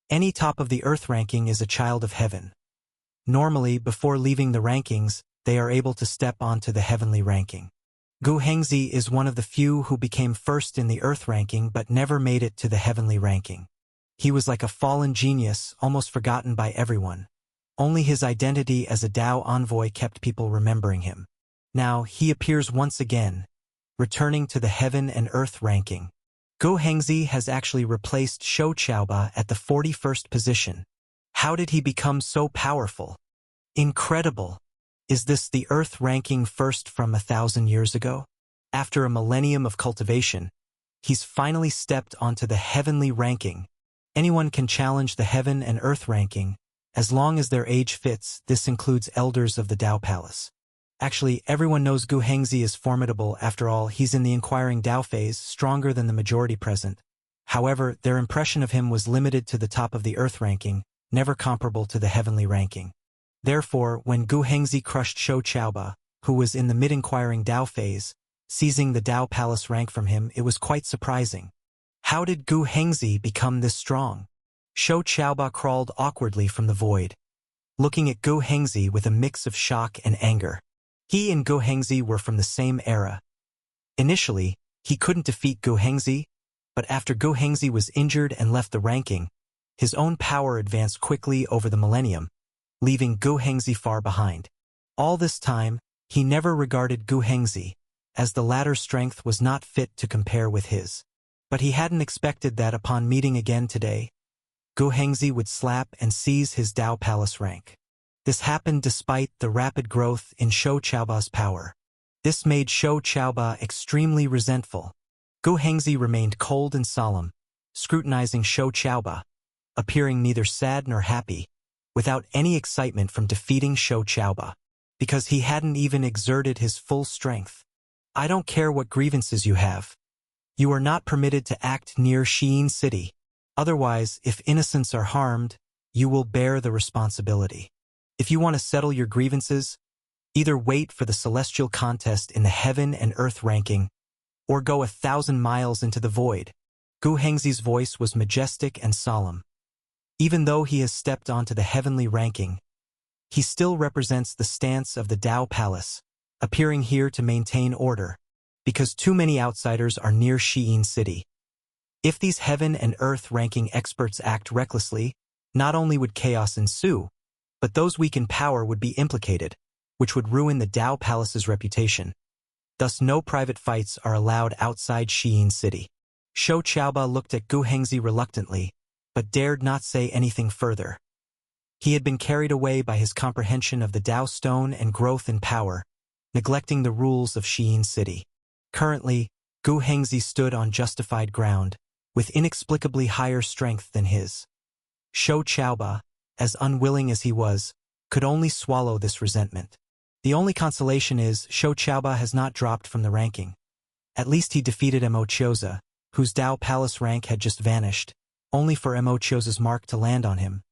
Any top of the earth ranking is a child of heaven. Normally, before leaving the rankings, they are able to step onto the heavenly ranking. Gu Hengzi is one of the few who became first in the earth ranking but never made it to the heavenly ranking. He was like a fallen genius, almost forgotten by everyone. Only his identity as a Tao envoy kept people remembering him. Now, he appears once again, returning to the heaven and earth ranking. Gu Hengzi has actually replaced Shou Qiaoba at the 41st position. How did he become so powerful? Incredible! Is this the earth ranking first from 1,000 years ago? After a millennium of cultivation, he's finally stepped onto the heavenly ranking. Anyone can challenge the heaven and earth ranking, as long as their age fits. This includes elders of the Tao Palace. Actually, everyone knows Gu Hengzi is formidable. After all, he's in the inquiring Tao phase, stronger than the majority present. However, their impression of him was limited to the top of the earth ranking, never comparable to the heavenly ranking. Therefore, when Gu Hengzi crushed Shou Qiaoba, who was in the mid-inquiring Tao phase, seizing the Tao Palace rank from him, it was quite surprising. How did Gu Hengzi become this strong? Shou Qiaoba crawled awkwardly from the void, looking at Gu Hengzi with a mix of shock and anger. He and Gu Hengzi were from the same era. Initially, he couldn't defeat Gu Hengzi, but after Gu Hengzi was injured and left the ranking, his own power advanced quickly over the millennium, leaving Gu Hengzi far behind. All this time, he never regarded Gu Hengzi, as the latter's strength was not fit to compare with his. But he hadn't expected that upon meeting again today, Gu Hengzi would slap and seize his Tao Palace rank. This happened despite the rapid growth in Shou Qiaoba's power. This made Shou Qiaoba extremely resentful. Gu Hengzi remained cold and solemn, scrutinizing Shou Qiaoba, appearing neither sad nor happy, without any excitement from defeating Shou Qiaoba, because he hadn't even exerted his full strength. I don't care what grievances you have. You are not permitted to act near Xiyin City. Otherwise, if innocents are harmed, you will bear the responsibility. If you want to settle your grievances, either wait for the celestial contest in the heaven and earth ranking, or go 1,000 miles into the void. Gu Hengzi's voice was majestic and solemn. Even though he has stepped onto the heavenly ranking, he still represents the stance of the Tao Palace, appearing here to maintain order, because too many outsiders are near Xiyin City. If these heaven and earth ranking experts act recklessly, not only would chaos ensue, but those weak in power would be implicated, which would ruin the Tao Palace's reputation. Thus no private fights are allowed outside Xiyin City. Shou Qiaoba looked at Gu Hengzi reluctantly, but dared not say anything further. He had been carried away by his comprehension of the Tao Stone and growth in power, neglecting the rules of Xiyin City. Currently, Gu Hengzi stood on justified ground, with inexplicably higher strength than his. Shou Qiaoba, as unwilling as he was, could only swallow this resentment. The only consolation is Shou Qiaoba has not dropped from the ranking. At least he defeated Mo Chioza, whose Tao Palace rank had just vanished, only for Mo Chioza's mark to land on him,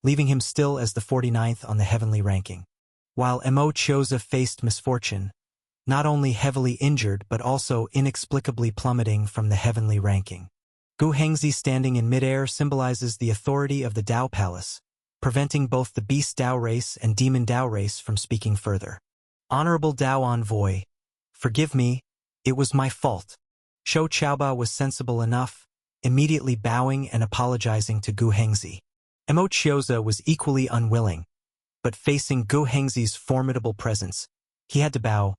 leaving him still as the 49th on the heavenly ranking. While Mo Chioza faced misfortune, not only heavily injured but also inexplicably plummeting from the heavenly ranking. Gu Hengzi standing in midair symbolizes the authority of the Tao Palace, preventing both the Beast Tao race and Demon Tao race from speaking further. Honorable Tao Envoy, forgive me, it was my fault. Shou Qiaoba was sensible enough, immediately bowing and apologizing to Gu Hengzi. Mo Chioza was equally unwilling, but facing Gu Hengzi's formidable presence, he had to bow.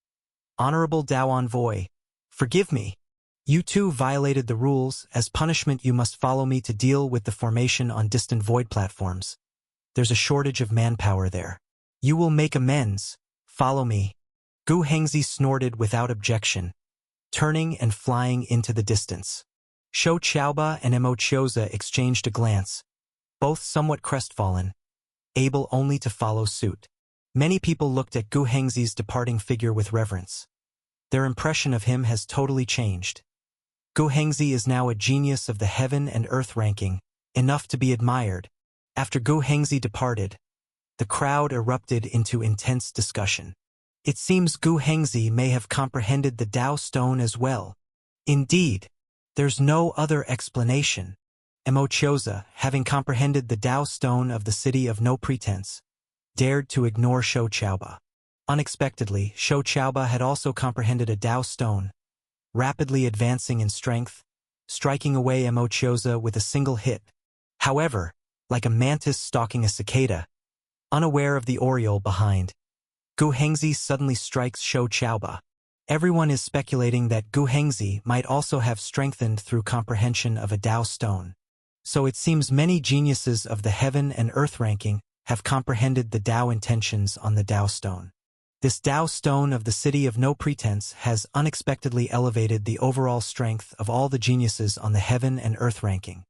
Honorable Tao Envoy, forgive me. You too violated the rules. As punishment you must follow me to deal with the formation on distant void platforms. There's a shortage of manpower there. You will make amends. Follow me. Gu Hengzi snorted without objection, turning and flying into the distance. Shou Qiaoba and Mo Chioza exchanged a glance, both somewhat crestfallen, able only to follow suit. Many people looked at Gu Hengzi's departing figure with reverence. Their impression of him has totally changed. Gu Hengzi is now a genius of the heaven and earth ranking, enough to be admired. After Gu Hengzi departed, the crowd erupted into intense discussion. It seems Gu Hengzi may have comprehended the Tao Stone as well. Indeed, there's no other explanation. Mo Chioza, having comprehended the Tao Stone of the city of no pretense, dared to ignore Shou Chaoba. Unexpectedly, Shou Chaoba had also comprehended a Tao Stone, rapidly advancing in strength, striking away Mo Chioza with a single hit. However, like a mantis stalking a cicada, unaware of the oriole behind, Gu Hengzi suddenly strikes Shou Chaoba. Everyone is speculating that Gu Hengzi might also have strengthened through comprehension of a Tao Stone. So it seems many geniuses of the heaven and earth ranking have comprehended the Tao intentions on the Tao Stone. This Tao Stone of the city of no pretense has unexpectedly elevated the overall strength of all the geniuses on the heaven and earth ranking.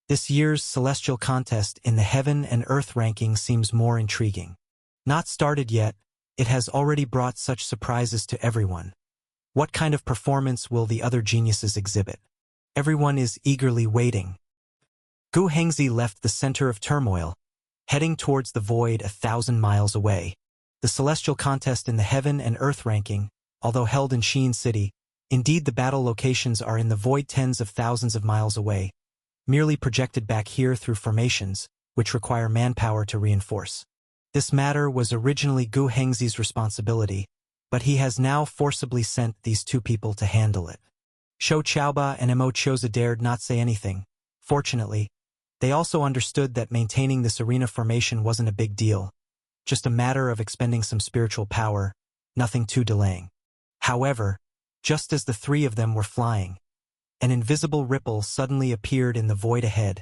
This year's celestial contest in the heaven and earth ranking seems more intriguing. Not started yet, it has already brought such surprises to everyone. What kind of performance will the other geniuses exhibit? Everyone is eagerly waiting. Gu Hengzi left the center of turmoil, heading towards the void 1,000 miles away. The celestial contest in the heaven and earth ranking, although held in Xi'an City, indeed the battle locations are in the void tens of thousands of miles away, merely projected back here through formations, which require manpower to reinforce. This matter was originally Gu Hengzi's responsibility, but he has now forcibly sent these two people to handle it. Shou Chaoba and Mo Chioza dared not say anything. Fortunately, they also understood that maintaining this arena formation wasn't a big deal, just a matter of expending some spiritual power, nothing too delaying. However, just as the three of them were flying, an invisible ripple suddenly appeared in the void ahead,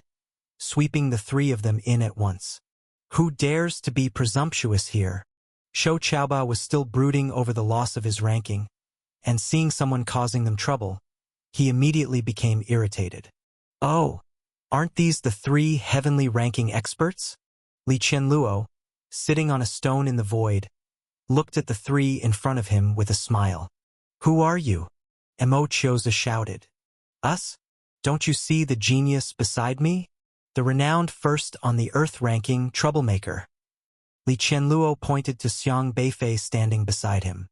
sweeping the three of them in at once. Who dares to be presumptuous here? Shou Chaoba was still brooding over the loss of his ranking, and seeing someone causing them trouble, he immediately became irritated. Oh, aren't these the three heavenly ranking experts? Li Qianluo, sitting on a stone in the void, looked at the three in front of him with a smile. Who are you? Mo Chioza shouted. Us? Don't you see the genius beside me? The renowned first on the earth ranking troublemaker. Li Qianluo pointed to Xiang Beifei standing beside him.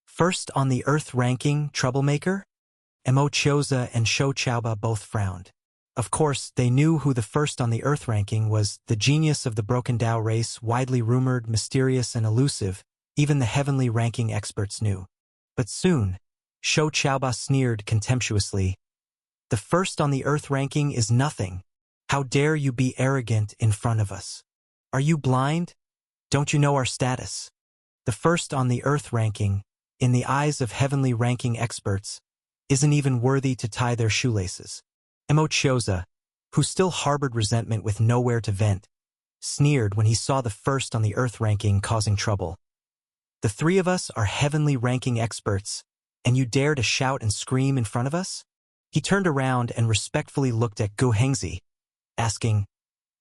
First on the earth ranking troublemaker? Mo Chioza and Shou Chaoba both frowned. Of course, they knew who the first on the earth ranking was, the genius of the Broken Tao race, widely rumored, mysterious and elusive. Even the heavenly ranking experts knew. But soon, Shou Chaoba sneered contemptuously. The first on the earth ranking is nothing. How dare you be arrogant in front of us? Are you blind? Don't you know our status? The first on the earth ranking, in the eyes of heavenly ranking experts, isn't even worthy to tie their shoelaces. Mo Chioza, who still harbored resentment with nowhere to vent, sneered when he saw the first on the earth ranking causing trouble. The three of us are heavenly ranking experts, and you dare to shout and scream in front of us? He turned around and respectfully looked at Gu Hengzi, asking,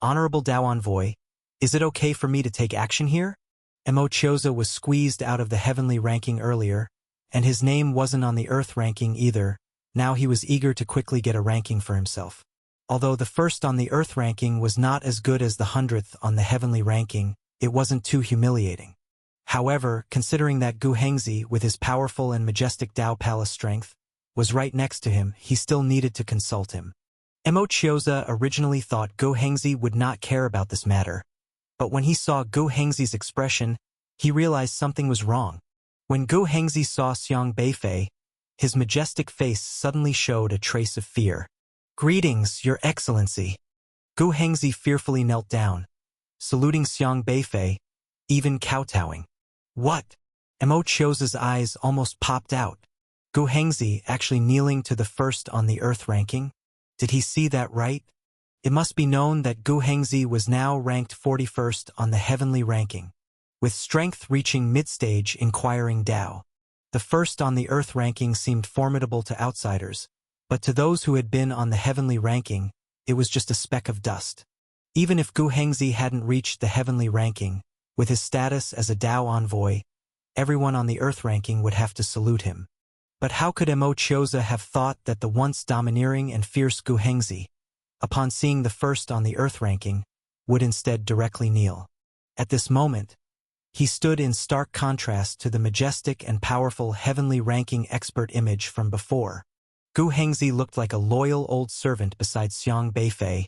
Honorable Tao Envoy, is it okay for me to take action here? Mo Chioza was squeezed out of the heavenly ranking earlier, and his name wasn't on the earth ranking either. Now he was eager to quickly get a ranking for himself. Although the first on the earth ranking was not as good as the 100th on the heavenly ranking, it wasn't too humiliating. However, considering that Gu Hengzi, with his powerful and majestic Tao Palace strength, was right next to him, he still needed to consult him. Mo Chioza originally thought Gu Hengzi would not care about this matter, but when he saw Gu Hengzi's expression, he realized something was wrong. When Gu Hengzi saw Xiang Beifei, his majestic face suddenly showed a trace of fear. Greetings, Your Excellency. Gu Hengzi fearfully knelt down, saluting Xiang Beifei, even kowtowing. What? Mo Chioza's eyes almost popped out. Gu Hengzi actually kneeling to the first on the earth ranking? Did he see that right? It must be known that Gu Hengzi was now ranked 41st on the heavenly ranking, with strength reaching mid-stage inquiring Tao. The first on the earth ranking seemed formidable to outsiders, but to those who had been on the heavenly ranking, it was just a speck of dust. Even if Gu Hengzi hadn't reached the heavenly ranking, with his status as a Tao envoy, everyone on the earth ranking would have to salute him. But how could Mo Chioza have thought that the once domineering and fierce Gu Hengzi, upon seeing the first on the earth ranking, would instead directly kneel? At this moment, he stood in stark contrast to the majestic and powerful heavenly ranking expert image from before. Gu Hengzi looked like a loyal old servant beside Xiang Beifei,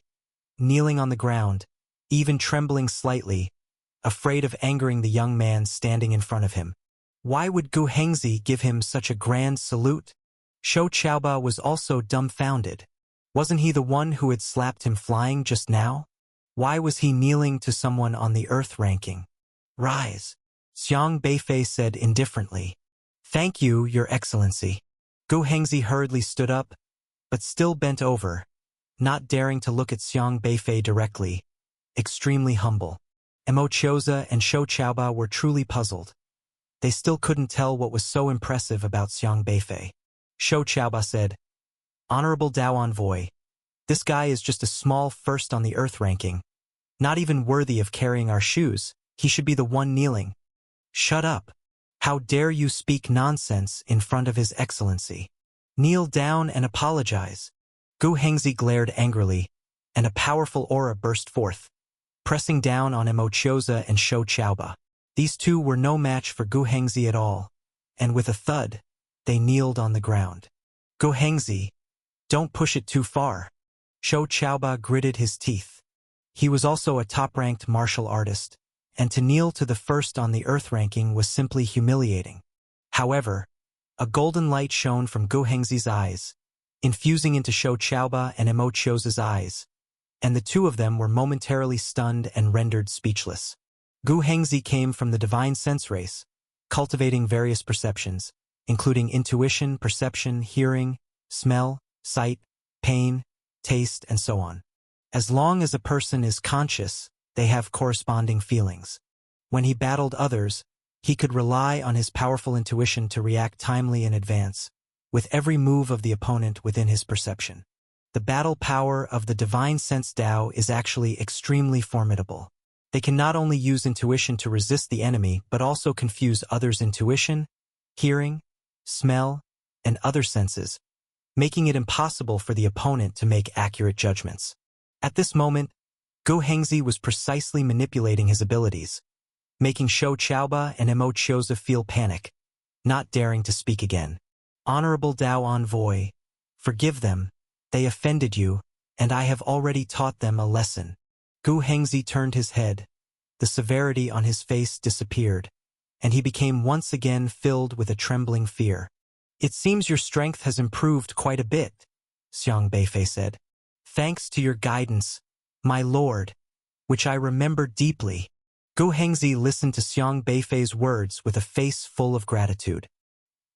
kneeling on the ground, even trembling slightly, afraid of angering the young man standing in front of him. Why would Gu Hengzi give him such a grand salute? Shou Chaoba was also dumbfounded. Wasn't he the one who had slapped him flying just now? Why was he kneeling to someone on the earth ranking? Rise, Xiang Beifei said indifferently. Thank you, Your Excellency. Gu Hengzi hurriedly stood up, but still bent over, not daring to look at Xiang Beifei directly, extremely humble. Mo Chioza and Shou Chaoba were truly puzzled. They still couldn't tell what was so impressive about Xiang Beifei. Shou Chaoba said, Honorable Dao Envoy, this guy is just a small first on the earth ranking. Not even worthy of carrying our shoes, he should be the one kneeling. Shut up. How dare you speak nonsense in front of His Excellency? Kneel down and apologize. Gu Hengzi glared angrily, and a powerful aura burst forth, pressing down on Mo Chioza and Shou Chaoba. These two were no match for Gu Hengzi at all, and with a thud, they kneeled on the ground. Gu Hengzi, don't push it too far. Shou Chaoba gritted his teeth. He was also a top-ranked martial artist, and to kneel to the first on the earth ranking was simply humiliating. However, a golden light shone from Gu Hengzi's eyes, infusing into Shou Chaoba and Mo Chioza's eyes, and the two of them were momentarily stunned and rendered speechless. Gu Hengzi came from the divine sense race, cultivating various perceptions, including intuition, perception, hearing, smell, sight, pain, taste, and so on. As long as a person is conscious, they have corresponding feelings. When he battled others, he could rely on his powerful intuition to react timely in advance, with every move of the opponent within his perception. The battle power of the divine sense Dao is actually extremely formidable. They can not only use intuition to resist the enemy but also confuse others' intuition, hearing, smell, and other senses, making it impossible for the opponent to make accurate judgments. At this moment, Gu Hengzi was precisely manipulating his abilities, making Shou Chaoba and Mo Chioza feel panic, not daring to speak again. Honorable Dao Envoy, forgive them, they offended you, and I have already taught them a lesson. Gu Hengzi turned his head, the severity on his face disappeared, and he became once again filled with a trembling fear. It seems your strength has improved quite a bit, Xiang Beifei said. Thanks to your guidance, my lord, which I remember deeply. Gu Hengzi listened to Xiang Beifei's words with a face full of gratitude.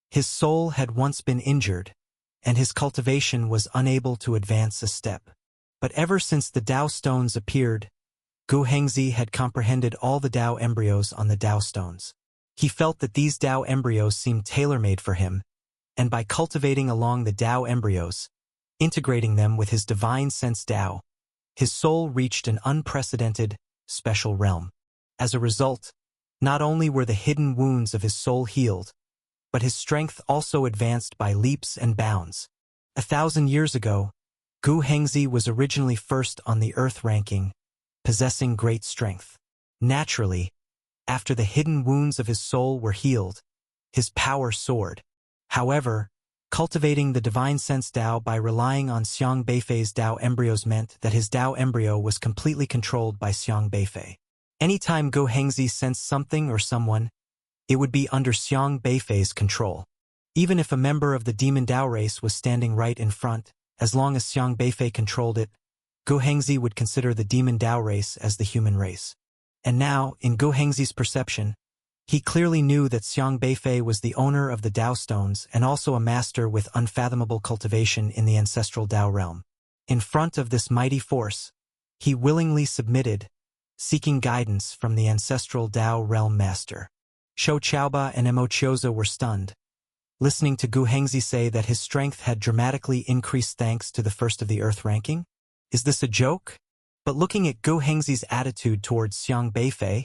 His soul had once been injured, and his cultivation was unable to advance a step. But ever since the Dao stones appeared, Gu Hengzi had comprehended all the Dao embryos on the Dao stones. He felt that these Dao embryos seemed tailor-made for him, and by cultivating along the Dao embryos, integrating them with his divine sense Dao, his soul reached an unprecedented, special realm. As a result, not only were the hidden wounds of his soul healed, but his strength also advanced by leaps and bounds. 1,000 years ago, Gu Hengzi was originally first on the earth ranking, possessing great strength. Naturally, after the hidden wounds of his soul were healed, his power soared. However, cultivating the divine sense Dao by relying on Xiang Beifei's Dao embryos meant that his Dao embryo was completely controlled by Xiang Beifei. Anytime Gu Hengzi sensed something or someone, it would be under Xiang Beifei's control. Even if a member of the demon Dao race was standing right in front, as long as Xiang Beifei controlled it, Gu Hengzi would consider the demon Dao race as the human race. And now, in Gu Hengzi's perception, he clearly knew that Xiang Beifei was the owner of the Dao stones and also a master with unfathomable cultivation in the ancestral Dao realm. In front of this mighty force, he willingly submitted, seeking guidance from the ancestral Dao realm master. Shou Chaoba and Mo Chioza were stunned, listening to Gu Hengzi say that his strength had dramatically increased thanks to the first of the earth ranking. Is this a joke? But looking at Gu Hengzi's attitude towards Xiang Beifei,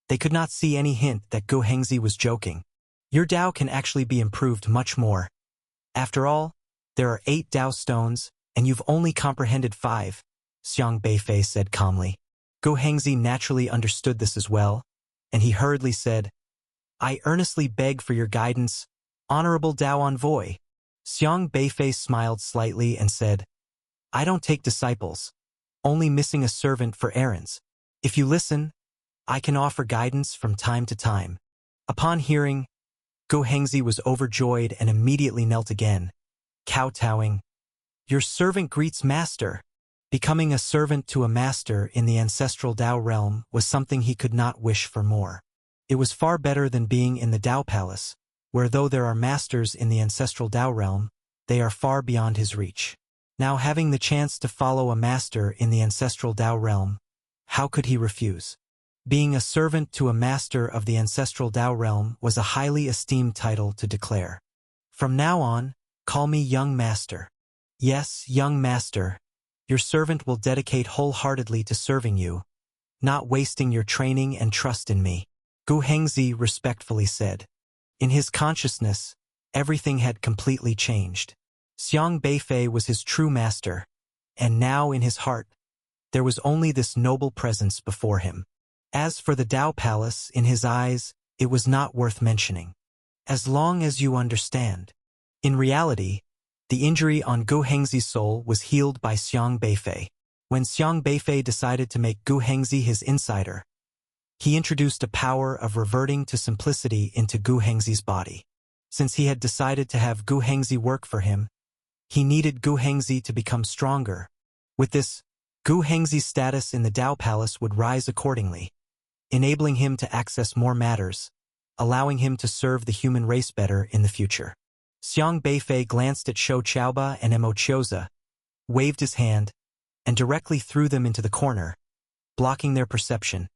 they could not see any hint that Gu Hengzi was joking. Your Dao can actually be improved much more. After all, there are 8 Dao stones, and you've only comprehended 5, Xiang Beifei said calmly. Gu Hengzi naturally understood this as well, and he hurriedly said, I earnestly beg for your guidance, Honorable Dao Envoy. Xiang Beifei smiled slightly and said, I don't take disciples, only missing a servant for errands. If you listen, I can offer guidance from time to time. Upon hearing, Gu Hengzi was overjoyed and immediately knelt again, kowtowing. Your servant greets master. Becoming a servant to a master in the ancestral Dao realm was something he could not wish for more. It was far better than being in the Dao Palace, where though there are masters in the ancestral Dao realm, they are far beyond his reach. Now having the chance to follow a master in the ancestral Dao realm, how could he refuse? Being a servant to a master of the ancestral Dao realm was a highly esteemed title to declare. From now on, call me young master. Yes, young master. Your servant will dedicate wholeheartedly to serving you, not wasting your training and trust in me, Gu Hengzi respectfully said. In his consciousness, everything had completely changed. Xiang Beifei was his true master, and now in his heart, there was only this noble presence before him. As for the Dao Palace, in his eyes, it was not worth mentioning. As long as you understand. In reality, the injury on Gu Hengzi's soul was healed by Xiang Beifei. When Xiang Beifei decided to make Gu Hengzi his insider, he introduced a power of reverting to simplicity into Gu Hengzi's body. Since he had decided to have Gu Hengzi work for him, he needed Gu Hengzi to become stronger. With this, Gu Hengzi's status in the Dao Palace would rise accordingly, enabling him to access more matters, allowing him to serve the human race better in the future. Xiang Beifei glanced at Shou Chaoba and Mo Chioza, waved his hand, and directly threw them into the corner, blocking their perception,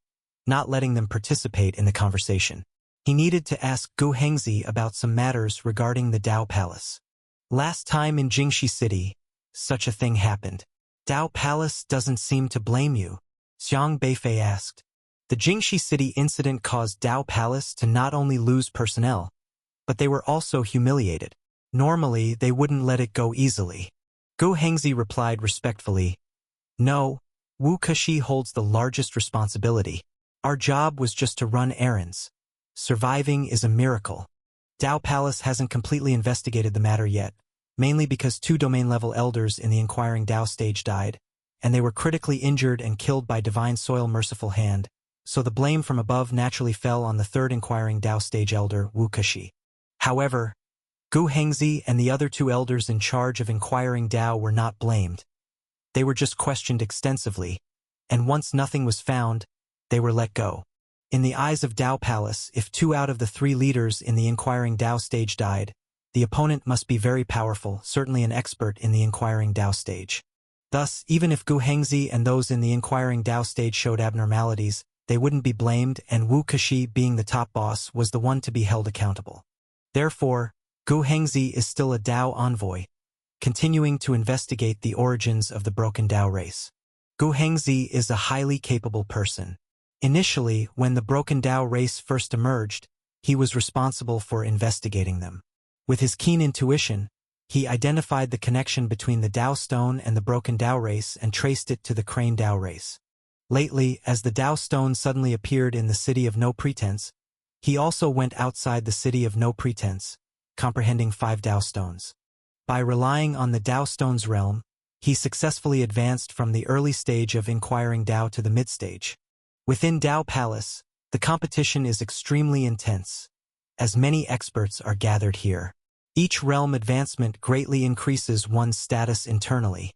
not letting them participate in the conversation. He needed to ask Gu Hengzi about some matters regarding the Dao Palace. Last time in Jingxi City, such a thing happened. Dao Palace doesn't seem to blame you, Xiang Beifei asked. The Jingxi City incident caused Dao Palace to not only lose personnel, but they were also humiliated. Normally, they wouldn't let it go easily. Gu Hengzi replied respectfully, No, Wu Keshi holds the largest responsibility. Our job was just to run errands. Surviving is a miracle. Dao Palace hasn't completely investigated the matter yet, mainly because 2 domain-level elders in the Inquiring Dao stage died, and they were critically injured and killed by Divine Soil Merciful Hand, so the blame from above naturally fell on the 3rd Inquiring Dao stage elder, Wu Keshi. However, Gu Hengzi and the other 2 elders in charge of Inquiring Dao were not blamed. They were just questioned extensively, and once nothing was found, they were let go. In the eyes of Dao Palace, if 2 out of the 3 leaders in the Inquiring Dao stage died, the opponent must be very powerful, certainly an expert in the Inquiring Dao stage. Thus, even if Gu Hengzi and those in the Inquiring Dao stage showed abnormalities, they wouldn't be blamed, and Wu Keshi, being the top boss, was the one to be held accountable. Therefore, Gu Hengzi is still a Dao envoy, continuing to investigate the origins of the broken Dao race. Gu Hengzi is a highly capable person. Initially, when the broken Dao race first emerged, he was responsible for investigating them. With his keen intuition, he identified the connection between the Dao Stone and the broken Dao race and traced it to the Crane Dao race. Lately, as the Dao Stone suddenly appeared in the city of No Pretense, he also went outside the city of No Pretense, comprehending 5 Dao Stones. By relying on the Dao Stone's realm, he successfully advanced from the early stage of Inquiring Dao to the mid-stage. Within Dao Palace, the competition is extremely intense, as many experts are gathered here. Each realm advancement greatly increases one's status internally,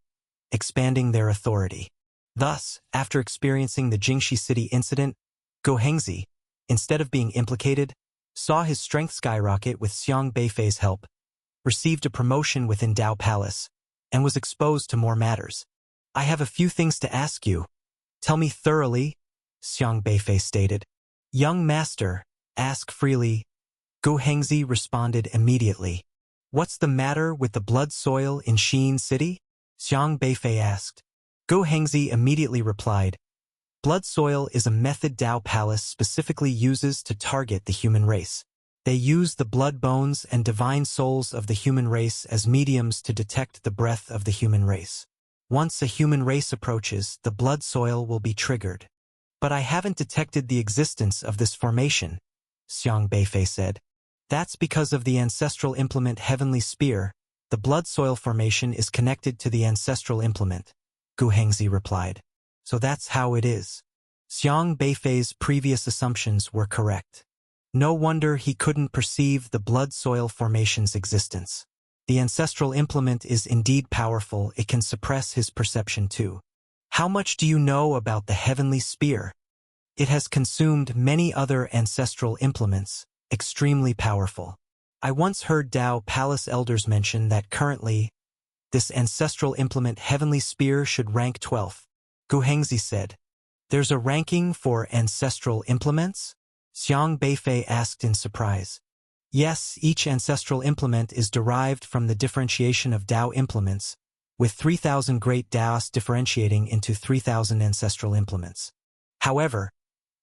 expanding their authority. Thus, after experiencing the Jingxi City incident, Gu Hengzi, instead of being implicated, saw his strength skyrocket with Xiang Beifei's help, received a promotion within Dao Palace, and was exposed to more matters. I have a few things to ask you. Tell me thoroughly, Xiang Beifei stated. Young master, ask freely. Gu Hengzi responded immediately. What's the matter with the blood soil in Xiyin City? Xiang Beifei asked. Gu Hengzi immediately replied, Blood soil is a method Dao Palace specifically uses to target the human race. They use the blood bones and divine souls of the human race as mediums to detect the breath of the human race. Once a human race approaches, the blood soil will be triggered. But I haven't detected the existence of this formation, Xiang Beifei said. That's because of the ancestral implement Heavenly Spear. The blood soil formation is connected to the ancestral implement. Gu Hengzi replied. So that's how it is. Xiang Beifei's previous assumptions were correct. No wonder he couldn't perceive the blood-soil formation's existence. The ancestral implement is indeed powerful, it can suppress his perception too. How much do you know about the heavenly spear? It has consumed many other ancestral implements, extremely powerful. I once heard Dao Palace elders mention that currently, this ancestral implement heavenly spear should rank 12th. Gu Hengzi said. There's a ranking for ancestral implements? Xiang Beifei asked in surprise. Yes, each ancestral implement is derived from the differentiation of Dao implements, with 3,000 great Daos differentiating into 3,000 ancestral implements. However,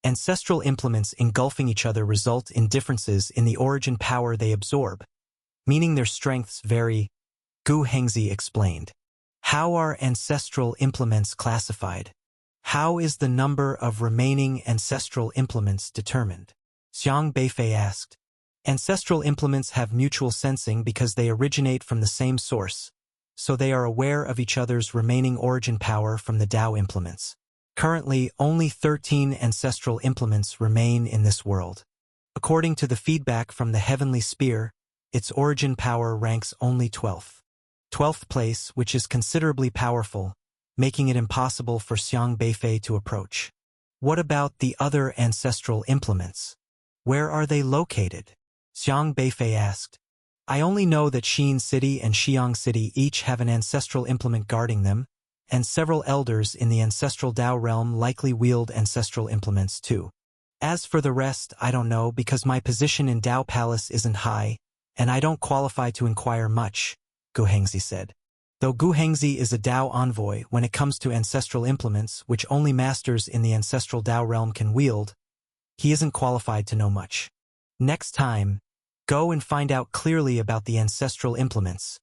ancestral implements engulfing each other result in differences in the origin power they absorb, meaning their strengths vary, Gu Hengzi explained. How are ancestral implements classified? How is the number of remaining ancestral implements determined? Xiang Beifei asked. Ancestral implements have mutual sensing because they originate from the same source, so they are aware of each other's remaining origin power from the Dao implements. Currently, only 13 ancestral implements remain in this world. According to the feedback from the heavenly spear, its origin power ranks only 12th. 12th place, which is considerably powerful, making it impossible for Xiang Beifei to approach. What about the other ancestral implements? Where are they located? Xiang Beifei asked. I only know that Xin City and Xiang City each have an ancestral implement guarding them, and several elders in the ancestral Dao realm likely wield ancestral implements too. As for the rest, I don't know because my position in Dao Palace isn't high, and I don't qualify to inquire much, Gu Hengzi said. Though Gu Hengzi is a Dao envoy when it comes to ancestral implements which only masters in the ancestral Dao realm can wield, he isn't qualified to know much. Next time, go and find out clearly about the ancestral implements,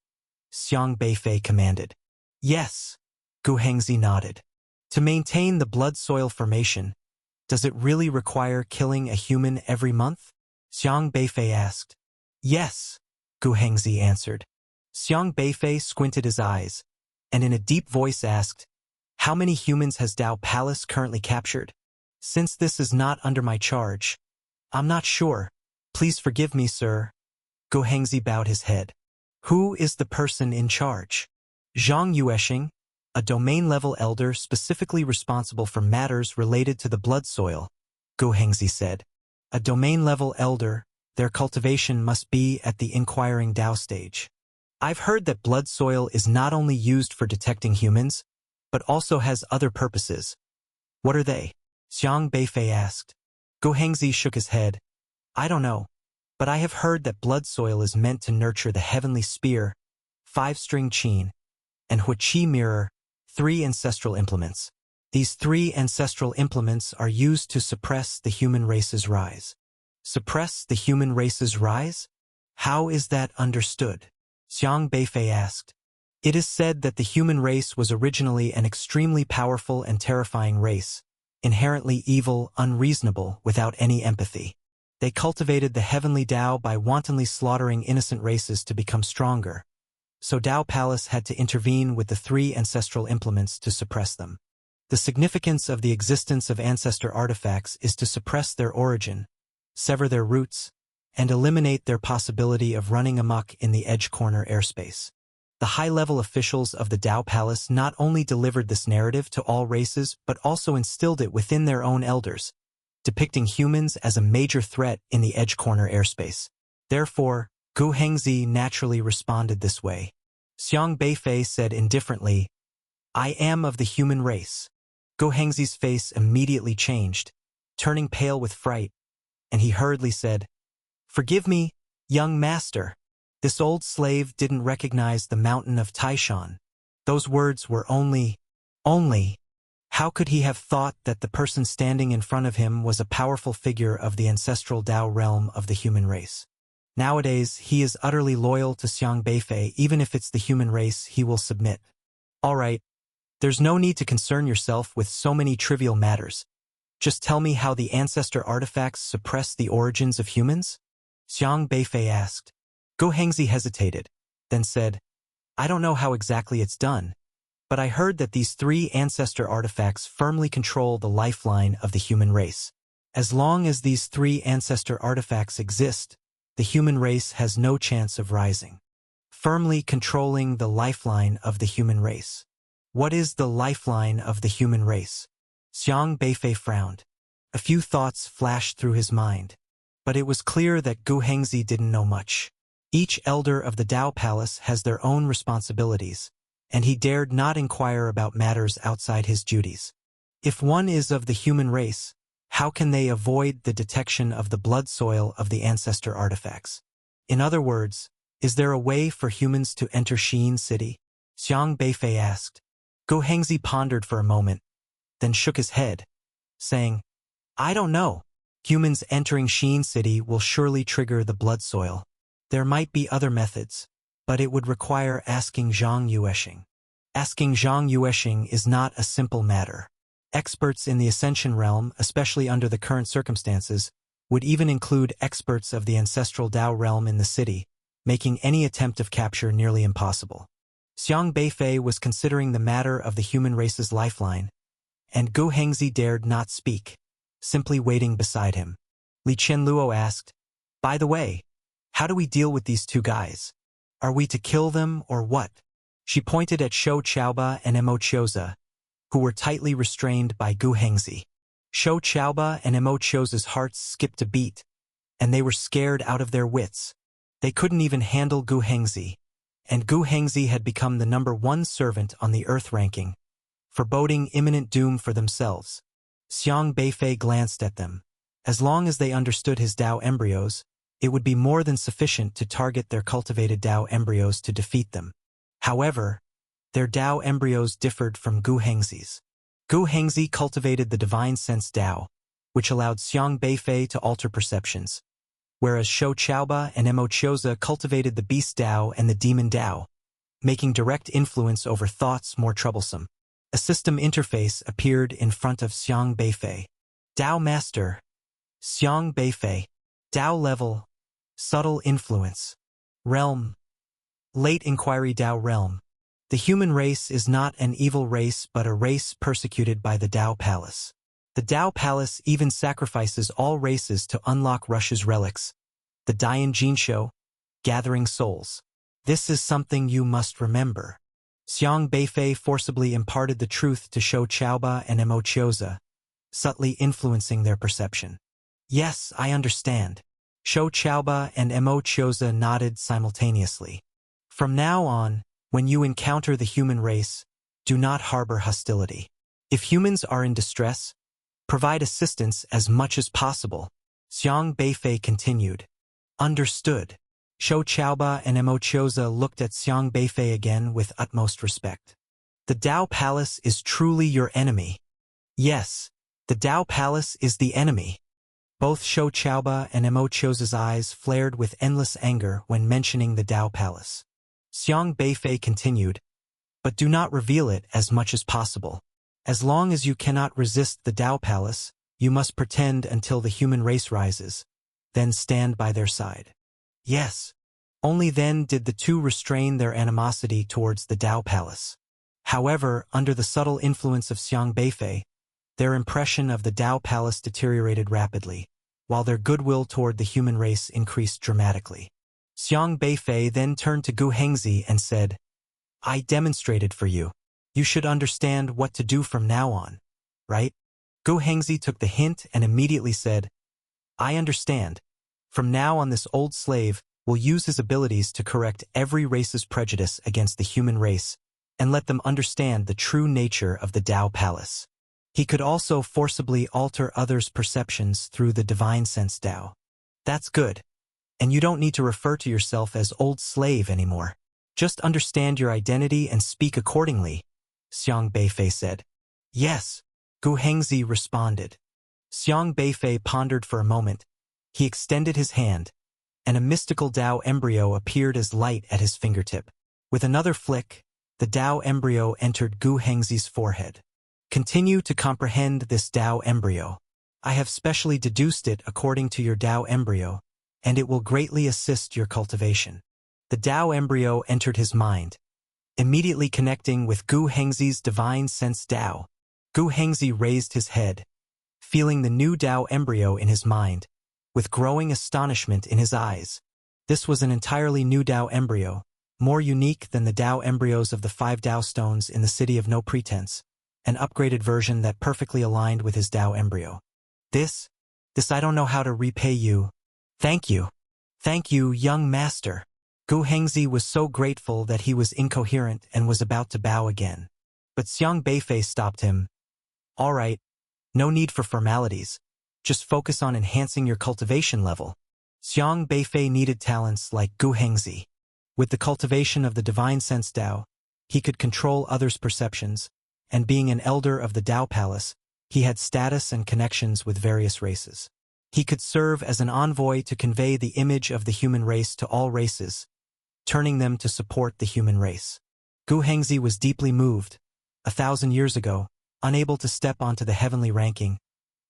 Xiang Beifei commanded. Yes, Gu Hengzi nodded. To maintain the blood-soil formation, does it really require killing a human every month? Xiang Beifei asked. Yes, Gu Hengzi answered. Xiang Beifei squinted his eyes, and in a deep voice asked, How many humans has Dao Palace currently captured? Since this is not under my charge, I'm not sure. Please forgive me, sir. Gu Hengzi bowed his head. Who is the person in charge? Zhang Yueshing, a domain-level elder specifically responsible for matters related to the blood soil, Gu Hengzi said. A domain-level elder, their cultivation must be at the inquiring Dao stage. I've heard that blood soil is not only used for detecting humans, but also has other purposes. What are they? Xiang Beifei asked. Gu Hengzi shook his head. I don't know, but I have heard that blood soil is meant to nurture the heavenly spear, 5-string qin, and Hui Qi mirror, 3 ancestral implements. These 3 ancestral implements are used to suppress the human race's rise. Suppress the human race's rise? How is that understood? Xiang Beifei asked. It is said that the human race was originally an extremely powerful and terrifying race, inherently evil, unreasonable, without any empathy. They cultivated the heavenly Dao by wantonly slaughtering innocent races to become stronger. So Dao Palace had to intervene with the 3 ancestral implements to suppress them. The significance of the existence of ancestor artifacts is to suppress their origin, sever their roots, and eliminate their possibility of running amok in the edge corner airspace. The high-level officials of the Dao Palace not only delivered this narrative to all races but also instilled it within their own elders, depicting humans as a major threat in the edge corner airspace. Therefore, Gu Hengzi naturally responded this way. Xiang Beifei said indifferently, I am of the human race. Gu Hengzi's face immediately changed, turning pale with fright, and he hurriedly said, Forgive me, young master. This old slave didn't recognize the mountain of Taishan. Those words were only. How could he have thought that the person standing in front of him was a powerful figure of the ancestral Dao realm of the human race? Nowadays, he is utterly loyal to Xiang Beifei. Even if it's the human race, he will submit. All right, there's no need to concern yourself with so many trivial matters. Just tell me how the ancestor artifacts suppress the origins of humans? Xiang Beifei asked. Gu Hengzi hesitated, then said, I don't know how exactly it's done, But I heard that these 3 ancestor artifacts firmly control the lifeline of the human race. As long as these 3 ancestor artifacts exist, the human race has no chance of rising. Firmly controlling the lifeline of the human race. What is the lifeline of the human race? Xiang Beifei frowned. A few thoughts flashed through his mind. But it was clear that Gu Hengzi didn't know much. Each elder of the Dao Palace has their own responsibilities, and he dared not inquire about matters outside his duties. If one is of the human race, how can they avoid the detection of the blood soil of the ancestor artifacts? In other words, is there a way for humans to enter Xi'an City? Xiang Beifei asked. Gu Hengzi pondered for a moment, then shook his head, saying, I don't know. Humans entering Xi'an City will surely trigger the blood soil. There might be other methods, but it would require asking Zhang Yuesheng. Asking Zhang Yuesheng is not a simple matter. Experts in the Ascension realm, especially under the current circumstances, would even include experts of the ancestral Dao realm in the city, making any attempt of capture nearly impossible. Xiang Beifei was considering the matter of the human race's lifeline, and Gu Hengzi dared not speak, simply waiting beside him. Li Qianluo asked, By the way, how do we deal with these 2 guys? Are we to kill them or what? She pointed at Shou Chaoba and Mo Chioza, who were tightly restrained by Gu Hengzi. Shou Chaoba and Mo Chioza's hearts skipped a beat, and they were scared out of their wits. They couldn't even handle Gu Hengzi, and Gu Hengzi had become the #1 servant on the Earth ranking, foreboding imminent doom for themselves. Xiang Beifei glanced at them. As long as they understood his Dao embryos, it would be more than sufficient to target their cultivated Dao embryos to defeat them. However, their Dao embryos differed from Gu Hengzi's. Gu Hengzi cultivated the divine sense Dao, which allowed Xiang Beifei to alter perceptions, whereas Shou Chaoba and Mo Chioza cultivated the beast Dao and the demon Dao, making direct influence over thoughts more troublesome. A system interface appeared in front of Xiang Beifei. Dao Master, Xiang Beifei, Dao Level, Subtle Influence, Realm, Late Inquiry Dao Realm. The human race is not an evil race but a race persecuted by the Dao Palace. The Dao Palace even sacrifices all races to unlock Rush's relics, the Dian Jinsho, gathering souls. This is something you must remember. Xiang Beifei forcibly imparted the truth to Shou Chaoba and Mo Chioza, subtly influencing their perception. Yes, I understand. Shou Chaoba and Mo Chioza nodded simultaneously. From now on, when you encounter the human race, do not harbor hostility. If humans are in distress, provide assistance as much as possible. Xiang Beifei continued. Understood. Shou Chaoba and Mo Chioza looked at Xiang Beifei again with utmost respect. The Dao Palace is truly your enemy. Yes, the Dao Palace is the enemy. Both Shou Chaoba and Mo Chioza's eyes flared with endless anger when mentioning the Dao Palace. Xiang Beifei continued, but do not reveal it as much as possible. As long as you cannot resist the Dao Palace, you must pretend until the human race rises, then stand by their side. Yes, only then did the 2 restrain their animosity towards the Dao Palace. However, under the subtle influence of Xiang Beifei, their impression of the Dao Palace deteriorated rapidly, while their goodwill toward the human race increased dramatically. Xiang Beifei then turned to Gu Hengzi and said, I demonstrated for you. You should understand what to do from now on, right? Gu Hengzi took the hint and immediately said, I understand. From now on, this old slave will use his abilities to correct every race's prejudice against the human race and let them understand the true nature of the Dao Palace. He could also forcibly alter others' perceptions through the divine sense Dao. That's good. And you don't need to refer to yourself as old slave anymore. Just understand your identity and speak accordingly, Xiang Beifei said. Yes, Gu Hengzi responded. Xiang Beifei pondered for a moment. He extended his hand, and a mystical Dao embryo appeared as light at his fingertip. With another flick, the Dao embryo entered Gu Hengzi's forehead. Continue to comprehend this Dao embryo. I have specially deduced it according to your Dao embryo, and it will greatly assist your cultivation. The Dao embryo entered his mind. immediately connecting with Gu Hengzi's divine sense Dao. Gu Hengzi raised his head, feeling the new Dao embryo in his mind, with growing astonishment in his eyes. This was an entirely new Dao embryo, more unique than the Dao embryos of the 5 Dao stones in the city of No Pretense, an upgraded version that perfectly aligned with his Dao embryo. This I don't know how to repay you. Thank you. Thank you, young master. Gu Hengzi was so grateful that he was incoherent and was about to bow again. But Xiang Beifei stopped him. All right, no need for formalities. Just focus on enhancing your cultivation level. Xiang Beifei needed talents like Gu Hengzi. With the cultivation of the divine sense Dao, he could control others' perceptions, and being an elder of the Dao Palace, he had status and connections with various races. He could serve as an envoy to convey the image of the human race to all races, turning them to support the human race. Gu Hengzi was deeply moved. 1,000 years ago, unable to step onto the heavenly ranking,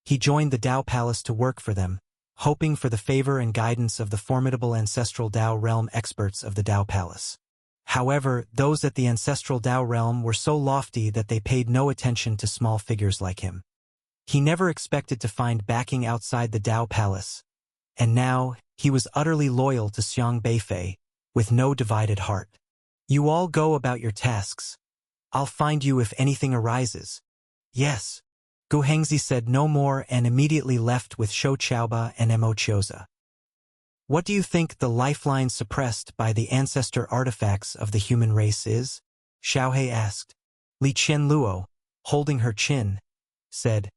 he joined the Dao Palace to work for them, hoping for the favor and guidance of the formidable ancestral Dao realm experts of the Dao Palace. However, those at the ancestral Dao realm were so lofty that they paid no attention to small figures like him. He never expected to find backing outside the Dao Palace, and now he was utterly loyal to Xiang Beifei, with no divided heart. You all go about your tasks. I'll find you if anything arises. Yes. Gu Hengzi said no more and immediately left with Shou Qiaoba and Mo Chioza. What do you think the lifeline suppressed by the ancestor artifacts of the human race is? Xiaohe asked. Li Qianluo, holding her chin, said,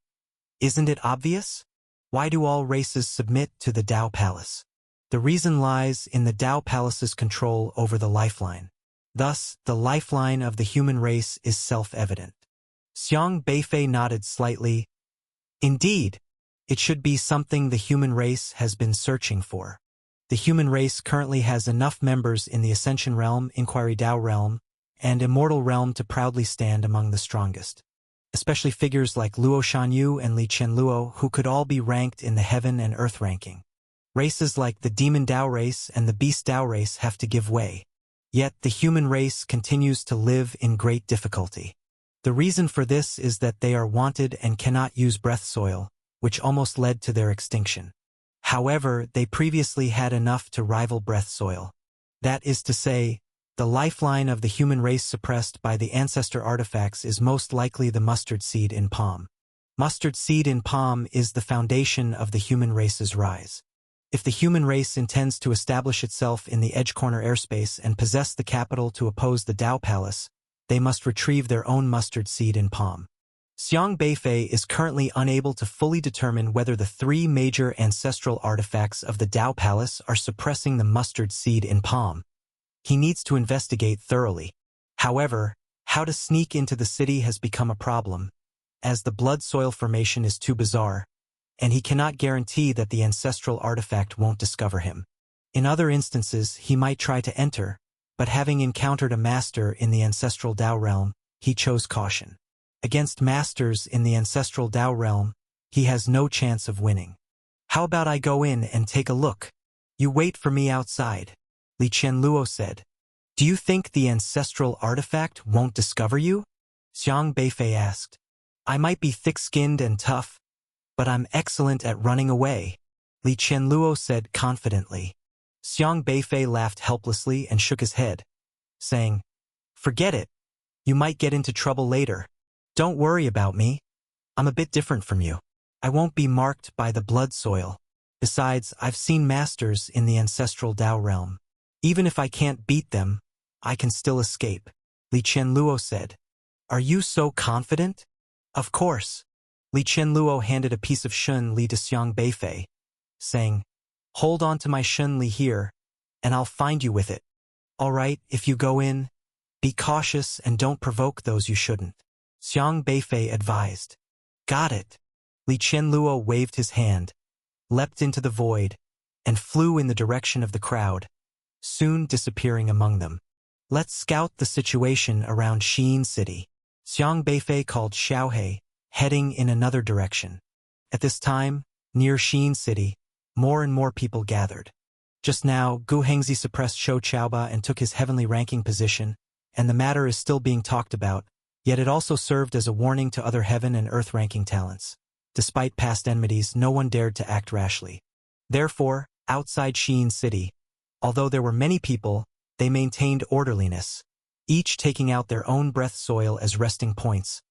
Isn't it obvious? Why do all races submit to the Dao Palace? The reason lies in the Dao Palace's control over the lifeline. Thus, the lifeline of the human race is self-evident. Xiang Beifei nodded slightly. Indeed, it should be something the human race has been searching for. The human race currently has enough members in the Ascension Realm, Inquiry Dao Realm, and Immortal Realm to proudly stand among the strongest. Especially figures like Luo Shanyu and Li Qianluo, who could all be ranked in the Heaven and Earth ranking. Races like the Demon Dao race and the Beast Dao race have to give way. Yet the human race continues to live in great difficulty. The reason for this is that they are wanted and cannot use breath soil, which almost led to their extinction. However, they previously had enough to rival breath soil. That is to say, the lifeline of the human race suppressed by the ancestor artifacts is most likely the mustard seed in palm. Mustard seed in palm is the foundation of the human race's rise. If the human race intends to establish itself in the Edge Corner airspace and possess the capital to oppose the Dao Palace, they must retrieve their own mustard seed in palm. Xiang Beifei is currently unable to fully determine whether the 3 major ancestral artifacts of the Dao Palace are suppressing the mustard seed in palm. He needs to investigate thoroughly. However, how to sneak into the city has become a problem, as the blood soil formation is too bizarre, and he cannot guarantee that the ancestral artifact won't discover him. In other instances, he might try to enter, but having encountered a master in the ancestral Dao realm, he chose caution. Against masters in the ancestral Dao realm, he has no chance of winning. How about I go in and take a look? You wait for me outside, Li Qianluo said. Do you think the ancestral artifact won't discover you? Xiang Beifei asked. I might be thick-skinned and tough, but I'm excellent at running away, Li Qianluo said confidently. Xiang Beifei laughed helplessly and shook his head, saying, Forget it. You might get into trouble later. Don't worry about me. I'm a bit different from you. I won't be marked by the blood soil. Besides, I've seen masters in the ancestral Dao realm. Even if I can't beat them, I can still escape, Li Qianluo said. Are you so confident? Of course. Li Qianluo handed a piece of Shun Li to Xiang Beifei, saying, Hold on to my Shun Li here, and I'll find you with it. All right, if you go in, be cautious and don't provoke those you shouldn't, Xiang Beifei advised. Got it. Li Qianluo waved his hand, leapt into the void, and flew in the direction of the crowd, soon disappearing among them. Let's scout the situation around Xiyin City. Xiang Beifei called Xiaohe, heading in another direction. At this time, near Xiyin City, more and more people gathered. Just now, Gu Hengzi suppressed Shou Qiaoba and took his heavenly ranking position, and the matter is still being talked about, yet it also served as a warning to other heaven and earth ranking talents. Despite past enmities, no one dared to act rashly. Therefore, outside Xi'an City, although there were many people, they maintained orderliness, each taking out their own breath soil as resting points,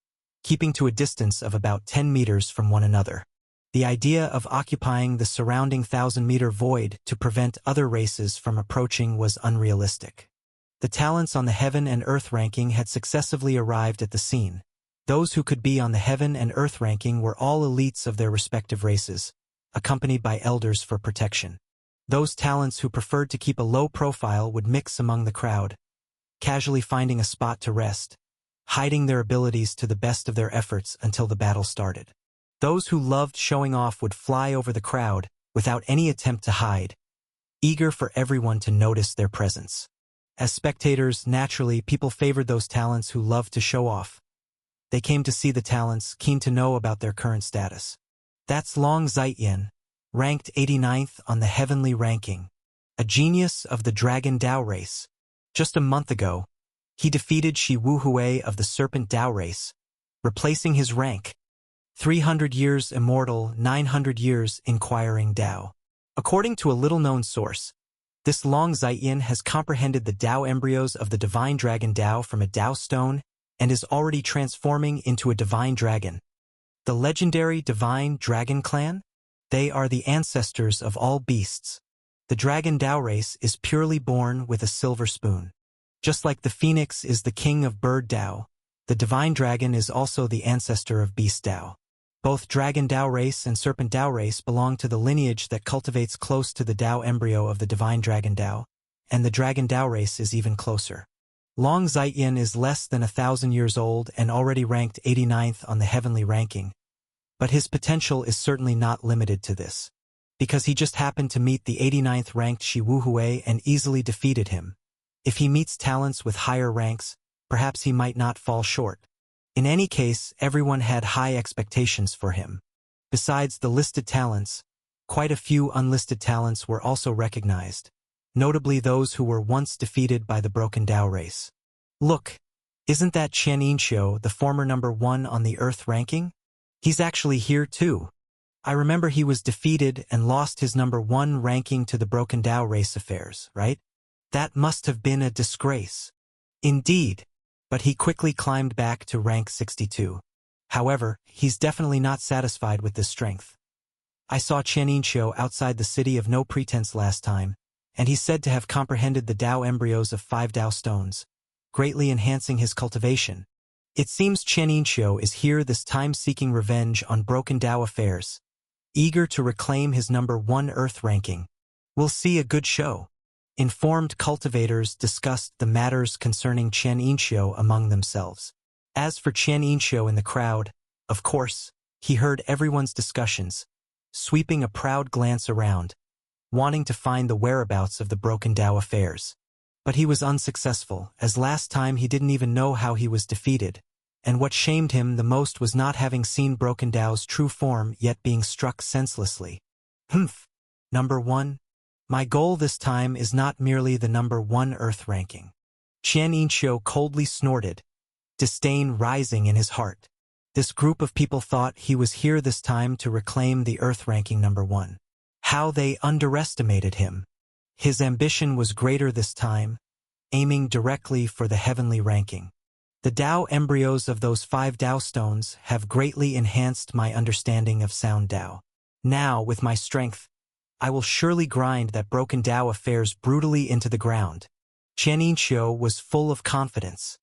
keeping to a distance of about 10 meters from one another. The idea of occupying the surrounding 1,000-meter void to prevent other races from approaching was unrealistic. The talents on the heaven and earth ranking had successively arrived at the scene. Those who could be on the heaven and earth ranking were all elites of their respective races, accompanied by elders for protection. Those talents who preferred to keep a low profile would mix among the crowd, casually finding a spot to rest, hiding their abilities to the best of their efforts until the battle started. Those who loved showing off would fly over the crowd without any attempt to hide, eager for everyone to notice their presence. As spectators, naturally, people favored those talents who loved to show off. They came to see the talents, keen to know about their current status. That's Long Zaiyan, ranked 89th on the heavenly ranking, a genius of the Dragon Dao race. Just a month ago, he defeated Shi Wuhui of the Serpent Dao race, replacing his rank. 300 years immortal, 900 years inquiring Dao. According to a little-known source, this Long Zaiyan has comprehended the Dao embryos of the divine dragon Dao from a Dao stone and is already transforming into a divine dragon. The legendary divine dragon clan? They are the ancestors of all beasts. The dragon Dao race is purely born with a silver spoon. Just like the phoenix is the king of bird Dao, the divine dragon is also the ancestor of beast Dao. Both Dragon Dao race and Serpent Dao race belong to the lineage that cultivates close to the Dao embryo of the divine Dragon Dao, and the Dragon Dao race is even closer. Long Zaiyan is less than 1,000 years old and already ranked 89th on the heavenly ranking, but his potential is certainly not limited to this. Because he just happened to meet the 89th ranked Shi Wuhui and easily defeated him. If he meets talents with higher ranks, perhaps he might not fall short. In any case, everyone had high expectations for him. Besides the listed talents, quite a few unlisted talents were also recognized, notably those who were once defeated by the Broken Dao race. Look, isn't that Chen Yinxiu, the former number 1 on the Earth ranking? He's actually here too. I remember he was defeated and lost his number 1 ranking to the Broken Dao race affairs, right? That must have been a disgrace. Indeed. But he quickly climbed back to rank 62. However, he's definitely not satisfied with this strength. I saw Chen Yinxiu outside the city of No Pretense last time, and he's said to have comprehended the Dao embryos of 5 Dao stones, greatly enhancing his cultivation. It seems Chen Yinxiu is here this time seeking revenge on Broken Dao affairs, eager to reclaim his number 1 Earth ranking. We'll see a good show. Informed cultivators discussed the matters concerning Chen Yinxiu among themselves. As for Chen Yinxiu in the crowd, of course, he heard everyone's discussions, sweeping a proud glance around, wanting to find the whereabouts of the Broken Dao affairs. But he was unsuccessful, as last time he didn't even know how he was defeated, and what shamed him the most was not having seen Broken Dao's true form yet being struck senselessly. Humph. Number 1. My goal this time is not merely the number 1 Earth ranking. Chen Yinxiu coldly snorted, disdain rising in his heart. This group of people thought he was here this time to reclaim the Earth ranking number 1. How they underestimated him. His ambition was greater this time, aiming directly for the heavenly ranking. The Dao embryos of those 5 Dao stones have greatly enhanced my understanding of sound Dao. Now, with my strength, I will surely grind that Broken Dao affairs brutally into the ground. Chen Yinxiu was full of confidence.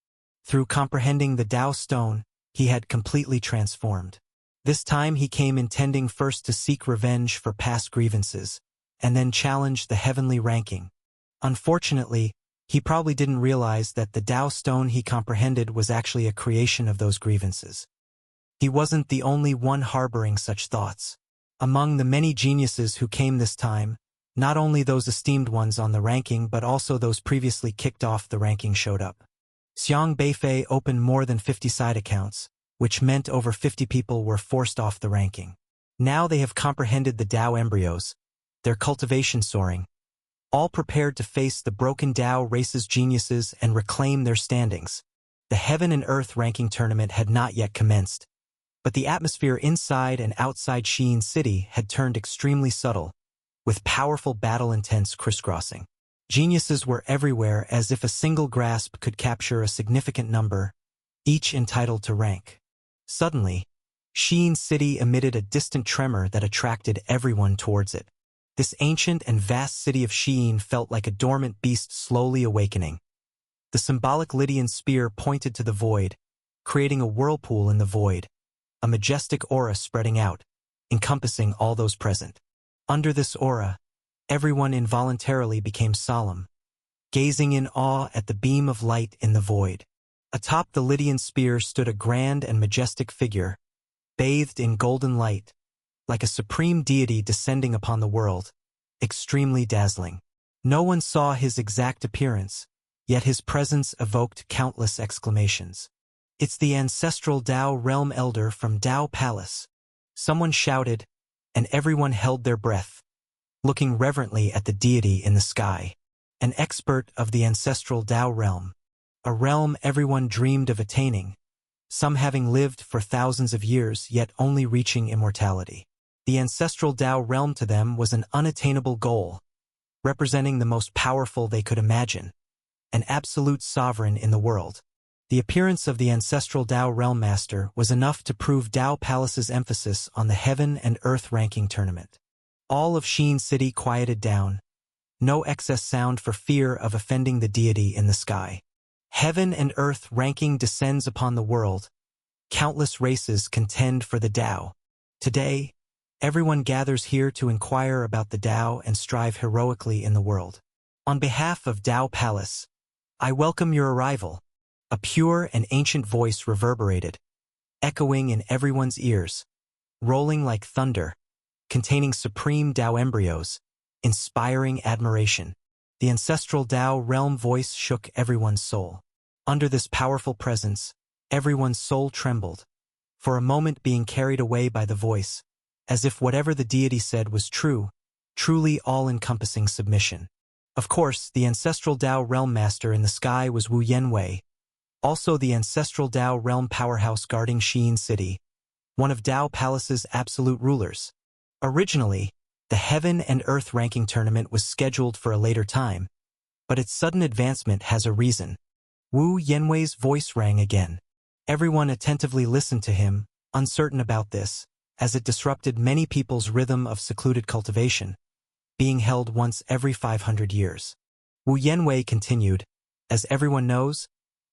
Through comprehending the Dao stone, he had completely transformed. This time he came intending first to seek revenge for past grievances, and then challenge the heavenly ranking. Unfortunately, he probably didn't realize that the Dao stone he comprehended was actually a creation of those grievances. He wasn't the only one harboring such thoughts. Among the many geniuses who came this time, not only those esteemed ones on the ranking but also those previously kicked off the ranking showed up. Xiang Beifei opened more than 50 side accounts, which meant over 50 people were forced off the ranking. Now they have comprehended the Dao embryos, their cultivation soaring, all prepared to face the broken Tao race's geniuses and reclaim their standings. The Heaven and Earth ranking tournament had not yet commenced, but the atmosphere inside and outside Xi'an City had turned extremely subtle, with powerful battle intents crisscrossing. Geniuses were everywhere, as if a single grasp could capture a significant number, each entitled to rank. Suddenly, Xi'an City emitted a distant tremor that attracted everyone towards it. This ancient and vast city of Xi'an felt like a dormant beast slowly awakening. The symbolic Lydian spear pointed to the void, creating a whirlpool in the void, a majestic aura spreading out, encompassing all those present. Under this aura, everyone involuntarily became solemn, gazing in awe at the beam of light in the void. Atop the Lydian spear stood a grand and majestic figure, bathed in golden light, like a supreme deity descending upon the world, extremely dazzling. No one saw his exact appearance, yet his presence evoked countless exclamations. "It's the ancestral Tao realm elder from Tao Palace," someone shouted, and everyone held their breath, looking reverently at the deity in the sky. An expert of the ancestral Tao realm, a realm everyone dreamed of attaining, some having lived for thousands of years yet only reaching immortality. The ancestral Tao realm to them was an unattainable goal, representing the most powerful they could imagine, an absolute sovereign in the world. The appearance of the ancestral Tao realm master was enough to prove Tao Palace's emphasis on the Heaven and Earth ranking tournament. All of Xi'an City quieted down, no excess sound for fear of offending the deity in the sky. Heaven and Earth ranking descends upon the world. Countless races contend for the Tao. Today, everyone gathers here to inquire about the Tao and strive heroically in the world. On behalf of Tao Palace, I welcome your arrival. A pure and ancient voice reverberated, echoing in everyone's ears, rolling like thunder, containing supreme Tao embryos, inspiring admiration. The ancestral Tao realm voice shook everyone's soul. Under this powerful presence, everyone's soul trembled, for a moment being carried away by the voice, as if whatever the deity said was true, truly all-encompassing submission. Of course, the ancestral Tao realm master in the sky was Wu Yanwei, also the ancestral Tao realm powerhouse guarding Xi'an City, one of Tao Palace's absolute rulers. Originally, the Heaven and Earth ranking tournament was scheduled for a later time, but its sudden advancement has a reason. Wu Yanwei's voice rang again. Everyone attentively listened to him, uncertain about this, as it disrupted many people's rhythm of secluded cultivation, being held once every 500 years. Wu Yanwei continued, "As everyone knows,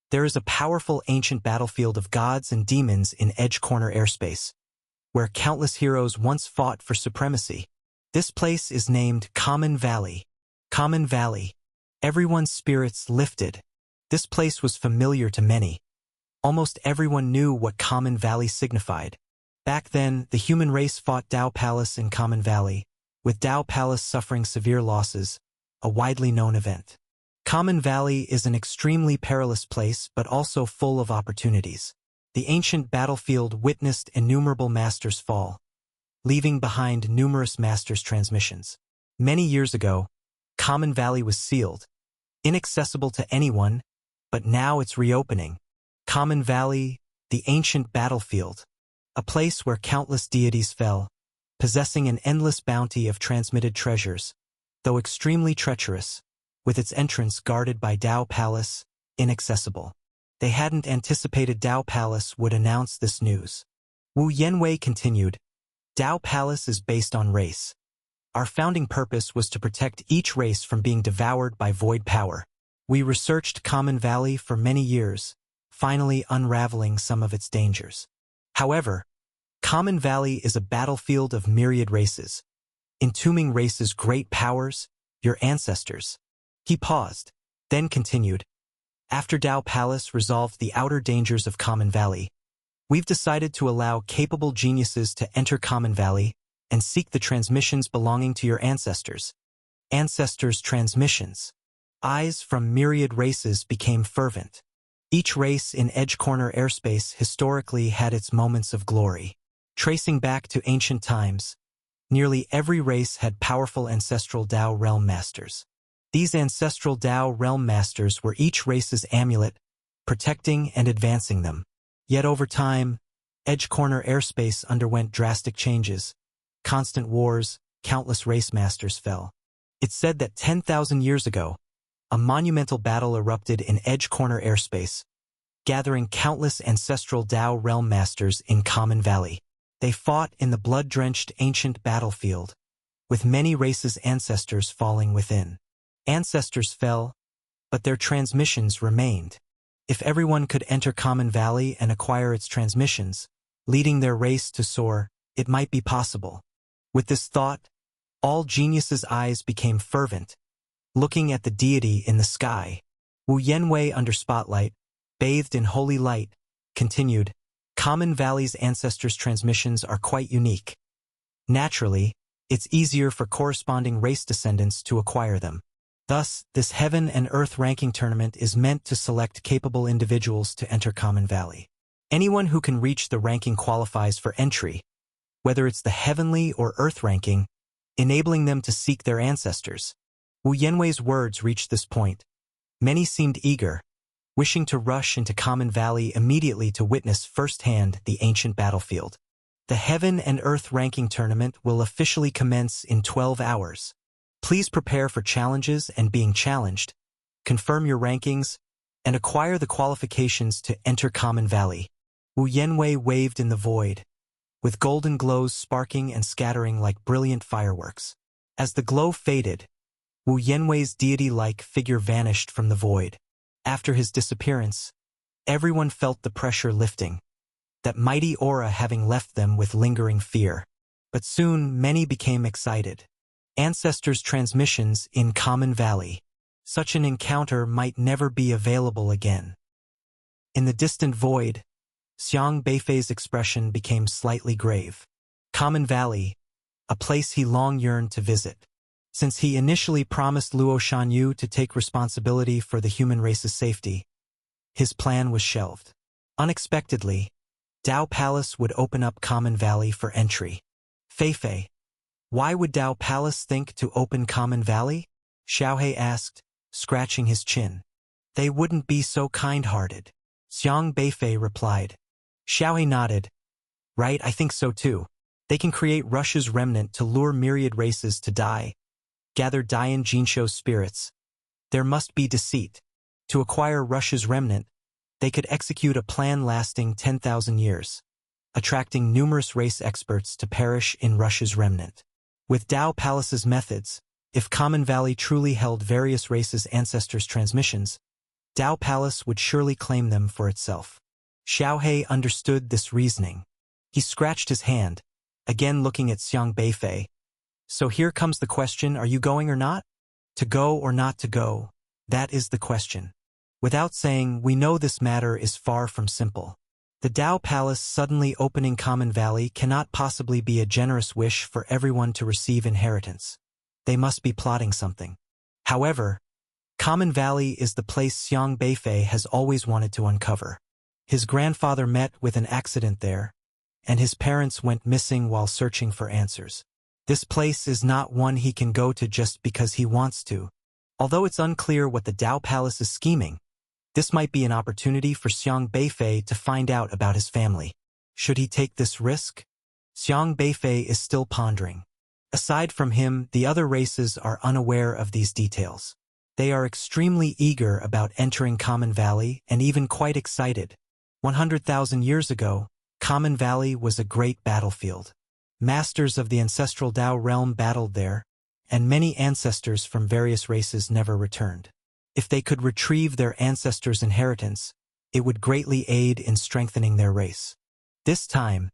there is a powerful ancient battlefield of gods and demons in Edge Corner airspace, where countless heroes once fought for supremacy. This place is named Common Valley. Common Valley. Everyone's spirits lifted. This place was familiar to many. Almost everyone knew what Common Valley signified. Back then, the human race fought Tao Palace in Common Valley, with Tao Palace suffering severe losses, a widely known event. Common Valley is an extremely perilous place but also full of opportunities. The ancient battlefield witnessed innumerable masters fall, leaving behind numerous masters' transmissions. Many years ago, Common Valley was sealed, inaccessible to anyone, but now it's reopening. Common Valley, the ancient battlefield, a place where countless deities fell, possessing an endless bounty of transmitted treasures, though extremely treacherous, with its entrance guarded by Tao Palace, inaccessible. They hadn't anticipated Tao Palace would announce this news. Wu Yanwei continued, "Tao Palace is based on race. Our founding purpose was to protect each race from being devoured by void power. We researched Common Valley for many years, finally unraveling some of its dangers. However, Common Valley is a battlefield of myriad races, entombing races' great powers, your ancestors." He paused, then continued, "After Tao Palace resolved the outer dangers of Common Valley, we've decided to allow capable geniuses to enter Common Valley and seek the transmissions belonging to your ancestors. Ancestors' transmissions." Eyes from myriad races became fervent. Each race in Edge Corner airspace historically had its moments of glory. Tracing back to ancient times, nearly every race had powerful ancestral Tao realm masters. These ancestral Tao realm masters were each race's amulet, protecting and advancing them. Yet over time, Edge Corner airspace underwent drastic changes. Constant wars, countless race masters fell. It's said that 10,000 years ago, a monumental battle erupted in Edge Corner airspace, gathering countless ancestral Tao realm masters in Common Valley. They fought in the blood-drenched ancient battlefield, with many races' ancestors falling within. Ancestors fell, but their transmissions remained. If everyone could enter Common Valley and acquire its transmissions, leading their race to soar, it might be possible. With this thought, all geniuses' eyes became fervent, looking at the deity in the sky. Wu Yenwei under spotlight, bathed in holy light, continued, Common Valley's ancestors' transmissions are quite unique. Naturally, it's easier for corresponding race descendants to acquire them. Thus, this Heaven and Earth ranking tournament is meant to select capable individuals to enter Common Valley. Anyone who can reach the ranking qualifies for entry, whether it's the Heavenly or Earth ranking, enabling them to seek their ancestors. Wu Yenwei's words reached this point. Many seemed eager, wishing to rush into Common Valley immediately to witness firsthand the ancient battlefield. The Heaven and Earth ranking tournament will officially commence in 12 hours. Please prepare for challenges and being challenged, confirm your rankings, and acquire the qualifications to enter Common Valley. Wu Yenwei waved in the void, with golden glows sparking and scattering like brilliant fireworks. As the glow faded, Wu Yenwei's deity-like figure vanished from the void. After his disappearance, everyone felt the pressure lifting, that mighty aura having left them with lingering fear. But soon many became excited. Ancestors' transmissions in Common Valley. Such an encounter might never be available again. In the distant void, Xiang Beifei's expression became slightly grave. Common Valley, a place he long yearned to visit. Since he initially promised Luo Shanyu to take responsibility for the human race's safety, his plan was shelved. Unexpectedly, Dao Palace would open up Common Valley for entry. Feifei, why would Dao Palace think to open Common Valley? Xiaohe asked, scratching his chin. They wouldn't be so kind-hearted. Xiang Beifei replied. Xiaohe nodded. Right, I think so too. They can create Russia's remnant to lure myriad races to die. Gather Dian Jinsho spirits. There must be deceit. To acquire Russia's remnant, they could execute a plan lasting 10,000 years, attracting numerous race experts to perish in Russia's remnant. With Dao Palace's methods, if Common Valley truly held various races' ancestors' transmissions, Dao Palace would surely claim them for itself. Xiaohe understood this reasoning. He scratched his hand, again looking at Xiang Beifei. So here comes the question, are you going or not? To go or not to go, that is the question. Without saying, we know this matter is far from simple. The Dao Palace suddenly opening Common Valley cannot possibly be a generous wish for everyone to receive inheritance. They must be plotting something. However, Common Valley is the place Xiang Beifei has always wanted to uncover. His grandfather met with an accident there, and his parents went missing while searching for answers. This place is not one he can go to just because he wants to. Although it's unclear what the Dao Palace is scheming, this might be an opportunity for Xiang Beifei to find out about his family. Should he take this risk? Xiang Beifei is still pondering. Aside from him, the other races are unaware of these details. They are extremely eager about entering Common Valley and even quite excited. 100,000 years ago, Common Valley was a great battlefield. Masters of the ancestral Dao realm battled there, and many ancestors from various races never returned. If they could retrieve their ancestors' inheritance, it would greatly aid in strengthening their race. This time,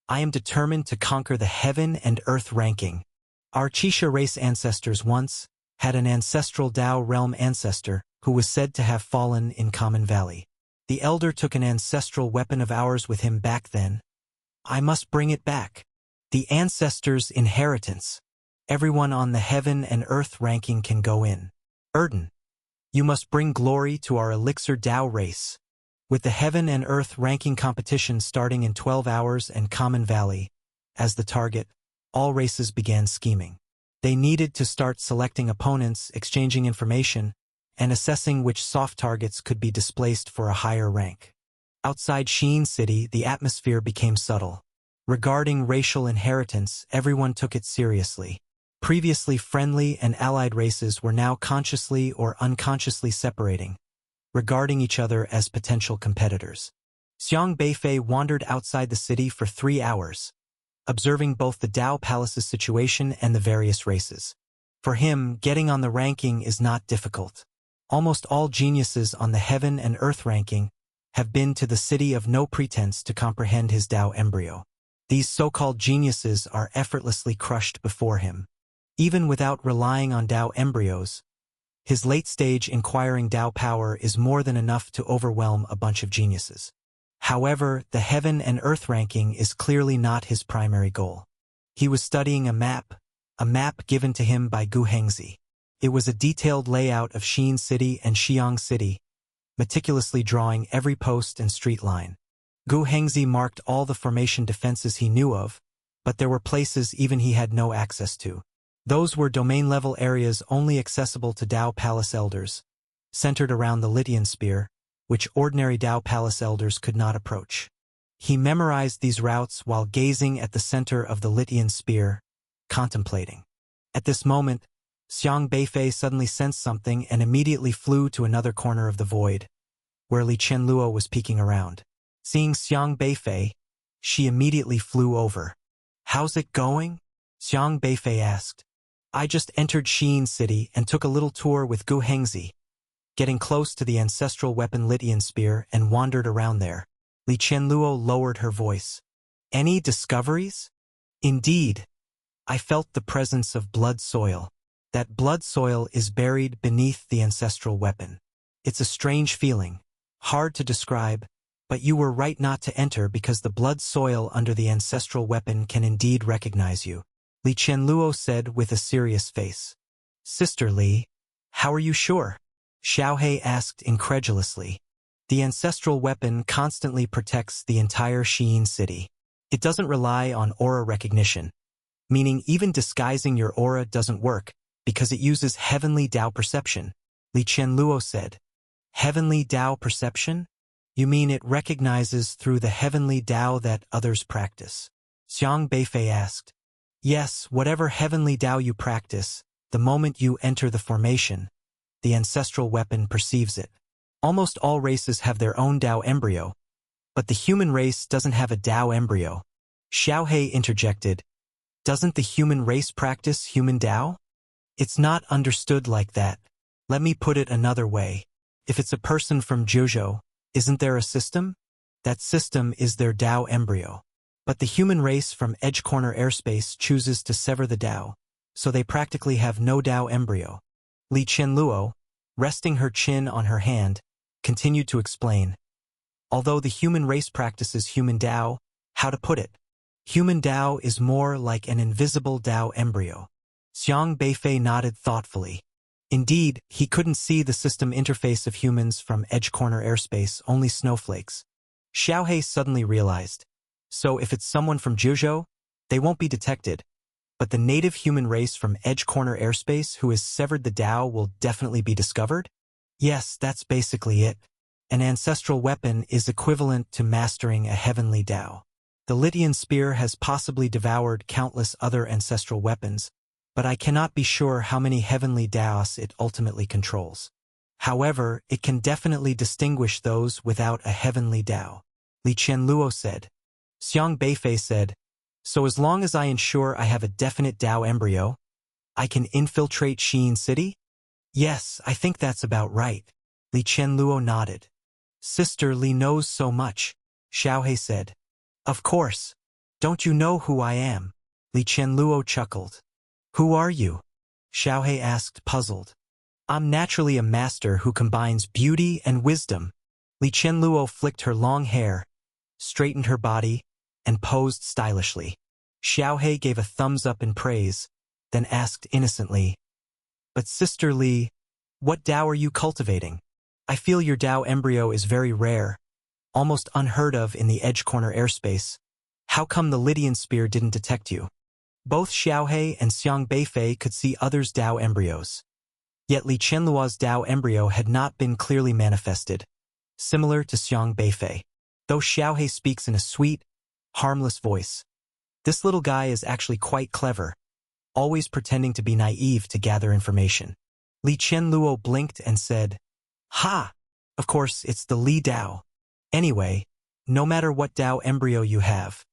I am determined to conquer the Heaven and Earth ranking. Our Qixia race ancestors once had an ancestral Dao realm ancestor who was said to have fallen in Common Valley. The elder took an ancestral weapon of ours with him back then. I must bring it back. The ancestors' inheritance. Everyone on the Heaven and Earth ranking can go in. Erden, you must bring glory to our Elixir Dao race. With the Heaven and Earth ranking competition starting in 12 hours and Common Valley as the target, all races began scheming. They needed to start selecting opponents, exchanging information, and assessing which soft targets could be displaced for a higher rank. Outside Sheen City, the atmosphere became subtle. Regarding racial inheritance, everyone took it seriously. Previously friendly and allied races were now consciously or unconsciously separating, regarding each other as potential competitors. Xiang Beifei wandered outside the city for 3 hours, observing both the Dao Palace's situation and the various races. For him, getting on the ranking is not difficult. Almost all geniuses on the Heaven and Earth ranking have been to the city of no pretense to comprehend his Dao embryo. These so-called geniuses are effortlessly crushed before him. Even without relying on Dao embryos, his late-stage inquiring Dao power is more than enough to overwhelm a bunch of geniuses. However, the Heaven and Earth ranking is clearly not his primary goal. He was studying a map given to him by Gu Hengzi. It was a detailed layout of Sheen City and Xiang City, meticulously drawing every post and street line. Gu Hengzi marked all the formation defenses he knew of, but there were places even he had no access to. Those were domain-level areas only accessible to Dao Palace elders, centered around the Litian Spear, which ordinary Dao Palace elders could not approach. He memorized these routes while gazing at the center of the Litian Spear, contemplating. At this moment, Xiang Beifei suddenly sensed something and immediately flew to another corner of the void, where Li Qianluo was peeking around. Seeing Xiang Beifei, she immediately flew over. "How's it going?" Xiang Beifei asked. "I just entered Sheen City and took a little tour with Gu Hengzi, getting close to the ancestral weapon Litian Spear and wandered around there." Li Qianluo lowered her voice. "Any discoveries?" "Indeed. I felt the presence of blood soil. That blood soil is buried beneath the ancestral weapon. It's a strange feeling, hard to describe, but you were right not to enter because the blood soil under the ancestral weapon can indeed recognize you," Li Qianluo said with a serious face. "Sister Li, how are you sure?" Xiaohe asked incredulously. "The ancestral weapon constantly protects the entire Sheen City. It doesn't rely on aura recognition, meaning even disguising your aura doesn't work because it uses heavenly Dao perception," Li Qianluo said. "Heavenly Dao perception? You mean it recognizes through the heavenly Dao that others practice?" Xiang Beifei asked. "Yes, whatever heavenly Dao you practice, the moment you enter the formation, the ancestral weapon perceives it. Almost all races have their own Dao embryo, but the human race doesn't have a Dao embryo." Xiaohe interjected. "Doesn't the human race practice human Dao?" "It's not understood like that. Let me put it another way. If it's a person from Zhuzhou, isn't there a system? That system is their Dao embryo. But the human race from Edge Corner Airspace chooses to sever the Dao, so they practically have no Dao embryo." Li Qianluo, resting her chin on her hand, continued to explain. "Although the human race practices human Dao, how to put it? Human Dao is more like an invisible Dao embryo." Xiang Beifei nodded thoughtfully. Indeed, he couldn't see the system interface of humans from Edge Corner Airspace, only snowflakes. Xiaohe suddenly realized. So if it's someone from Zhuzhou, they won't be detected. But the native human race from Edge Corner Airspace who has severed the Dao will definitely be discovered? Yes, that's basically it. An ancestral weapon is equivalent to mastering a heavenly Dao. The Litian Spear has possibly devoured countless other ancestral weapons, but I cannot be sure how many heavenly Daos it ultimately controls. However, it can definitely distinguish those without a heavenly Dao," Li Qianluo said. Xiang Beifei said, "So as long as I ensure I have a definite Dao embryo, I can infiltrate Sheen City?" "Yes, I think that's about right," Li Qianluo nodded. "Sister Li knows so much," Xiaohe said. "Of course. Don't you know who I am?" Li Qianluo chuckled. "Who are you?" Xiaohe asked, puzzled. "I'm naturally a master who combines beauty and wisdom." Li Qianluo flicked her long hair, straightened her body, and posed stylishly. Xiaohe gave a thumbs up in praise, then asked innocently, "But Sister Li, what Dao are you cultivating? I feel your Dao embryo is very rare, almost unheard of in the Edge Corner Airspace. How come the Litian Spear didn't detect you?" Both Xiaohe and Xiang Beifei could see others' Dao embryos. Yet Li Qianluo's Dao embryo had not been clearly manifested, similar to Xiang Beifei. Though Xiaohe speaks in a sweet, harmless voice, this little guy is actually quite clever, always pretending to be naive to gather information. Li Qianluo blinked and said, "Ha! Of course, it's the Li Dao. Anyway, no matter what Dao embryo you have,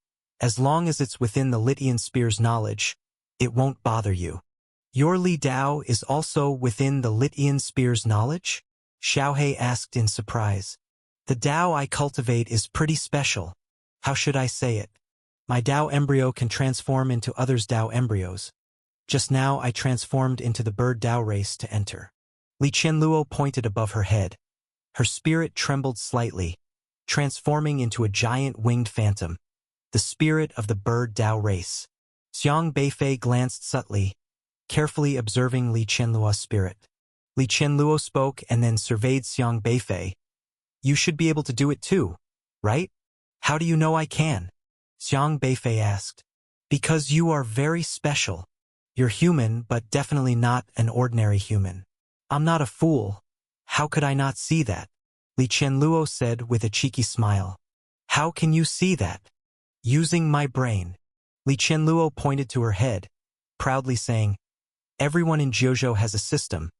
as long as it's within the Litian Spear's knowledge, it won't bother you." "Your Li Dao is also within the Litian Spear's knowledge?" Xiaohe asked in surprise. "The Dao I cultivate is pretty special. How should I say it? My Dao embryo can transform into others' Dao embryos. Just now I transformed into the bird Dao race to enter." Li Qianluo pointed above her head. Her spirit trembled slightly, transforming into a giant winged phantom, the spirit of the bird Dao race. Xiang Beifei glanced subtly, carefully observing Li Qianluo's spirit. Li Qianluo spoke and then surveyed Xiang Beifei. "You should be able to do it too, right? How do you know I can?" Xiang Beifei asked. "Because you are very special. You're human, but definitely not an ordinary human." "I'm not a fool. How could I not see that?" Li Qianluo said with a cheeky smile. "How can you see that?" "Using my brain." Li Qianluo pointed to her head, proudly saying, "Everyone in Jiuzhou has a system,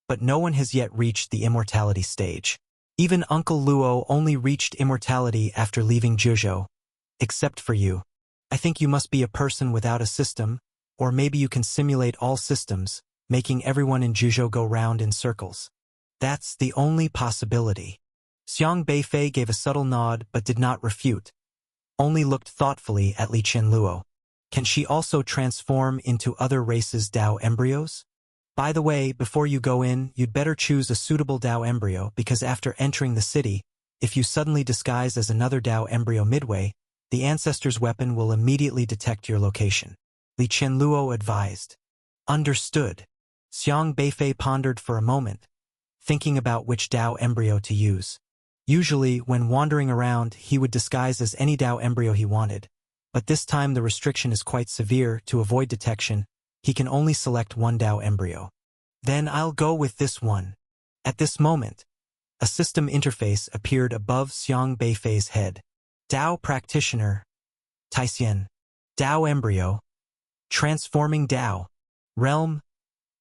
but no one has yet reached the immortality stage. Even Uncle Luo only reached immortality after leaving Jiuzhou. Except for you. I think you must be a person without a system, or maybe you can simulate all systems, making everyone in Jiuzhou go round in circles. That's the only possibility." Xiang Beifei gave a subtle nod but did not refute, only looked thoughtfully at Li Qianluo. "Can she also transform into other races' Dao embryos? By the way, before you go in, you'd better choose a suitable Dao embryo because after entering the city, if you suddenly disguise as another Dao embryo midway, the ancestor's weapon will immediately detect your location," Li Qianluo advised. "Understood." Xiang Beifei pondered for a moment, thinking about which Dao embryo to use. Usually, when wandering around, he would disguise as any Dao embryo he wanted, but this time the restriction is quite severe. To avoid detection, he can only select one Dao embryo. "Then I'll go with this one." At this moment, a system interface appeared above Xiang Beifei's head. "Dao Practitioner, Taixian, Dao Embryo, Transforming Dao, Realm,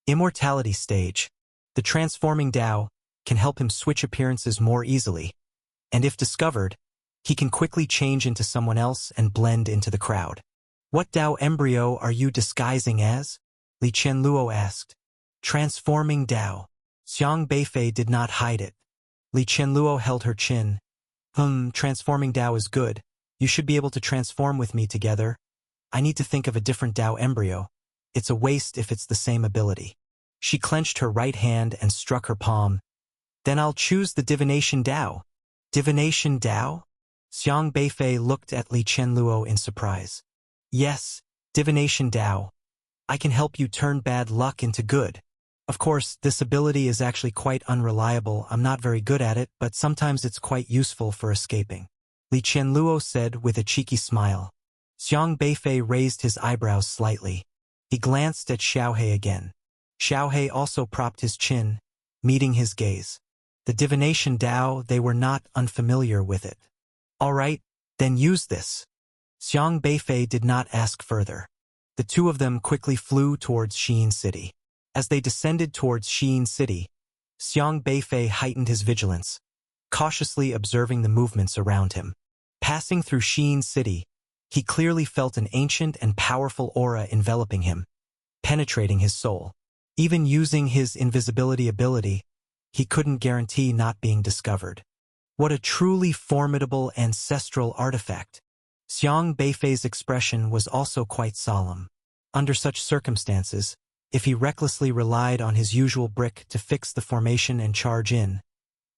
Immortality Stage." The transforming Dao can help him switch appearances more easily, and if discovered, he can quickly change into someone else and blend into the crowd. "What Dao embryo are you disguising as?" Li Qianluo asked. "Transforming Dao." Xiang Beifei did not hide it. Li Qianluo held her chin. Transforming Dao is good. You should be able to transform with me together. I need to think of a different Dao embryo. It's a waste if it's the same ability." She clenched her right hand and struck her palm. "Then I'll choose the Divination Dao." "Divination Dao?" Xiang Beifei looked at Li Qianluo in surprise. "Yes, Divination Dao. I can help you turn bad luck into good. Of course, this ability is actually quite unreliable. I'm not very good at it, but sometimes it's quite useful for escaping," Li Qianluo said with a cheeky smile. Xiang Beifei raised his eyebrows slightly. He glanced at Xiaohe again. Xiaohe also propped his chin, meeting his gaze. The Divination Dao, they were not unfamiliar with it. "All right, then use this." Xiang Beifei did not ask further. The two of them quickly flew towards Xiyin City. As they descended towards Xiyin City, Xiang Beifei heightened his vigilance, cautiously observing the movements around him. Passing through Xiyin City, he clearly felt an ancient and powerful aura enveloping him, penetrating his soul. Even using his invisibility ability, he couldn't guarantee not being discovered. What a truly formidable ancestral artifact. Xiang Beifei's expression was also quite solemn. Under such circumstances, if he recklessly relied on his usual brick to fix the formation and charge in,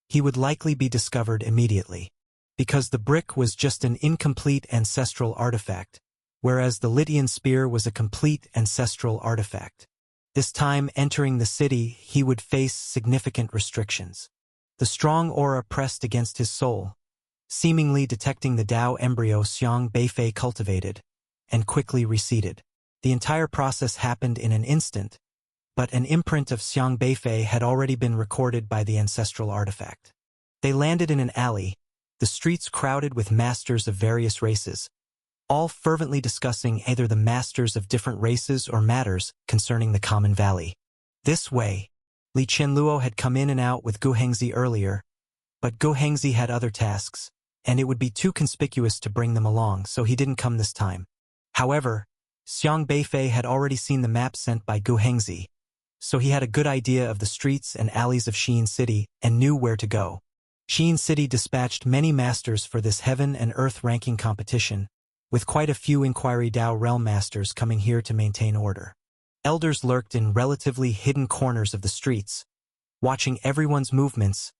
he would likely be discovered immediately. Because the brick was just an incomplete ancestral artifact, whereas the Litian spear was a complete ancestral artifact. This time entering the city, he would face significant restrictions. The strong aura pressed against his soul, seemingly detecting the Dao embryo Xiang Beifei cultivated, and quickly receded. The entire process happened in an instant, but an imprint of Xiang Beifei had already been recorded by the ancestral artifact. They landed in an alley, the streets crowded with masters of various races, all fervently discussing either the masters of different races or matters concerning the common valley. This way, Li Qianluo had come in and out with Gu Hengzi earlier, but Gu Hengzi had other tasks, and it would be too conspicuous to bring them along, so he didn't come this time. However, Xiang Beifei had already seen the map sent by Gu Hengzi, so he had a good idea of the streets and alleys of Xi'an City and knew where to go. Xi'an City dispatched many masters for this heaven and earth ranking competition, with quite a few Inquiry Dao realm masters coming here to maintain order. Elders lurked in relatively hidden corners of the streets, watching everyone's movements,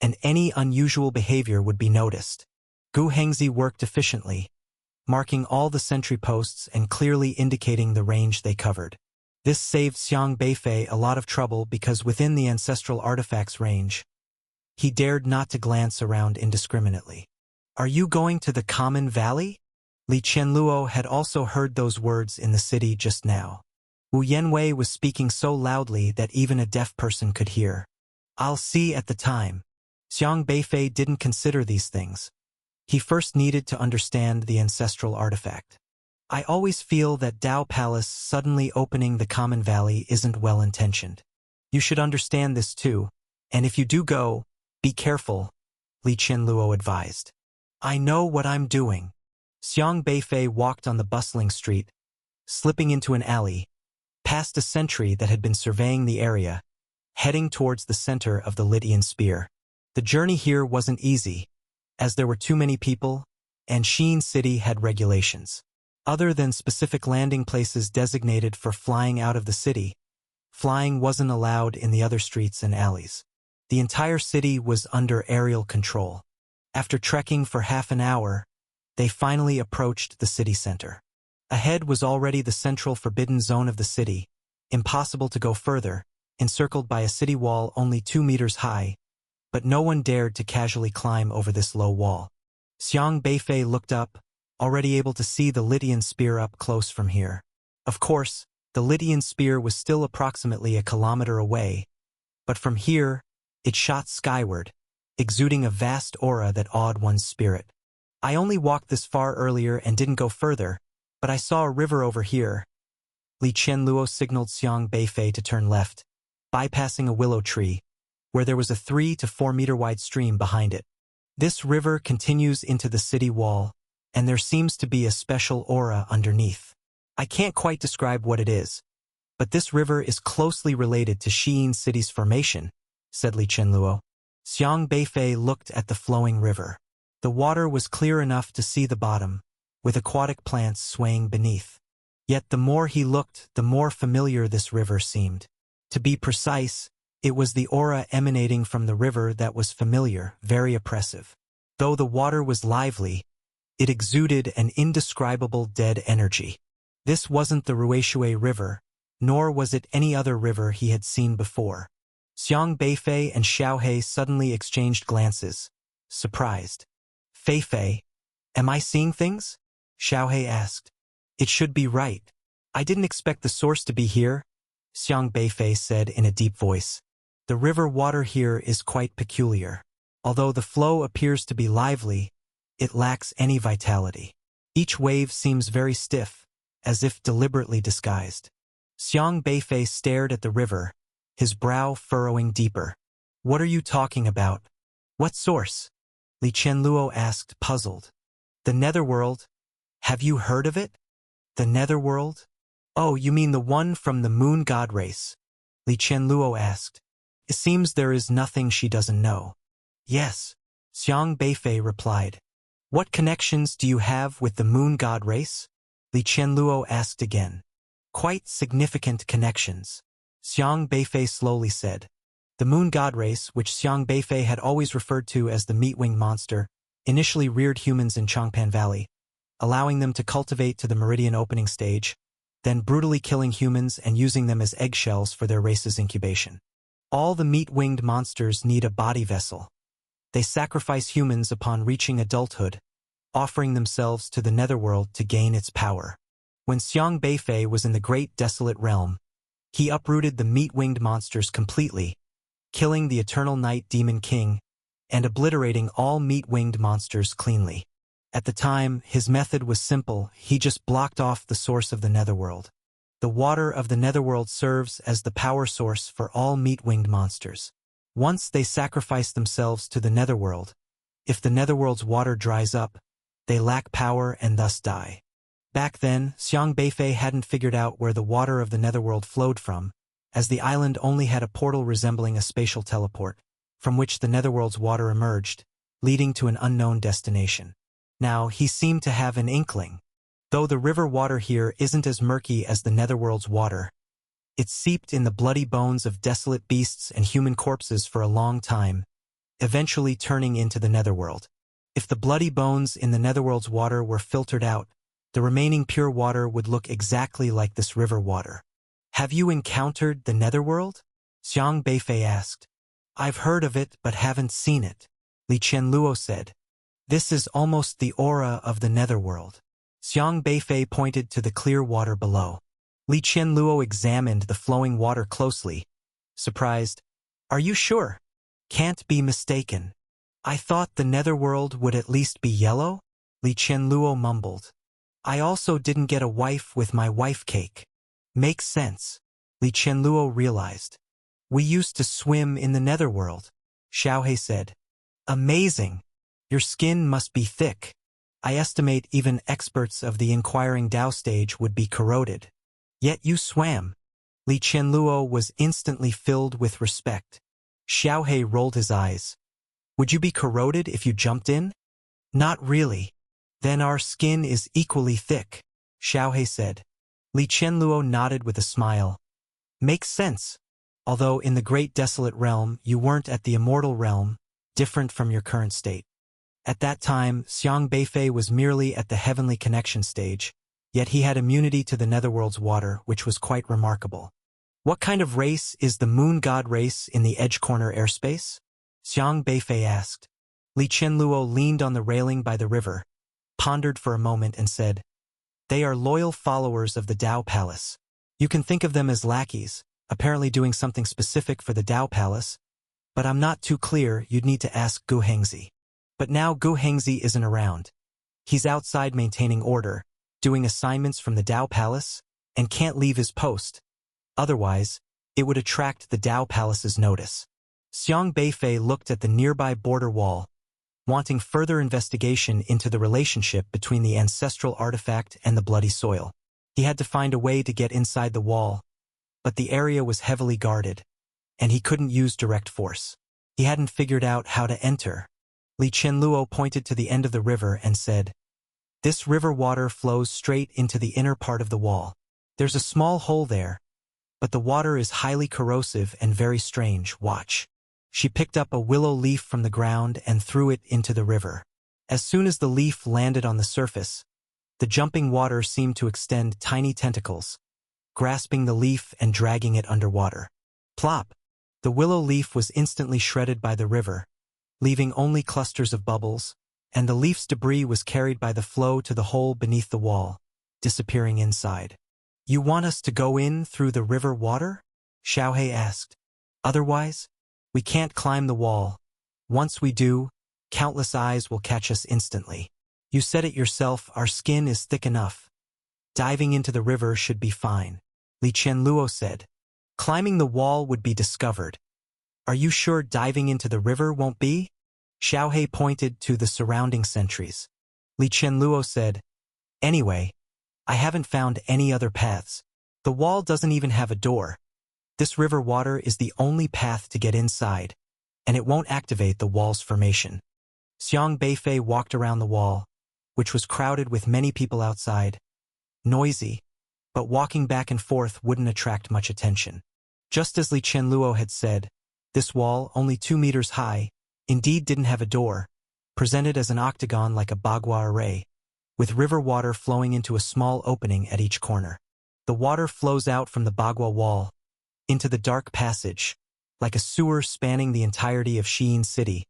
and any unusual behavior would be noticed. Gu Hengzi worked efficiently, marking all the sentry posts and clearly indicating the range they covered. This saved Xiang Beifei a lot of trouble because within the ancestral artifact's range, he dared not to glance around indiscriminately. "Are you going to the common valley?" Li Qianluo had also heard those words in the city just now. Wu Yanwei was speaking so loudly that even a deaf person could hear. "I'll see at the time." Xiang Beifei didn't consider these things. He first needed to understand the ancestral artifact. "I always feel that Dao Palace suddenly opening the common valley isn't well-intentioned. You should understand this too, and if you do go, be careful," Li Qianluo advised. "I know what I'm doing." Xiang Beifei walked on the bustling street, slipping into an alley, past a sentry that had been surveying the area, heading towards the center of the Lydian Spear. The journey here wasn't easy, as there were too many people, and Xi'an City had regulations. Other than specific landing places designated for flying out of the city, flying wasn't allowed in the other streets and alleys. The entire city was under aerial control. After trekking for half an hour, they finally approached the city center. Ahead was already the central forbidden zone of the city, impossible to go further, encircled by a city wall only 2 meters high, but no one dared to casually climb over this low wall. Xiang Beifei looked up, already able to see the Lydian Spear up close from here. Of course, the Lydian Spear was still approximately a kilometer away, but from here, it shot skyward, exuding a vast aura that awed one's spirit. "I only walked this far earlier and didn't go further, but I saw a river over here." Li Qianluo signaled Xiang Beifei to turn left, bypassing a willow tree, where there was a 3 to 4 meter wide stream behind it. This river continues into the city wall, and there seems to be a special aura underneath. I can't quite describe what it is, but this river is closely related to Xi'an City's formation, said Li Qianluo. Xiang Beifei looked at the flowing river. The water was clear enough to see the bottom, with aquatic plants swaying beneath. Yet the more he looked, the more familiar this river seemed. To be precise, it was the aura emanating from the river that was familiar, very oppressive. Though the water was lively, it exuded an indescribable dead energy. This wasn't the Ruishui River, nor was it any other river he had seen before. Xiang Beifei and Xiaohe suddenly exchanged glances, surprised. "Feifei, am I seeing things?" Xiaohe asked. "It should be right. I didn't expect the source to be here," Xiang Beifei said in a deep voice. "The river water here is quite peculiar. Although the flow appears to be lively, it lacks any vitality. Each wave seems very stiff, as if deliberately disguised." Xiang Beifei stared at the river, his brow furrowing deeper. "What are you talking about? What source?" Li Qianluo asked, puzzled. "The Netherworld. Have you heard of it?" "The Netherworld? Oh, you mean the one from the moon god race?" Li Qianluo asked. "It seems there is nothing she doesn't know." "Yes," Xiang Beifei replied. "What connections do you have with the moon god race?" Li Qianluo asked again. "Quite significant connections," Xiang Beifei slowly said. The moon god race, which Xiang Beifei had always referred to as the meat-winged monster, initially reared humans in Changpan Valley, allowing them to cultivate to the meridian opening stage, then brutally killing humans and using them as eggshells for their race's incubation. All the meat-winged monsters need a body vessel. They sacrifice humans upon reaching adulthood, offering themselves to the Netherworld to gain its power. When Xiang Beifei was in the great desolate realm, he uprooted the meat-winged monsters completely, killing the eternal night demon king and obliterating all meat-winged monsters cleanly. At the time, his method was simple. He just blocked off the source of the netherworld. The water of the netherworld serves as the power source for all meat-winged monsters. Once they sacrifice themselves to the netherworld, if the netherworld's water dries up, they lack power and thus die. Back then, Xiang Beifei hadn't figured out where the water of the netherworld flowed from, as the island only had a portal resembling a spatial teleport, from which the netherworld's water emerged, leading to an unknown destination. Now, he seemed to have an inkling. Though the river water here isn't as murky as the netherworld's water, it seeped in the bloody bones of desolate beasts and human corpses for a long time, eventually turning into the netherworld. If the bloody bones in the netherworld's water were filtered out, the remaining pure water would look exactly like this river water. Have you encountered the netherworld? Xiang Beifei asked. I've heard of it but haven't seen it, Li Qianluo said. This is almost the aura of the netherworld. Xiang Beifei pointed to the clear water below. Li Qianluo examined the flowing water closely. Surprised, Are you sure? Can't be mistaken. I thought the netherworld would at least be yellow? Li Qianluo mumbled. I also didn't get a wife with my wife cake. Makes sense, Li Qianluo realized. We used to swim in the netherworld, Xiaohe said. Amazing. Your skin must be thick. I estimate even experts of the inquiring Dao stage would be corroded. Yet you swam. Li Qianluo was instantly filled with respect. Xiaohe rolled his eyes. Would you be corroded if you jumped in? Not really. Then our skin is equally thick, Xiaohe said. Li Qianluo nodded with a smile. Makes sense. Although in the great desolate realm you weren't at the immortal realm, different from your current state. At that time, Xiang Beifei was merely at the heavenly connection stage, yet he had immunity to the netherworld's water, which was quite remarkable. What kind of race is the moon god race in the edge corner airspace? Xiang Beifei asked. Li Qianluo leaned on the railing by the river, pondered for a moment and said, They are loyal followers of the Dao Palace. You can think of them as lackeys, apparently doing something specific for the Dao Palace, but I'm not too clear. You'd need to ask Gu Hengzi. But now Gu Hengzi isn't around. He's outside maintaining order, doing assignments from the Dao Palace, and can't leave his post. Otherwise, it would attract the Dao Palace's notice. Xiang Beifei looked at the nearby border wall, wanting further investigation into the relationship between the ancestral artifact and the bloody soil. He had to find a way to get inside the wall, but the area was heavily guarded, and he couldn't use direct force. He hadn't figured out how to enter. Li Qianluo pointed to the end of the river and said, This river water flows straight into the inner part of the wall. There's a small hole there, but the water is highly corrosive and very strange. Watch. She picked up a willow leaf from the ground and threw it into the river. As soon as the leaf landed on the surface, the jumping water seemed to extend tiny tentacles, grasping the leaf and dragging it underwater. Plop! The willow leaf was instantly shredded by the river, leaving only clusters of bubbles, and the leaf's debris was carried by the flow to the hole beneath the wall, disappearing inside. You want us to go in through the river water? Xiaohe asked. Otherwise, we can't climb the wall. Once we do, countless eyes will catch us instantly. You said it yourself, our skin is thick enough. Diving into the river should be fine, Li Qianluo said. Climbing the wall would be discovered. Are you sure diving into the river won't be? Xiaohe pointed to the surrounding sentries. Li Qianluo said, Anyway, I haven't found any other paths. The wall doesn't even have a door. This river water is the only path to get inside, and it won't activate the wall's formation. Xiang Beifei walked around the wall, which was crowded with many people outside. Noisy, but walking back and forth wouldn't attract much attention. Just as Li Qianluo had said, this wall, only 2 meters high, indeed didn't have a door, presented as an octagon like a bagua array, with river water flowing into a small opening at each corner. The water flows out from the bagua wall into the dark passage, like a sewer spanning the entirety of Xiyin City,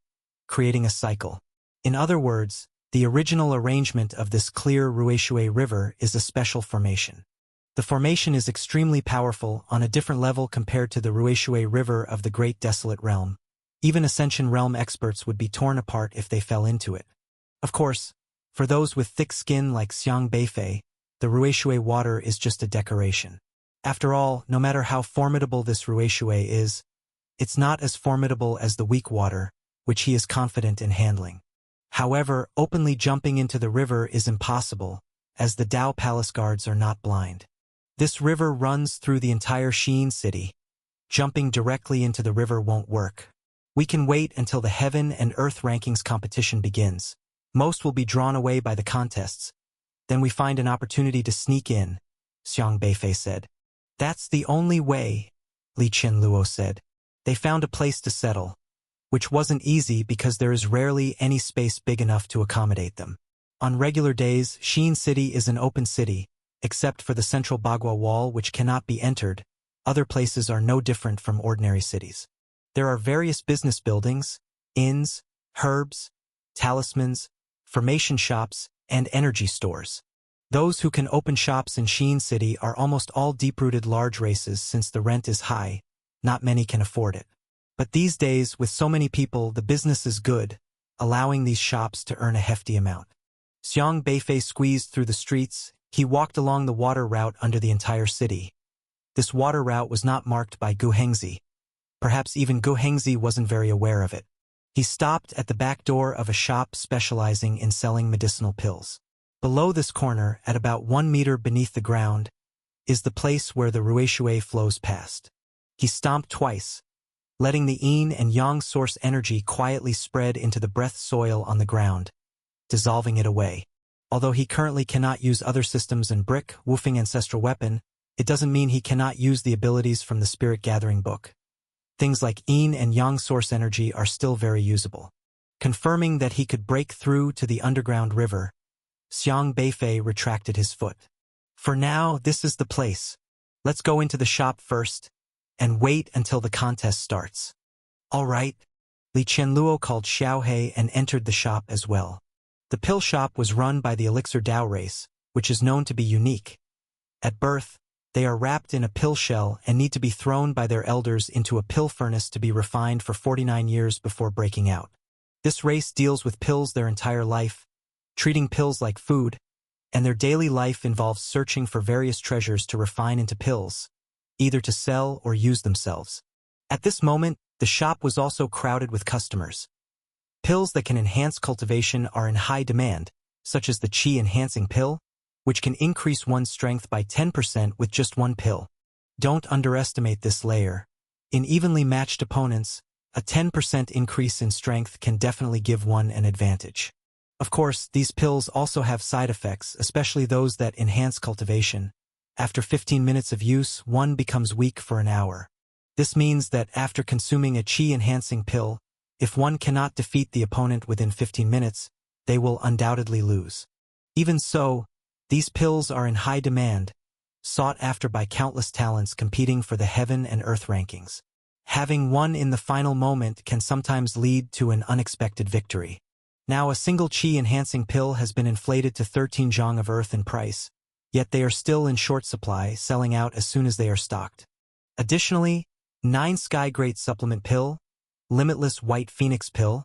creating a cycle. In other words, The original arrangement of this clear Ruishui River is a special formation. The formation is extremely powerful on a different level compared to the Ruishui River of the Great Desolate Realm. Even Ascension Realm experts would be torn apart if they fell into it. Of course, for those with thick skin like Xiang Beifei, the Ruishui water is just a decoration. After all, no matter how formidable this Ruishui is, it's not as formidable as the weak water, which he is confident in handling. However, openly jumping into the river is impossible, as the Dao Palace guards are not blind. This river runs through the entire Xi'an city. Jumping directly into the river won't work. We can wait until the Heaven and Earth Rankings competition begins. Most will be drawn away by the contests. Then we find an opportunity to sneak in, Xiang Beifei said. That's the only way, Li Qianluo said. They found a place to settle, which wasn't easy because there is rarely any space big enough to accommodate them. On regular days, Xi'an City is an open city, except for the central Bagua Wall which cannot be entered. Other places are no different from ordinary cities. There are various business buildings, inns, herbs, talismans, formation shops, and energy stores. Those who can open shops in Xi'an City are almost all deep-rooted large races since the rent is high. Not many can afford it. But these days, with so many people, the business is good, allowing these shops to earn a hefty amount. Xiang Beifei squeezed through the streets. He walked along the water route under the entire city. This water route was not marked by Gu Hengzi. Perhaps even Gu Hengzi wasn't very aware of it. He stopped at the back door of a shop specializing in selling medicinal pills. Below this corner, at about 1 meter beneath the ground, is the place where the Ruishui flows past. He stomped twice, letting the yin and yang source energy quietly spread into the breath soil on the ground, dissolving it away. Although he currently cannot use other systems and brick, woofing ancestral weapon, it doesn't mean he cannot use the abilities from the Spirit Gathering book. Things like yin and yang source energy are still very usable. Confirming that he could break through to the underground river, Xiang Beifei retracted his foot. For now, this is the place. Let's go into the shop first, and wait until the contest starts. All right. Li Qianluo called Xiaohe and entered the shop as well. The pill shop was run by the Elixir Dao race, which is known to be unique. At birth, they are wrapped in a pill shell and need to be thrown by their elders into a pill furnace to be refined for 49 years before breaking out. This race deals with pills their entire life, treating pills like food, and their daily life involves searching for various treasures to refine into pills, either to sell or use themselves. At this moment, the shop was also crowded with customers. Pills that can enhance cultivation are in high demand, such as the Qi-enhancing pill, which can increase one's strength by 10% with just one pill. Don't underestimate this layer. In evenly matched opponents, a 10% increase in strength can definitely give one an advantage. Of course, these pills also have side effects, especially those that enhance cultivation. After 15 minutes of use, one becomes weak for an hour. This means that after consuming a Qi-enhancing pill, if one cannot defeat the opponent within 15 minutes, they will undoubtedly lose. Even so, these pills are in high demand, sought after by countless talents competing for the Heaven and Earth rankings. Having one in the final moment can sometimes lead to an unexpected victory. Now a single Qi-enhancing pill has been inflated to 13 zhong of Earth in price, yet they are still in short supply, selling out as soon as they are stocked. Additionally, 9 Sky Great Supplement Pill, Limitless White Phoenix Pill,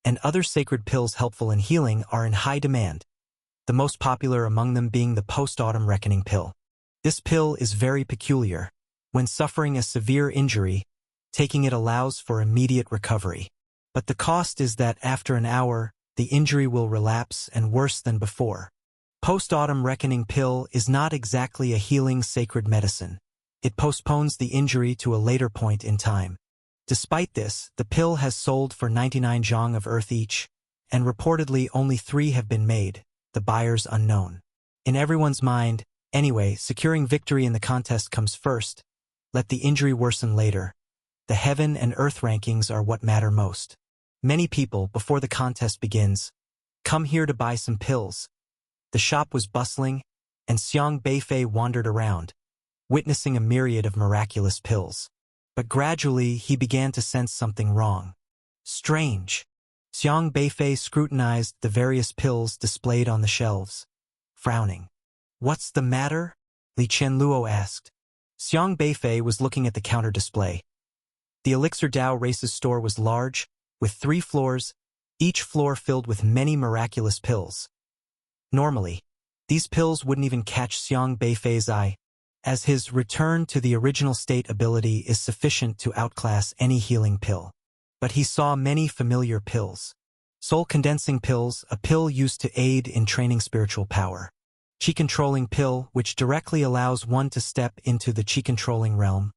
and other sacred pills helpful in healing are in high demand, the most popular among them being the Post-Autumn Reckoning Pill. This pill is very peculiar. When suffering a severe injury, taking it allows for immediate recovery. But the cost is that after an hour, the injury will relapse and worse than before. Post-Autumn Reckoning Pill is not exactly a healing sacred medicine. It postpones the injury to a later point in time. Despite this, the pill has sold for 99 zhong of Earth each, and reportedly only 3 have been made, the buyers unknown. In everyone's mind, anyway, securing victory in the contest comes first. Let the injury worsen later. The Heaven and Earth rankings are what matter most. Many people, before the contest begins, come here to buy some pills. The shop was bustling, and Xiang Beifei wandered around, witnessing a myriad of miraculous pills. But gradually he began to sense something wrong. Strange. Xiang Beifei scrutinized the various pills displayed on the shelves, frowning. "What's the matter?" Li Qianluo asked. Xiang Beifei was looking at the counter display. The Elixir Dao Race's store was large, with 3 floors, each floor filled with many miraculous pills. Normally, these pills wouldn't even catch Xiang Beifei's eye, as his return to the original state ability is sufficient to outclass any healing pill. But he saw many familiar pills. Soul Condensing Pills, a pill used to aid in training spiritual power. Qi Controlling Pill, which directly allows one to step into the Qi Controlling realm,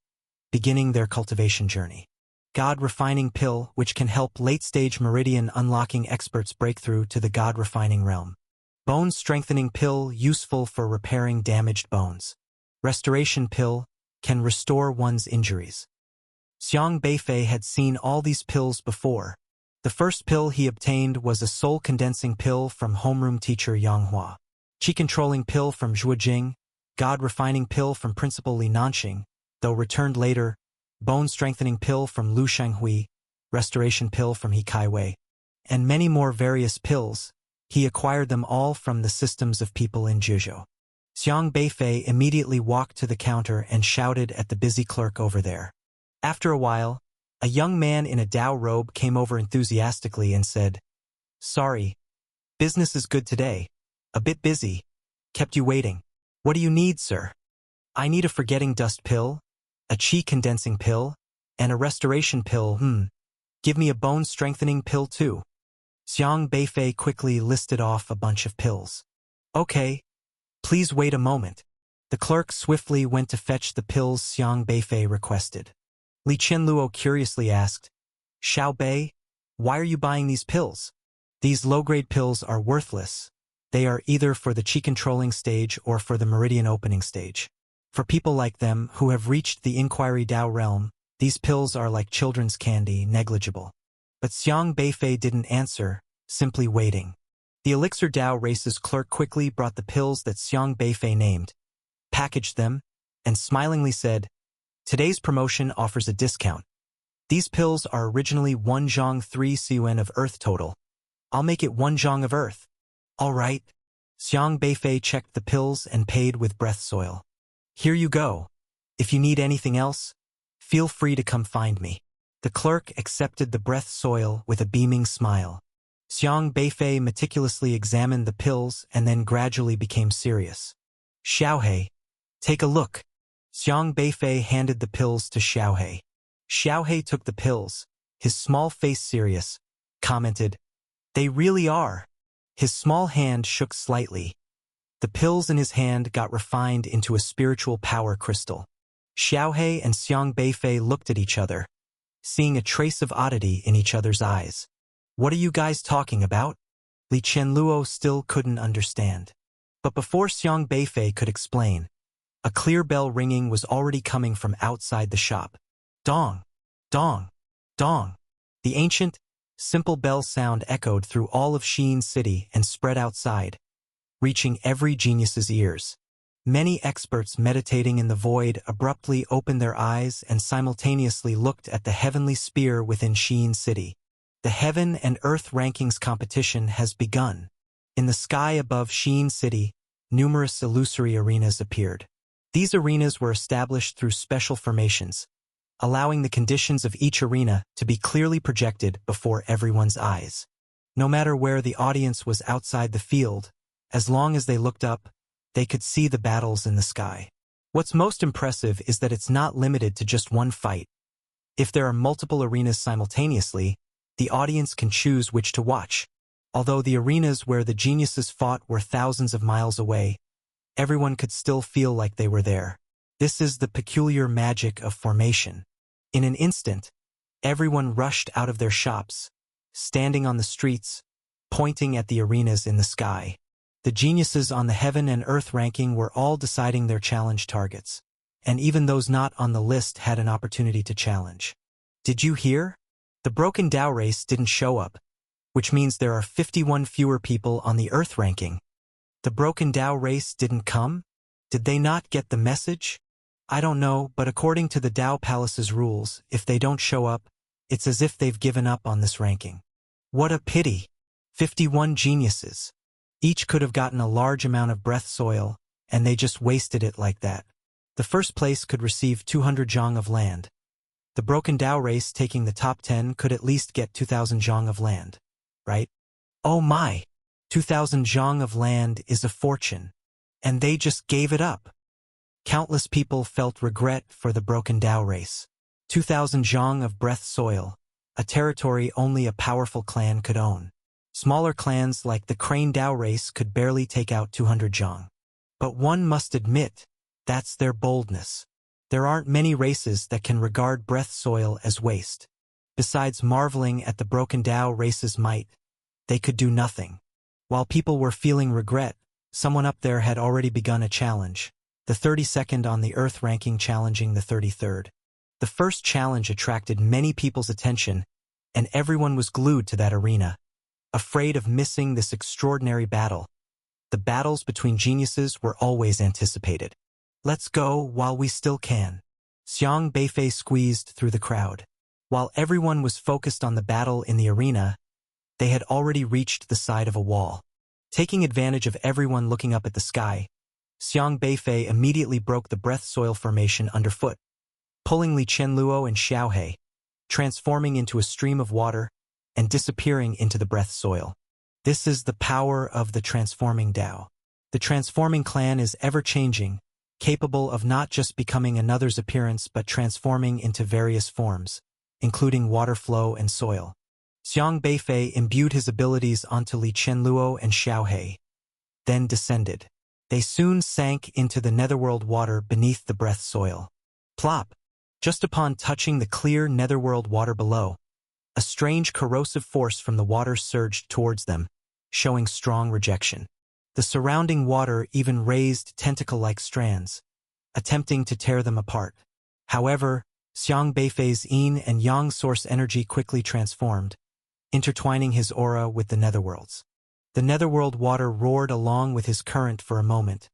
beginning their cultivation journey. God Refining Pill, which can help late-stage meridian unlocking experts break through to the God Refining realm. Bone Strengthening Pill, useful for repairing damaged bones. Restoration Pill, can restore one's injuries. Xiang Beifei had seen all these pills before. The first pill he obtained was a Soul Condensing Pill from homeroom teacher Yang Hua. Qi Controlling Pill from Zhuo Jing, God Refining Pill from Principal Li Nanxing, though returned later, Bone Strengthening Pill from Lu Shanghui, Restoration Pill from He Kaiwei, and many more various pills. He acquired them all from the systems of people in Juzhou. Xiang Beifei immediately walked to the counter and shouted at the busy clerk over there. After a while, a young man in a Dao robe came over enthusiastically and said, "Sorry, business is good today. A bit busy. Kept you waiting. What do you need, sir?" "I need a forgetting dust pill, a Qi Condensing Pill, and a restoration pill. Give me a bone strengthening pill too." Xiang Beifei quickly listed off a bunch of pills. "Okay. Please wait a moment." The clerk swiftly went to fetch the pills Xiang Beifei requested. Li Qianluo curiously asked, "Xiao Bei, why are you buying these pills? These low-grade pills are worthless. They are either for the Qi Controlling stage or for the Meridian Opening stage. For people like them who have reached the Inquiry Dao realm, these pills are like children's candy, negligible." But Xiang Beifei didn't answer, simply waiting. The Elixir Dao Race's clerk quickly brought the pills that Xiang Beifei named, packaged them, and smilingly said, "Today's promotion offers a discount. These pills are originally 1 zhong 3 CUN of Earth total. I'll make it 1 zhong of Earth." "All right." Xiang Beifei checked the pills and paid with breath soil. "Here you go. If you need anything else, feel free to come find me." The clerk accepted the breath soil with a beaming smile. Xiang Beifei meticulously examined the pills and then gradually became serious. "Xiaohei, take a look." Xiang Beifei handed the pills to Xiaohei. Xiaohei took the pills, his small face serious, commented, "They really are." His small hand shook slightly. The pills in his hand got refined into a spiritual power crystal. Xiaohei and Xiang Beifei looked at each other, seeing a trace of oddity in each other's eyes. "What are you guys talking about?" Li Qianluo still couldn't understand. But before Xiang Beifei could explain, a clear bell ringing was already coming from outside the shop. Dong! Dong! Dong! The ancient, simple bell sound echoed through all of Xi'an City and spread outside, reaching every genius's ears. Many experts meditating in the void abruptly opened their eyes and simultaneously looked at the heavenly sphere within Xi'an City. The Heaven and Earth Rankings competition has begun. In the sky above Xi'an City, numerous illusory arenas appeared. These arenas were established through special formations, allowing the conditions of each arena to be clearly projected before everyone's eyes. No matter where the audience was outside the field, as long as they looked up, they could see the battles in the sky. What's most impressive is that it's not limited to just one fight. If there are multiple arenas simultaneously, the audience can choose which to watch. Although the arenas where the geniuses fought were thousands of miles away, everyone could still feel like they were there. This is the peculiar magic of formation. In an instant, everyone rushed out of their shops, standing on the streets, pointing at the arenas in the sky. The geniuses on the Heaven and Earth ranking were all deciding their challenge targets, and even those not on the list had an opportunity to challenge. Did you hear? The Broken Dao race didn't show up, which means there are 51 fewer people on the Earth ranking. The Broken Dao race didn't come? Did they not get the message? I don't know, but according to the Dao Palace's rules, if they don't show up, it's as if they've given up on this ranking. What a pity! 51 geniuses. Each could have gotten a large amount of breath soil, and they just wasted it like that. The first place could receive 200 zhang of land. The Broken Dao race taking the top 10 could at least get 2,000 zhang of land. Right? Oh my! 2,000 zhang of land is a fortune. And they just gave it up. Countless people felt regret for the Broken Dao race. 2,000 zhang of breath soil, a territory only a powerful clan could own. Smaller clans like the Crane Dao race could barely take out 200 zhang. But one must admit, that's their boldness. There aren't many races that can regard breath soil as waste. Besides marveling at the Broken Dao race's might, they could do nothing. While people were feeling regret, someone up there had already begun a challenge. The 32nd on the Earth ranking challenging the 33rd. The first challenge attracted many people's attention, and everyone was glued to that arena, afraid of missing this extraordinary battle. The battles between geniuses were always anticipated. Let's go while we still can. Xiang Beifei squeezed through the crowd. While everyone was focused on the battle in the arena, they had already reached the side of a wall. Taking advantage of everyone looking up at the sky, Xiang Beifei immediately broke the breath soil formation underfoot, pulling Li Qianluo and Xiaohe, transforming into a stream of water and disappearing into the breath soil. This is the power of the transforming Dao. The transforming clan is ever-changing, capable of not just becoming another's appearance but transforming into various forms, including water flow and soil. Xiang Beifei imbued his abilities onto Li Qianluo and Xiaohe, then descended. They soon sank into the netherworld water beneath the breath soil. Plop! Just upon touching the clear netherworld water below, a strange corrosive force from the water surged towards them, showing strong rejection. The surrounding water even raised tentacle-like strands, attempting to tear them apart. However, Xiang Beifei's yin and yang source energy quickly transformed, intertwining his aura with the netherworlds. The netherworld water roared along with his current for a moment,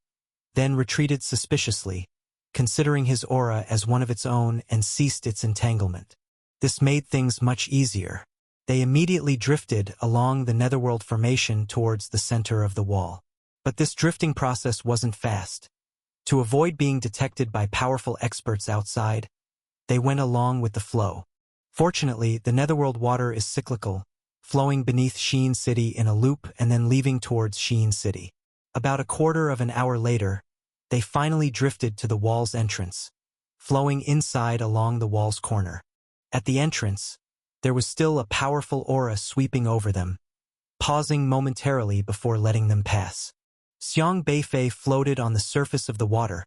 then retreated suspiciously, considering his aura as one of its own and ceased its entanglement. This made things much easier. They immediately drifted along the netherworld formation towards the center of the wall. But this drifting process wasn't fast. To avoid being detected by powerful experts outside, they went along with the flow. Fortunately, the netherworld water is cyclical, flowing beneath Xi'an City in a loop and then leaving towards Xi'an City. About a quarter of an hour later, they finally drifted to the wall's entrance, flowing inside along the wall's corner. At the entrance, there was still a powerful aura sweeping over them, pausing momentarily before letting them pass. Xiang Beifei floated on the surface of the water,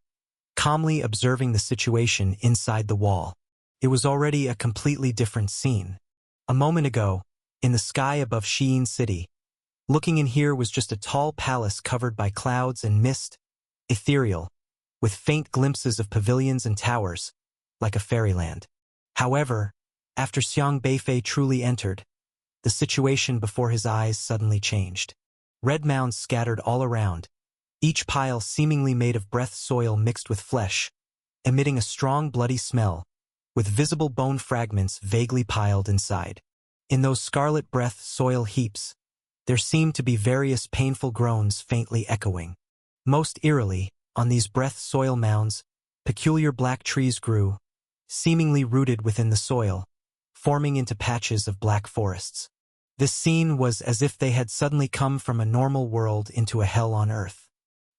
calmly observing the situation inside the wall. It was already a completely different scene. A moment ago, in the sky above Xi'an City, looking in here was just a tall palace covered by clouds and mist, ethereal, with faint glimpses of pavilions and towers, like a fairyland. However, after Xiang Beifei truly entered, the situation before his eyes suddenly changed. Red mounds scattered all around, each pile seemingly made of breath soil mixed with flesh, emitting a strong bloody smell, with visible bone fragments vaguely piled inside. In those scarlet breath soil heaps, there seemed to be various painful groans faintly echoing. Most eerily, on these breath soil mounds, peculiar black trees grew, seemingly rooted within the soil, forming into patches of black forests. This scene was as if they had suddenly come from a normal world into a hell on earth.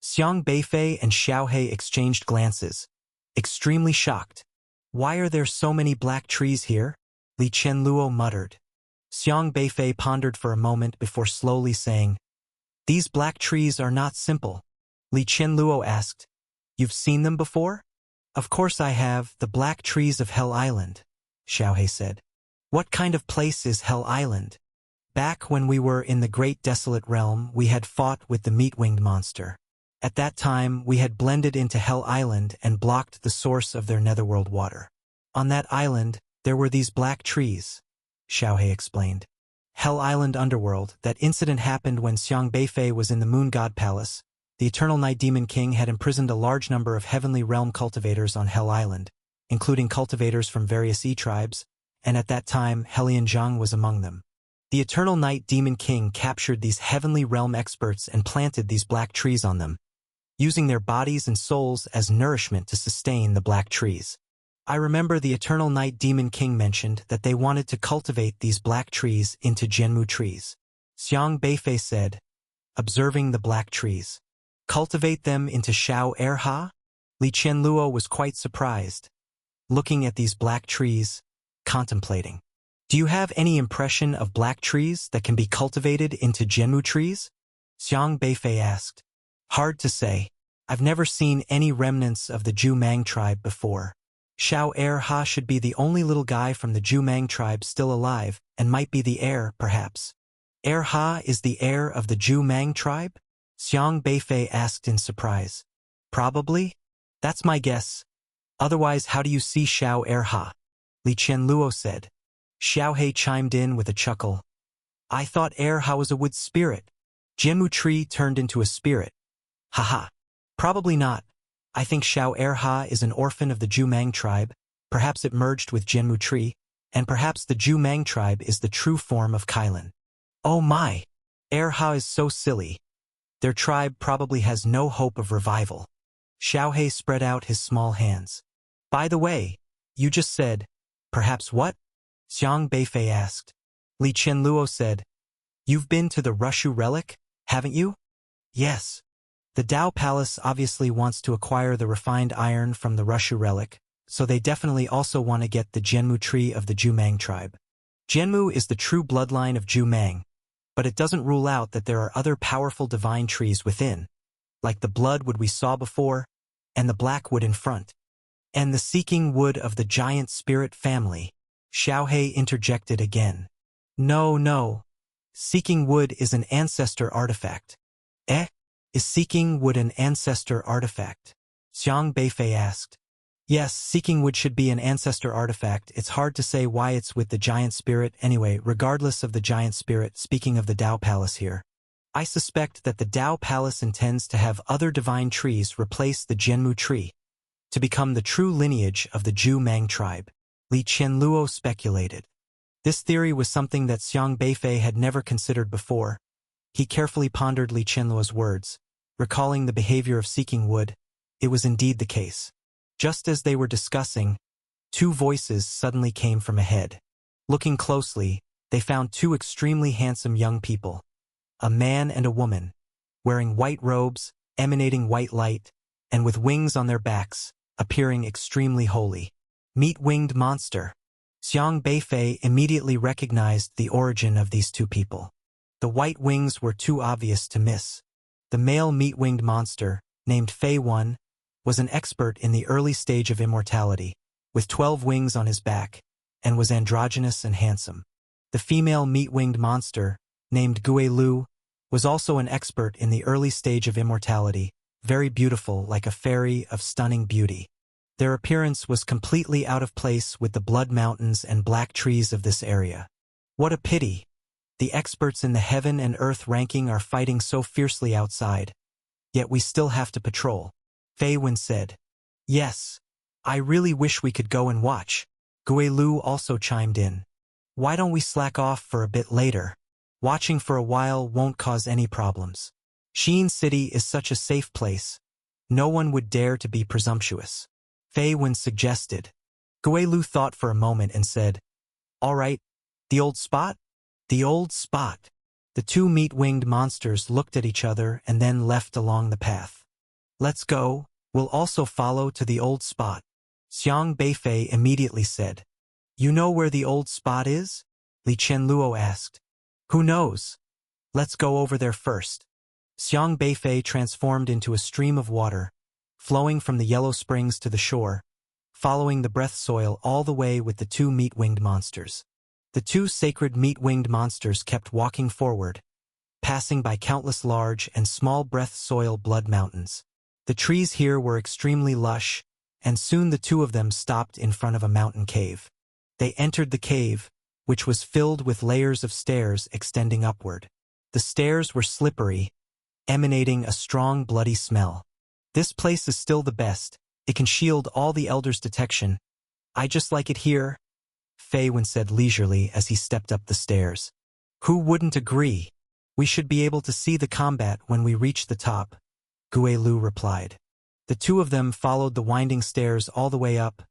Xiang Beifei and Xiaohe exchanged glances, extremely shocked. "Why are there so many black trees here?" Li Qianluo muttered. Xiang Beifei pondered for a moment before slowly saying, "These black trees are not simple." Li Qianluo asked, "You've seen them before?" "Of course I have, the black trees of Hell Island," Xiaohe said. "What kind of place is Hell Island?" "Back when we were in the Great Desolate Realm, we had fought with the meat-winged monster. At that time, we had blended into Hell Island and blocked the source of their netherworld water. On that island, there were these black trees," Xiaohe explained. "Hell Island Underworld, that incident happened when Xiang Beifei was in the Moon God Palace. The Eternal Night Demon King had imprisoned a large number of Heavenly Realm cultivators on Hell Island, including cultivators from various E-tribes, and at that time, Helian Zhang was among them. The Eternal Night Demon King captured these heavenly realm experts and planted these black trees on them, using their bodies and souls as nourishment to sustain the black trees. I remember the Eternal Night Demon King mentioned that they wanted to cultivate these black trees into Jianmu trees. Xiang Beifei said, observing the black trees. Cultivate them into Shao Erha? Li Qianluo was quite surprised, looking at these black trees, contemplating. Do you have any impression of black trees that can be cultivated into Jianmu trees? Xiang Beifei asked. Hard to say. I've never seen any remnants of the Zhu-Mang tribe before. Shao Erha should be the only little guy from the Zhu-Mang tribe still alive, and might be the heir, perhaps. Erha is the heir of the Zhu-Mang tribe? Xiang Beifei asked in surprise. Probably? That's my guess. Otherwise, how do you see Shao Erha? Li Qianluo said. Xiaohe chimed in with a chuckle. I thought Erha was a wood spirit. Jianmu tree turned into a spirit. Haha. Probably not. I think Shao Erha is an orphan of the Zhu-Mang tribe. Perhaps it merged with Jianmu tree, and perhaps the Zhu-Mang tribe is the true form of Kailan. Oh my! Erha is so silly. Their tribe probably has no hope of revival. Xiaohe spread out his small hands. By the way, you just said, perhaps what? Xiang Beifei asked. Li Qianluo said, you've been to the Rushu relic, haven't you? Yes. The Dao Palace obviously wants to acquire the refined iron from the Rushu relic, so they definitely also want to get the Jianmu tree of the Zhu-Mang tribe. Jianmu is the true bloodline of Zhu-Mang, but it doesn't rule out that there are other powerful divine trees within, like the bloodwood we saw before, and the blackwood in front, and the seeking wood of the giant spirit family. Xiaohe interjected again. No. Seeking wood is an ancestor artifact. Eh? Is seeking wood an ancestor artifact? Xiang Beifei asked. Yes, seeking wood should be an ancestor artifact. It's hard to say why it's with the giant spirit anyway, regardless of the giant spirit. Speaking of the Dao Palace here, I suspect that the Dao Palace intends to have other divine trees replace the Jianmu tree, to become the true lineage of the Zhu-Mang tribe. Li Qianluo speculated. This theory was something that Xiang Beifei had never considered before. He carefully pondered Li Qianluo's words, recalling the behavior of seeking wood. It was indeed the case. Just as they were discussing, two voices suddenly came from ahead. Looking closely, they found two extremely handsome young people, a man and a woman, wearing white robes, emanating white light, and with wings on their backs, appearing extremely holy. Meat Winged Monster. Xiang Beifei immediately recognized the origin of these two people. The white wings were too obvious to miss. The male meat-winged monster, named Fei Wen, was an expert in the early stage of immortality, with 12 wings on his back, and was androgynous and handsome. The female meat-winged monster, named Gui Lu, was also an expert in the early stage of immortality, very beautiful like a fairy of stunning beauty. Their appearance was completely out of place with the blood mountains and black trees of this area. What a pity! The experts in the heaven and earth ranking are fighting so fiercely outside. Yet we still have to patrol. Fei Wen said. Yes. I really wish we could go and watch. Gui Lu also chimed in. Why don't we slack off for a bit later? Watching for a while won't cause any problems. Xin City is such a safe place. No one would dare to be presumptuous. Fei Wen suggested. Gui Lu thought for a moment and said, all right, the old spot? The old spot. The two meat-winged monsters looked at each other and then left along the path. Let's go, we'll also follow to the old spot. Xiang Beifei immediately said. You know where the old spot is? Li Qianluo asked. Who knows? Let's go over there first. Xiang Beifei transformed into a stream of water, flowing from the yellow springs to the shore, following the breath soil all the way with the two meat-winged monsters. The two sacred meat-winged monsters kept walking forward, passing by countless large and small breath soil blood mountains. The trees here were extremely lush, and soon the two of them stopped in front of a mountain cave. They entered the cave, which was filled with layers of stairs extending upward. The stairs were slippery, emanating a strong bloody smell. This place is still the best. It can shield all the elders' detection. I just like it here, Fei Wen said leisurely as he stepped up the stairs. Who wouldn't agree? We should be able to see the combat when we reach the top, Gui Lu replied. The two of them followed the winding stairs all the way up,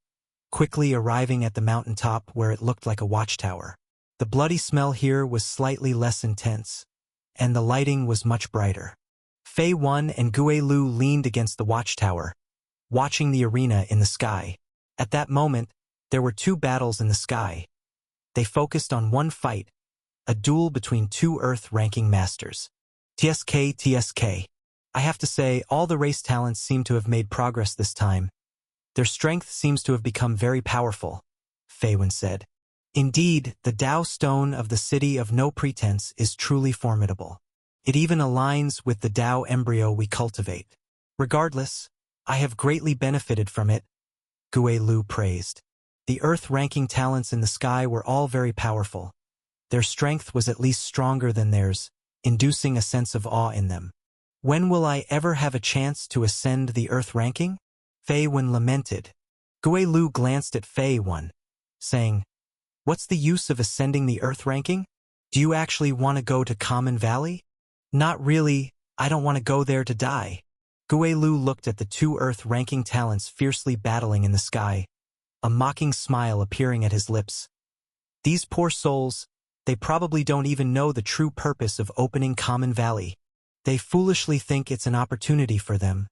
quickly arriving at the mountaintop where it looked like a watchtower. The bloody smell here was slightly less intense, and the lighting was much brighter. Fei Wen and Gui Lu leaned against the watchtower, watching the arena in the sky. At that moment, there were two battles in the sky. They focused on one fight, a duel between two Earth-ranking masters. TSK. I have to say, all the race talents seem to have made progress this time. Their strength seems to have become very powerful, Fei Wen said. Indeed, the Tao Stone of the City of No Pretense is truly formidable. It even aligns with the Tao embryo we cultivate. Regardless, I have greatly benefited from it, Gui Lu praised. The Earth-ranking talents in the sky were all very powerful. Their strength was at least stronger than theirs, inducing a sense of awe in them. When will I ever have a chance to ascend the Earth ranking? Fei Wen lamented. Gui Lu glanced at Fei Wen, saying, What's the use of ascending the Earth ranking? Do you actually want to go to Common Valley? Not really, I don't want to go there to die. Gui Lu looked at the two Earth-ranking talents fiercely battling in the sky, a mocking smile appearing at his lips. These poor souls, they probably don't even know the true purpose of opening Common Valley. They foolishly think it's an opportunity for them,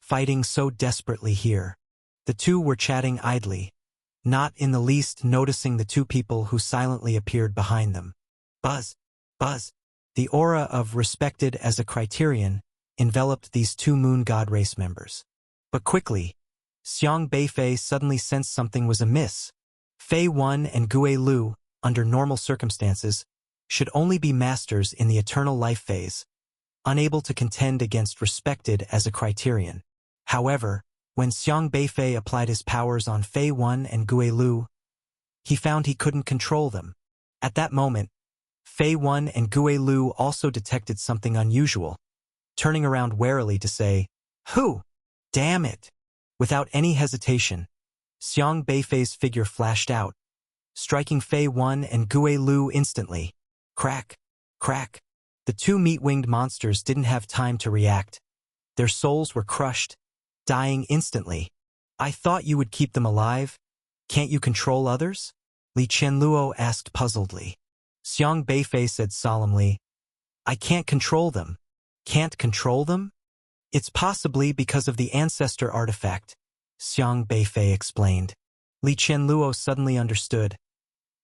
fighting so desperately here. The two were chatting idly, not in the least noticing the two people who silently appeared behind them. Buzz. The aura of respected as a criterion enveloped these two Moon God race members. But quickly, Xiang Beifei suddenly sensed something was amiss. Fei Wen and Gui Lu, under normal circumstances, should only be masters in the eternal life phase, unable to contend against respected as a criterion. However, when Xiang Beifei applied his powers on Fei Wen and Gui Lu, he found he couldn't control them. At that moment, Fei Wen and Gui Lu also detected something unusual, turning around warily to say, Who? Damn it! Without any hesitation, Xiang Beifei's figure flashed out, striking Fei Wen and Gui Lu instantly. Crack! The two meat-winged monsters didn't have time to react. Their souls were crushed, dying instantly. I thought you would keep them alive. Can't you control others? Li Qianluo asked puzzledly. Xiang Beifei said solemnly, I can't control them. Can't control them? It's possibly because of the ancestor artifact, Xiang Beifei explained. Li Qianluo suddenly understood.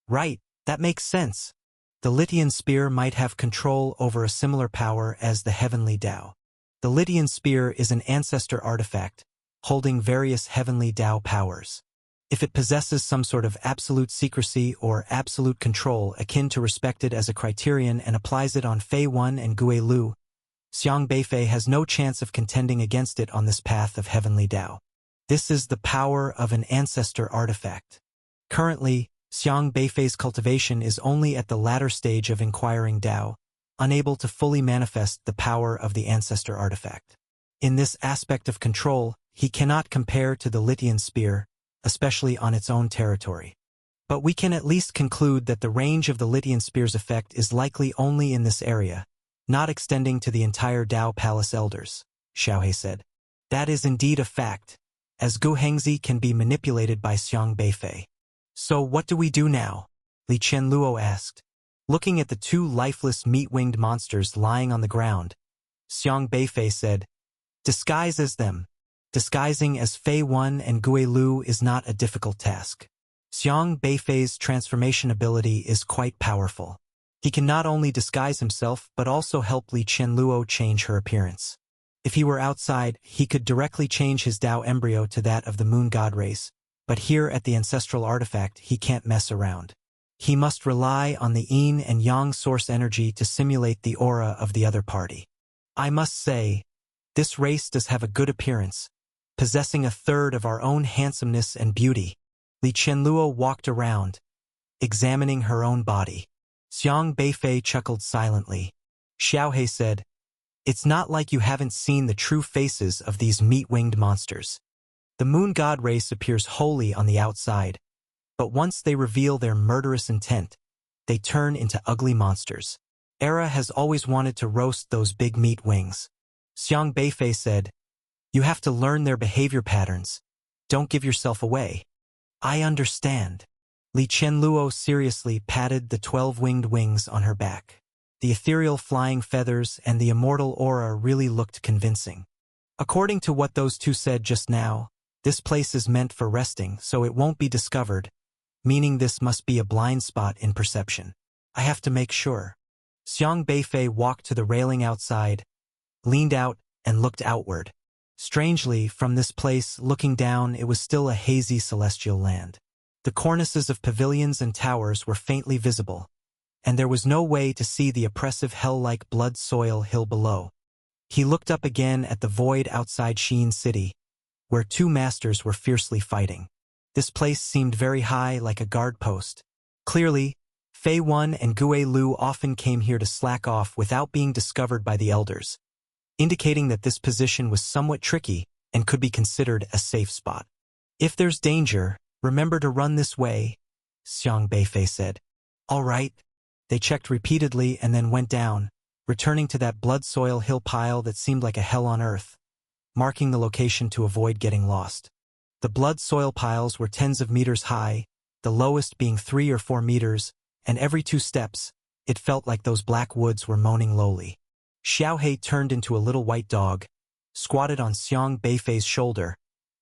Right, that makes sense. The Lytian Spear might have control over a similar power as the Heavenly Tao. The Lytian Spear is an ancestor artifact, holding various Heavenly Tao powers. If it possesses some sort of absolute secrecy or absolute control akin to respected as a criterion and applies it on Fei Wen and Gui Lu, Xiang Beifei has no chance of contending against it on this path of Heavenly Tao. This is the power of an ancestor artifact. Currently, Xiang Beifei's cultivation is only at the latter stage of inquiring Tao, unable to fully manifest the power of the ancestor artifact. In this aspect of control, he cannot compare to the Lytian Spear, especially on its own territory. But we can at least conclude that the range of the Lytian Spear's effect is likely only in this area, not extending to the entire Tao Palace Elders, Xiaohe said. That is indeed a fact, as Gu Hengzi can be manipulated by Xiang Beifei. So what do we do now? Li Qianluo asked. Looking at the two lifeless meat-winged monsters lying on the ground, Xiang Beifei said, Disguise as them. Disguising as Fei Wen and Gui Lu is not a difficult task. Xiang Beifei's transformation ability is quite powerful. He can not only disguise himself but also help Li Qianluo change her appearance. If he were outside, he could directly change his Tao embryo to that of the Moon God race, but here at the ancestral artifact he can't mess around. He must rely on the yin and yang source energy to simulate the aura of the other party. I must say, this race does have a good appearance, possessing a third of our own handsomeness and beauty. Li Qianluo walked around, examining her own body. Xiang Beifei chuckled silently. Xiaohe said, It's not like you haven't seen the true faces of these meat-winged monsters. The Moon God race appears holy on the outside, but once they reveal their murderous intent, they turn into ugly monsters. Era has always wanted to roast those big meat wings. Xiang Beifei said, "You have to learn their behavior patterns. Don't give yourself away." "I understand." Li Qianluo seriously patted the 12-winged wings on her back. The ethereal flying feathers and the immortal aura really looked convincing. "According to what those two said just now, this place is meant for resting, so it won't be discovered, meaning this must be a blind spot in perception. I have to make sure." Xiang Beifei walked to the railing outside, leaned out, and looked outward. Strangely, from this place, looking down, it was still a hazy celestial land. The cornices of pavilions and towers were faintly visible, and there was no way to see the oppressive hell-like blood soil hill below. He looked up again at the void outside Xi'an City, where two masters were fiercely fighting. This place seemed very high, like a guard post. Clearly, Fei Wen and Gue Lu often came here to slack off without being discovered by the elders, indicating that this position was somewhat tricky and could be considered a safe spot. "If there's danger, remember to run this way," Xiang Beifei said. "All right." They checked repeatedly and then went down, returning to that blood soil hill pile that seemed like a hell on earth, marking the location to avoid getting lost. The blood soil piles were tens of meters high, the lowest being 3 or 4 meters, and every 2 steps, it felt like those black woods were moaning lowly. Xiaohei turned into a little white dog, squatted on Xiang Beifei's shoulder,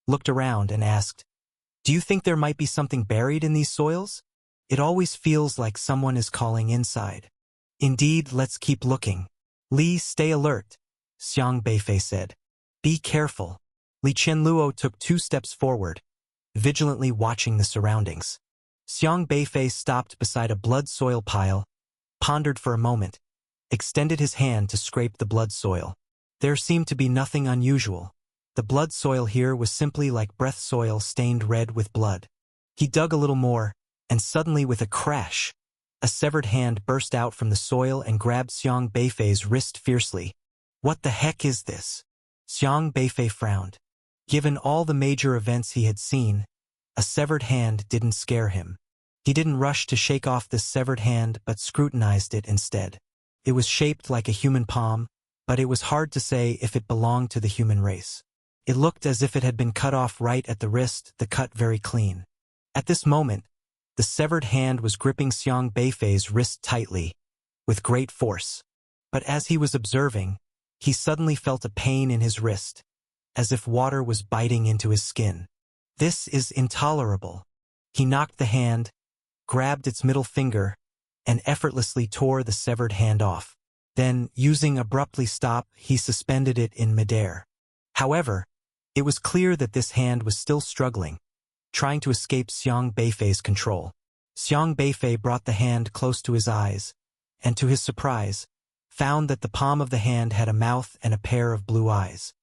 looked around and asked, "Do you think there might be something buried in these soils? It always feels like someone is calling inside." "Indeed, let's keep looking." "Li, stay alert," Xiang Beifei said. "Be careful." Li Qianluo took 2 steps forward, vigilantly watching the surroundings. Xiang Beifei stopped beside a blood soil pile, pondered for a moment, extended his hand to scrape the blood soil. There seemed to be nothing unusual. The blood soil here was simply like breath soil stained red with blood. He dug a little more, and suddenly with a crash, a severed hand burst out from the soil and grabbed Xiang Beifei's wrist fiercely. "What the heck is this?" Xiang Beifei frowned. Given all the major events he had seen, a severed hand didn't scare him. He didn't rush to shake off this severed hand but scrutinized it instead. It was shaped like a human palm, but it was hard to say if it belonged to the human race. It looked as if it had been cut off right at the wrist, the cut very clean. At this moment, the severed hand was gripping Xiang Beifei's wrist tightly, with great force. But as he was observing, he suddenly felt a pain in his wrist, as if water was biting into his skin. "This is intolerable." He knocked the hand, grabbed its middle finger, and effortlessly tore the severed hand off. Then, using abruptly stop, he suspended it in midair. However, it was clear that this hand was still struggling, trying to escape Xiang Beifei's control. Xiang Beifei brought the hand close to his eyes, and to his surprise, found that the palm of the hand had a mouth and a pair of blue eyes.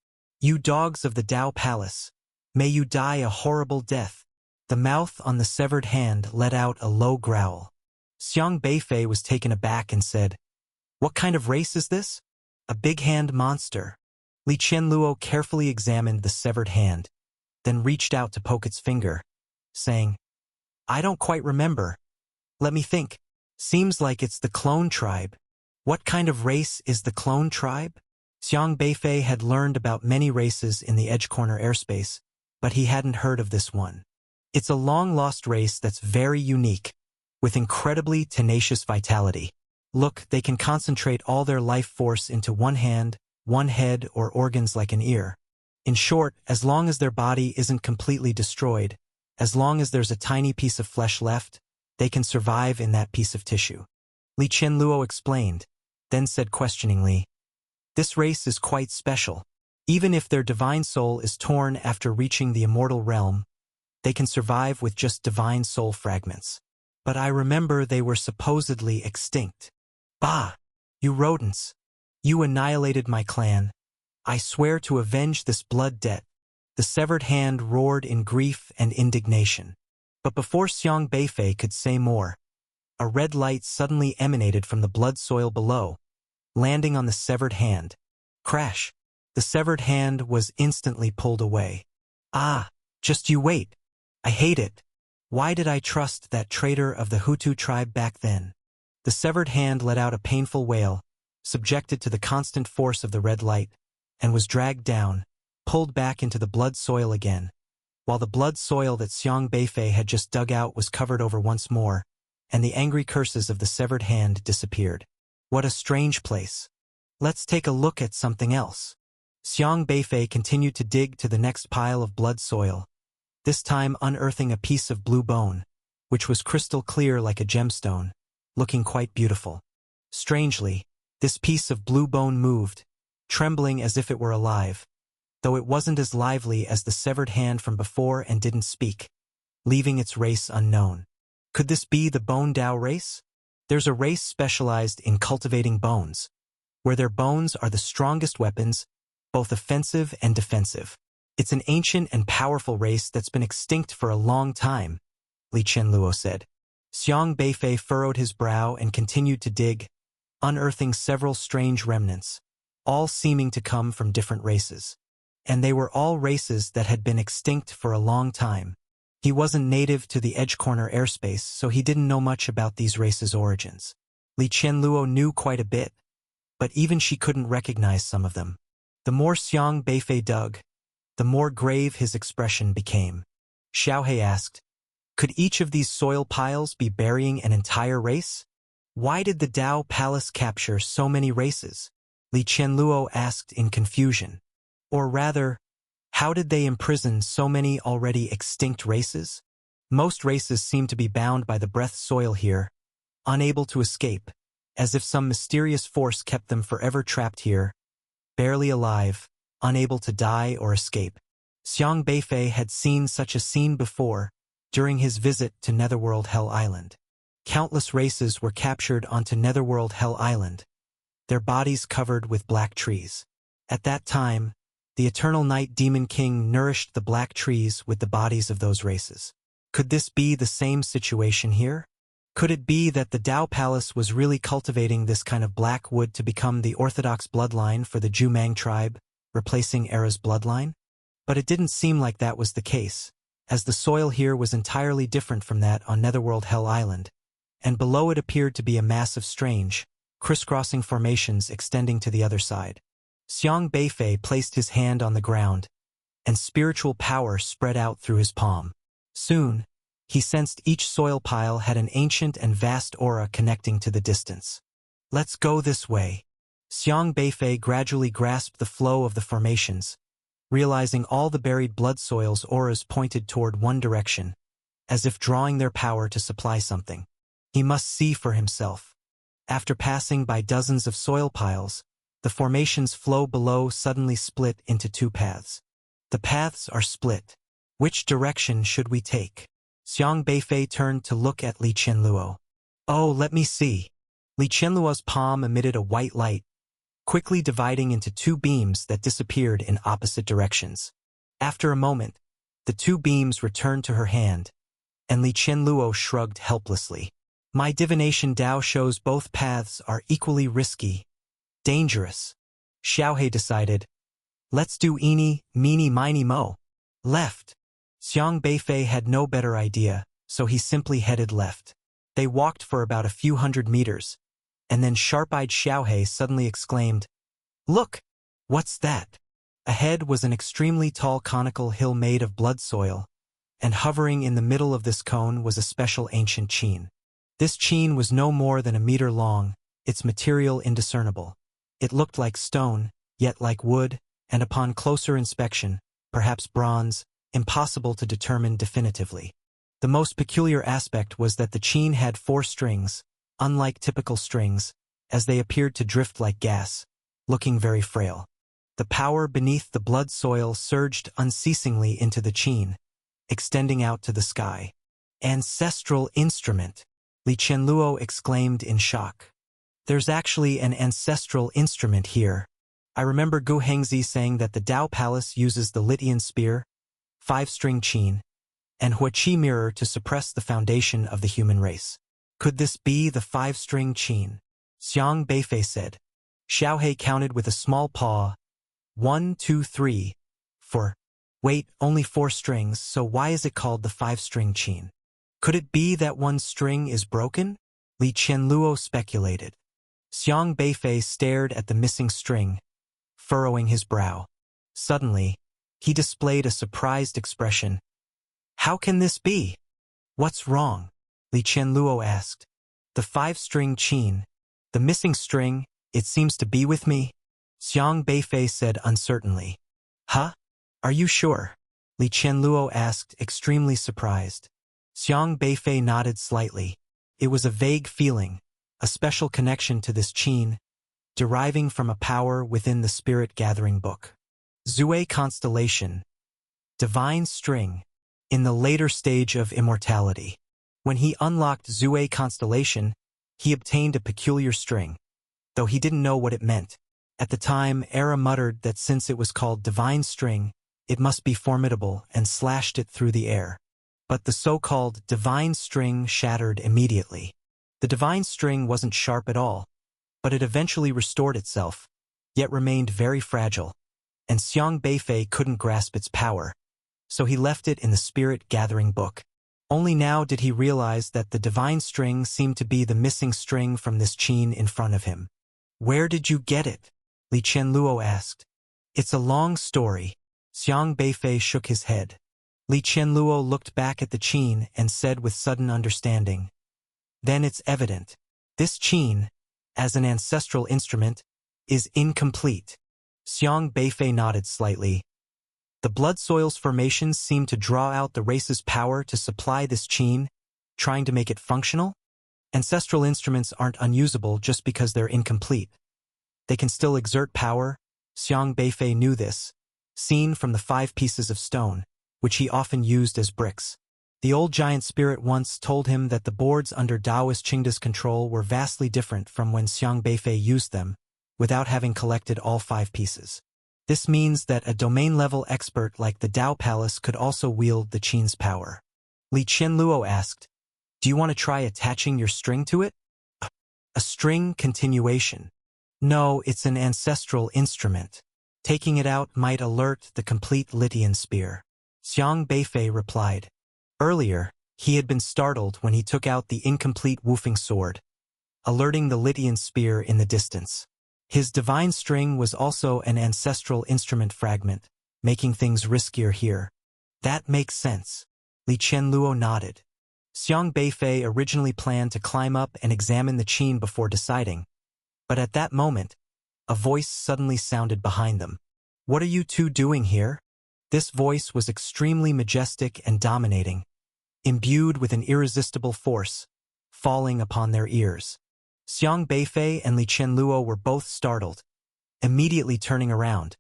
"You dogs of the Dao Palace, may you die a horrible death." The mouth on the severed hand let out a low growl. Xiang Beifei was taken aback and said, "What kind of race is this?" "A big-hand monster." Li Qianluo carefully examined the severed hand, then reached out to poke its finger, saying, "I don't quite remember. Let me think. Seems like it's the clone tribe." "What kind of race is the clone tribe?" Xiang Beifei had learned about many races in the Edge Corner airspace, but he hadn't heard of this one. "It's a long-lost race that's very unique, with incredibly tenacious vitality. Look, they can concentrate all their life force into one hand, one head, or organs like an ear. In short, as long as their body isn't completely destroyed, as long as there's a tiny piece of flesh left, they can survive in that piece of tissue." Li Qianluo explained, then said questioningly, "This race is quite special. Even if their divine soul is torn after reaching the immortal realm, they can survive with just divine soul fragments. But I remember they were supposedly extinct." "Bah! You rodents! You annihilated my clan. I swear to avenge this blood debt." The severed hand roared in grief and indignation. But before Xiang Beifei could say more, a red light suddenly emanated from the blood soil below, landing on the severed hand. Crash! The severed hand was instantly pulled away. "Ah, just you wait. I hate it. Why did I trust that traitor of the Hutu tribe back then?" The severed hand let out a painful wail, subjected to the constant force of the red light, and was dragged down, pulled back into the blood soil again, while the blood soil that Xiang Beifei had just dug out was covered over once more, and the angry curses of the severed hand disappeared. What a strange place. Let's take a look at something else. Xiang Beifei continued to dig to the next pile of blood soil, this time unearthing a piece of blue bone, which was crystal clear like a gemstone, looking quite beautiful. Strangely, this piece of blue bone moved, trembling as if it were alive, though it wasn't as lively as the severed hand from before and didn't speak, leaving its race unknown. Could this be the Bone Dao race? There's a race specialized in cultivating bones, where their bones are the strongest weapons, both offensive and defensive. It's an ancient and powerful race that's been extinct for a long time, Li Qianluo said. Xiang Beifei furrowed his brow and continued to dig, unearthing several strange remnants, all seeming to come from different races. And they were all races that had been extinct for a long time. He wasn't native to the Edge Corner airspace, so he didn't know much about these races' origins. Li Qianluo knew quite a bit, but even she couldn't recognize some of them. The more Xiang Beifei dug, the more grave his expression became. Xiaohe asked, could each of these soil piles be burying an entire race? Why did the Dao Palace capture so many races? Li Qianluo asked in confusion. Or rather, how did they imprison so many already extinct races? Most races seem to be bound by the breath soil here, unable to escape, as if some mysterious force kept them forever trapped here, barely alive, unable to die or escape. Xiang Beifei had seen such a scene before, during his visit to Netherworld Hell Island. Countless races were captured onto Netherworld Hell Island, their bodies covered with black trees. At that time, the Eternal Night Demon King nourished the black trees with the bodies of those races. Could this be the same situation here? Could it be that the Dao Palace was really cultivating this kind of black wood to become the orthodox bloodline for the Jumang tribe, replacing Era's bloodline? But it didn't seem like that was the case, as the soil here was entirely different from that on Netherworld Hell Island, and below it appeared to be a mass of strange, crisscrossing formations extending to the other side. Xiang Beifei placed his hand on the ground, and spiritual power spread out through his palm. Soon, he sensed each soil pile had an ancient and vast aura connecting to the distance. Let's go this way. Xiang Beifei gradually grasped the flow of the formations, realizing all the buried blood soil's auras pointed toward one direction, as if drawing their power to supply something. He must see for himself. After passing by dozens of soil piles, the formation's flow below suddenly split into two paths. The paths are split. Which direction should we take? Xiang Beifei turned to look at Li Qianluo. Oh, let me see. Li Qianluo's palm emitted a white light, quickly dividing into two beams that disappeared in opposite directions. After a moment, the two beams returned to her hand, and Li Qianluo shrugged helplessly. My divination Dao shows both paths are equally risky, dangerous. Xiaohe decided. Let's do eeny, meeny, miny, mo. Left. Xiang Beifei had no better idea, so he simply headed left. They walked for about a few hundred meters, and then sharp-eyed Xiaohe suddenly exclaimed, Look! What's that? Ahead was an extremely tall conical hill made of blood soil, and hovering in the middle of this cone was a special ancient qin. This qin was no more than a meter long, its material indiscernible. It looked like stone, yet like wood, and upon closer inspection, perhaps bronze, impossible to determine definitively. The most peculiar aspect was that the qin had 4 strings, unlike typical strings, as they appeared to drift like gas, looking very frail. The power beneath the blood soil surged unceasingly into the qin, extending out to the sky. Ancestral instrument! Li Qianluo exclaimed in shock. There's actually an ancestral instrument here. I remember Gu Hengzi saying that the Dao Palace uses the Litian spear, 5-string qin, and Huaqi mirror to suppress the foundation of the human race. Could this be the 5-string qin? Xiang Beifei said. Xiaohe counted with a small paw. 1, 2, 3, 4. Wait, only 4 strings, so why is it called the 5-string qin? Could it be that one string is broken? Li Qianluo speculated. Xiang Beifei stared at the missing string, furrowing his brow. Suddenly, he displayed a surprised expression. How can this be? What's wrong? Li Qianluo asked. The 5-string qin. The missing string, it seems to be with me? Xiang Beifei said uncertainly. Huh? Are you sure? Li Qianluo asked, extremely surprised. Xiang Beifei nodded slightly. It was a vague feeling, a special connection to this qin, deriving from a power within the Spirit Gathering Book. Zui Constellation. Divine String. In the later stage of immortality. When he unlocked Zui Constellation, he obtained a peculiar string, though he didn't know what it meant. At the time, Era muttered that since it was called Divine String, it must be formidable, and slashed it through the air. But the so-called Divine String shattered immediately. The Divine String wasn't sharp at all, but it eventually restored itself, yet remained very fragile, and Xiang Beifei couldn't grasp its power, so he left it in the Spirit Gathering Book. Only now did he realize that the Divine String seemed to be the missing string from this qin in front of him. Where did you get it? Li Qianluo asked. It's a long story. Xiang Beifei shook his head. Li Qianluo looked back at the qin and said with sudden understanding. Then it's evident. This qin, as an ancestral instrument, is incomplete. Xiang Beifei nodded slightly. The blood soil's formations seem to draw out the race's power to supply this qin, trying to make it functional? Ancestral instruments aren't unusable just because they're incomplete. They can still exert power. Xiang Beifei knew this, seen from the 5 pieces of stone, which he often used as bricks. The old giant spirit once told him that the boards under Taoist Qingda's control were vastly different from when Xiang Beifei used them, without having collected all 5 pieces. This means that a domain-level expert like the Tao Palace could also wield the qin's power. Li Qianluo asked, Do you want to try attaching your string to it? A string continuation. No, it's an ancestral instrument. Taking it out might alert the complete Litian spear. Xiang Beifei replied. Earlier, he had been startled when he took out the incomplete woofing sword, alerting the Litian spear in the distance. His divine string was also an ancestral instrument fragment, making things riskier here. That makes sense. Li Qianluo nodded. Xiang Beifei originally planned to climb up and examine the qin before deciding, but at that moment, a voice suddenly sounded behind them. What are you two doing here? This voice was extremely majestic and dominating, imbued with an irresistible force, falling upon their ears. Xiang Beifei and Li Qianluo were both startled, immediately turning around,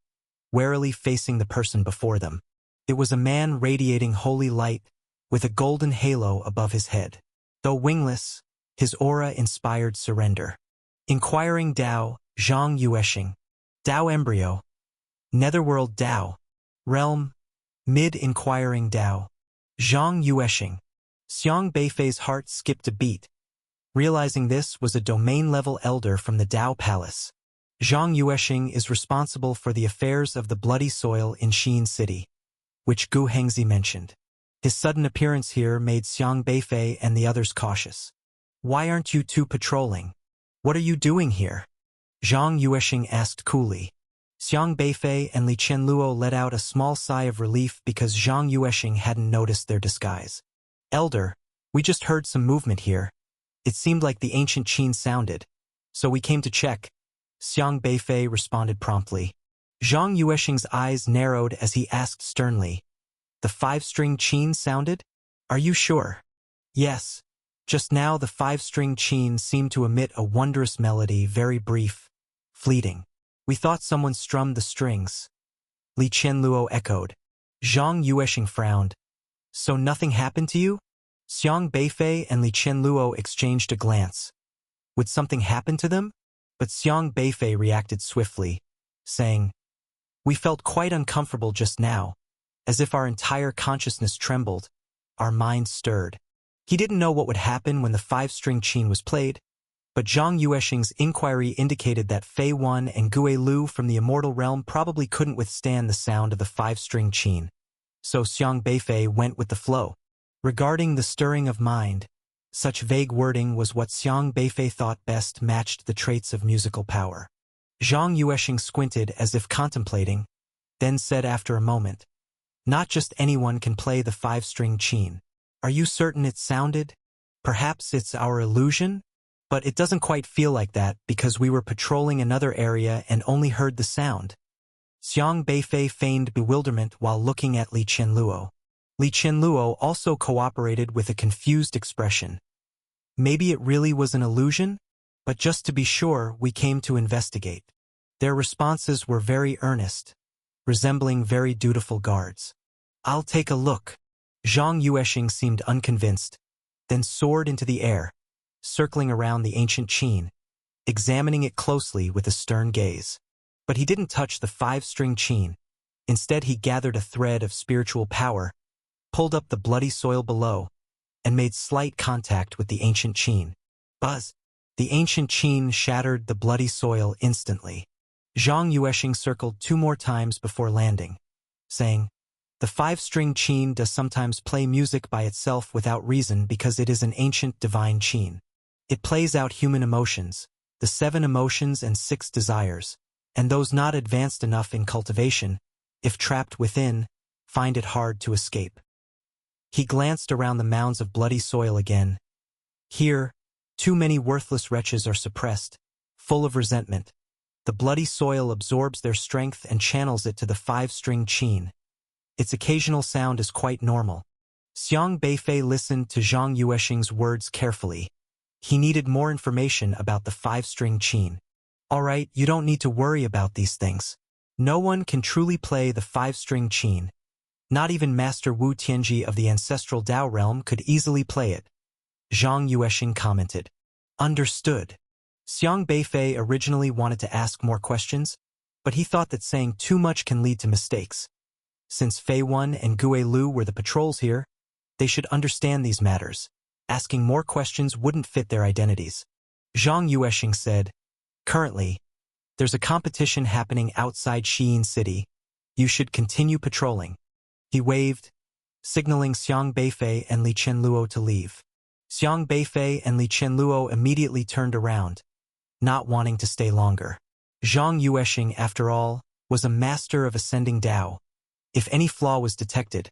warily facing the person before them. It was a man radiating holy light, with a golden halo above his head. Though wingless, his aura inspired surrender. Inquiring Tao, Zhang Yueshing. Tao Embryo. Netherworld Tao. Realm. Mid-inquiring Tao. Zhang Yueshing. Xiang Beifei's heart skipped a beat, realizing this was a domain-level elder from the Tao Palace. Zhang Yueshing is responsible for the affairs of the bloody soil in Xin City, which Gu Hengzi mentioned. His sudden appearance here made Xiang Beifei and the others cautious. Why aren't you two patrolling? What are you doing here? Zhang Yueshing asked coolly. Xiang Beifei and Li Qianluo let out a small sigh of relief because Zhang Yueshing hadn't noticed their disguise. Elder, we just heard some movement here. It seemed like the ancient qin sounded, so we came to check. Xiang Beifei responded promptly. Zhang Yueshing's eyes narrowed as he asked sternly, The 5-string qin sounded? Are you sure? Yes. Just now the 5-string qin seemed to emit a wondrous melody, very brief, fleeting. We thought someone strummed the strings. Li Qianluo echoed. Zhang Yueshing frowned. So nothing happened to you? Xiang Beifei and Li Qianluo exchanged a glance. Would something happen to them? But Xiang Beifei reacted swiftly, saying, We felt quite uncomfortable just now, as if our entire consciousness trembled, our minds stirred. He didn't know what would happen when the 5-string qin was played, but Zhang Yueshing's inquiry indicated that Fei Wan and Gue Lu from the immortal realm probably couldn't withstand the sound of the 5-string qin. So Xiang Beifei went with the flow. Regarding the stirring of mind, Such vague wording was what Xiang Beifei thought best matched the traits of musical power. Zhang Yuesheng squinted as if contemplating, then said after a moment, "Not just anyone can play the five-string qin. Are you certain it sounded? Perhaps it's our illusion? But it doesn't quite feel like that because we were patrolling another area and only heard the sound." Xiang Beifei feigned bewilderment while looking at Li Qianluo. Li Qianluo also cooperated with a confused expression. Maybe it really was an illusion? But just to be sure, we came to investigate. Their responses were very earnest, resembling very dutiful guards. "I'll take a look." Zhang Yuesheng seemed unconvinced, then soared into the air, circling around the ancient qin, examining it closely with a stern gaze. But he didn't touch the five-string qin. Instead, he gathered a thread of spiritual power, pulled up the bloody soil below, and made slight contact with the ancient qin. Buzz! The ancient qin shattered the bloody soil instantly. Zhang Yuesheng circled 2 more times before landing, saying, "The five-string qin does sometimes play music by itself without reason because it is an ancient divine qin. It plays out human emotions, the 7 emotions and 6 desires, and those not advanced enough in cultivation, if trapped within, find it hard to escape." He glanced around the mounds of bloody soil again. Here, too many worthless wretches are suppressed, full of resentment. The bloody soil absorbs their strength and channels it to the five-string qin. Its occasional sound is quite normal. Xiang Beifei listened to Zhang Yuesheng's words carefully. He needed more information about the five-string qin. "All right, you don't need to worry about these things. No one can truly play the five-string qin. Not even Master Wu Tianji of the ancestral Dao realm could easily play it," Zhang Yuesheng commented. "Understood." Xiang Beifei originally wanted to ask more questions, but he thought that saying too much can lead to mistakes. Since Fei Wen and Gue Lu were the patrols here, they should understand these matters. Asking more questions wouldn't fit their identities. Zhang Yuesheng said, "Currently, there's a competition happening outside Xiyin City. You should continue patrolling." He waved, signaling Xiang Beifei and Li Qianluo to leave. Xiang Beifei and Li Qianluo immediately turned around, not wanting to stay longer. Zhang Yuesheng, after all, was a master of ascending Dao. If any flaw was detected,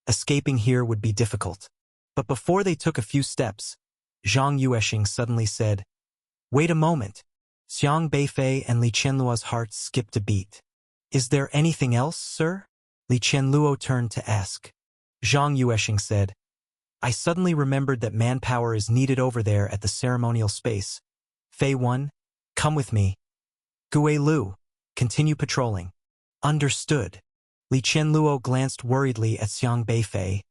escaping here would be difficult. But before they took a few steps, Zhang Yuesheng suddenly said, "Wait a moment." Xiang Beifei and Li Qianluo's hearts skipped a beat. "Is there anything else, sir?" Li Qianluo turned to ask. Zhang Yuesheng said, "I suddenly remembered that manpower is needed over there at the ceremonial space. Fei Wen, come with me. Gue Lu, continue patrolling." "Understood." Li Qianluo glanced worriedly at Xiang Beifei,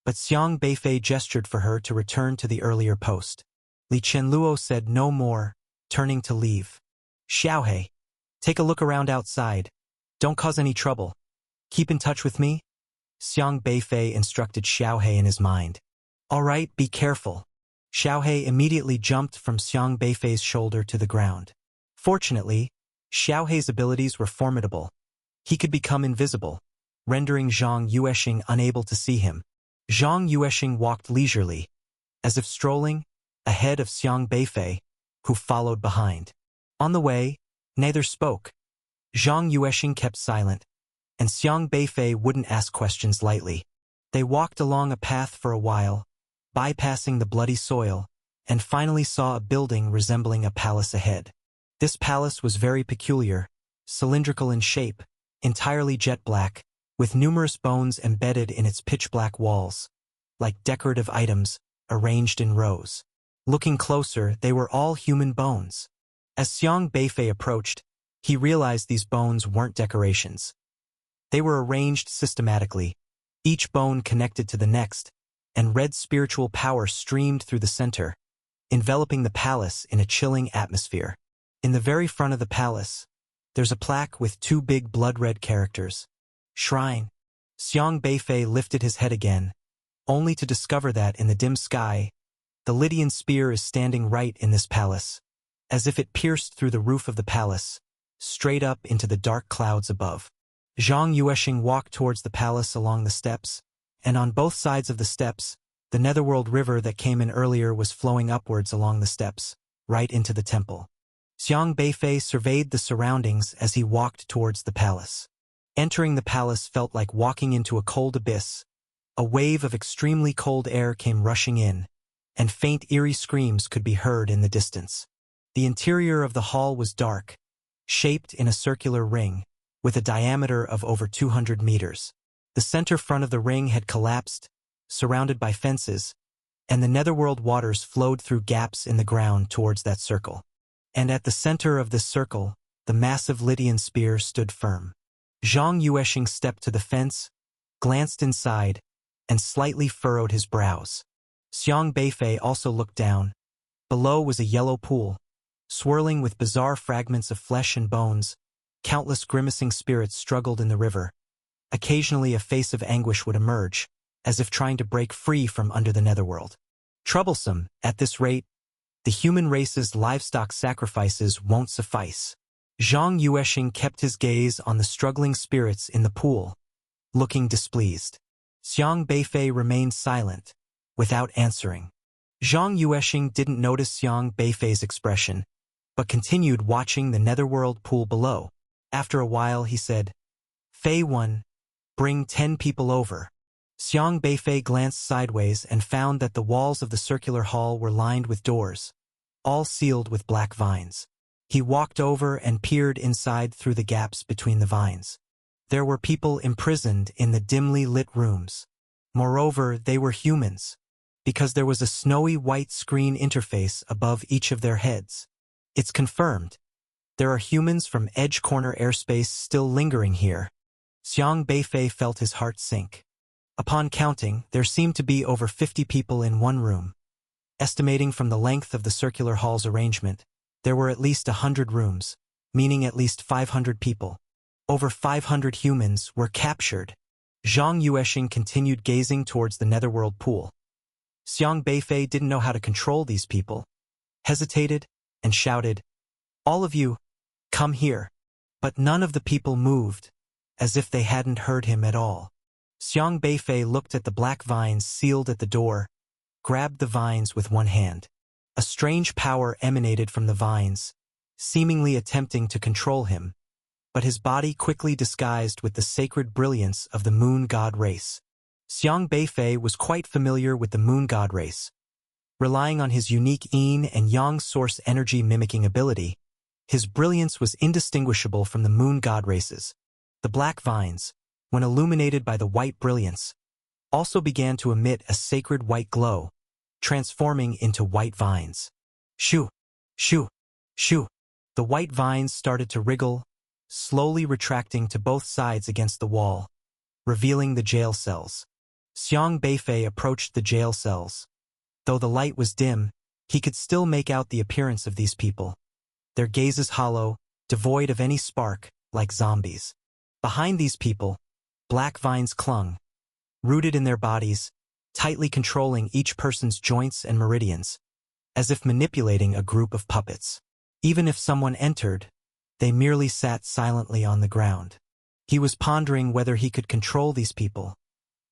but Xiang Beifei gestured for her to return to the earlier post. Li Qianluo said no more, turning to leave. "Xiaohei, take a look around outside. Don't cause any trouble. Keep in touch with me." Xiang Beifei instructed Xiaohei in his mind. "All right, be careful." Xiaohei immediately jumped from Xiang Beifei's shoulder to the ground. Fortunately, Xiaohei's abilities were formidable. He could become invisible, rendering Zhang Yuesheng unable to see him. Zhang Yuesheng walked leisurely, as if strolling, ahead of Xiang Beifei, who followed behind. On the way, neither spoke. Zhang Yuesheng kept silent, and Xiang Beifei wouldn't ask questions lightly. They walked along a path for a while, bypassing the bloody soil, and finally saw a building resembling a palace ahead. This palace was very peculiar, cylindrical in shape, entirely jet black, with numerous bones embedded in its pitch-black walls, like decorative items arranged in rows. Looking closer, they were all human bones. As Xiang Beifei approached, he realized these bones weren't decorations. They were arranged systematically, each bone connected to the next, and red spiritual power streamed through the center, enveloping the palace in a chilling atmosphere. In the very front of the palace, there's a plaque with 2 big blood-red characters. "Shrine." Xiang Beifei lifted his head again, only to discover that in the dim sky, the Lydian spear is standing right in this palace, as if it pierced through the roof of the palace, straight up into the dark clouds above. Zhang Yuesheng walked towards the palace along the steps, and on both sides of the steps, The Netherworld River that came in earlier was flowing upwards along the steps, right into the temple. Xiang Beifei surveyed the surroundings as he walked towards the palace. Entering the palace felt like walking into a cold abyss. A wave of extremely cold air came rushing in, and faint eerie screams could be heard in the distance. The interior of the hall was dark, shaped in a circular ring, with a diameter of over 200 meters. The center front of the ring had collapsed, surrounded by fences, and the netherworld waters flowed through gaps in the ground towards that circle. And at the center of this circle, the massive Lydian spear stood firm. Zhang Yuesheng stepped to the fence, glanced inside, and slightly furrowed his brows. Xiang Beifei also looked down. Below was a yellow pool, swirling with bizarre fragments of flesh and bones. Countless grimacing spirits struggled in the river. Occasionally a face of anguish would emerge, as if trying to break free from under the netherworld. Troublesome, at this rate, the human race's livestock sacrifices won't suffice. Zhang Yuesheng kept his gaze on the struggling spirits in the pool, looking displeased. Xiang Beifei remained silent, without answering. Zhang Yuesheng didn't notice Xiang Beifei's expression, but continued watching the netherworld pool below. After a while he said, "Fei 1, bring 10 people over." Xiang Beifei glanced sideways and found that the walls of the circular hall were lined with doors, all sealed with black vines. He walked over and peered inside through the gaps between the vines. There were people imprisoned in the dimly lit rooms. Moreover, they were humans, because there was a snowy white screen interface above each of their heads. It's confirmed. There are humans from Edge Corner airspace still lingering here. Xiang Beifei felt his heart sink. Upon counting, there seemed to be over 50 people in one room. Estimating from the length of the circular hall's arrangement, there were at least 100 rooms, meaning at least 500 people. Over 500 humans were captured. Zhang Yuesheng continued gazing towards the netherworld pool. Xiang Beifei didn't know how to control these people, hesitated, and shouted, "All of you, come here." But none of the people moved, as if they hadn't heard him at all. Xiang Beifei looked at the black vines sealed at the door, grabbed the vines with one hand. A strange power emanated from the vines, seemingly attempting to control him, but his body quickly disguised with the sacred brilliance of the moon god race. Xiang Beifei was quite familiar with the moon god race. Relying on his unique yin and yang source energy mimicking ability, his brilliance was indistinguishable from the moon god races. The black vines, when illuminated by the white brilliance, also began to emit a sacred white glow, transforming into white vines. Shoo! Shoo! Shoo! The white vines started to wriggle, slowly retracting to both sides against the wall, revealing the jail cells. Xiang Beifei approached the jail cells. Though the light was dim, he could still make out the appearance of these people. Their gazes hollow, devoid of any spark, like zombies. Behind these people, black vines clung, rooted in their bodies, tightly controlling each person's joints and meridians, as if manipulating a group of puppets. Even if someone entered, they merely sat silently on the ground. He was pondering whether he could control these people.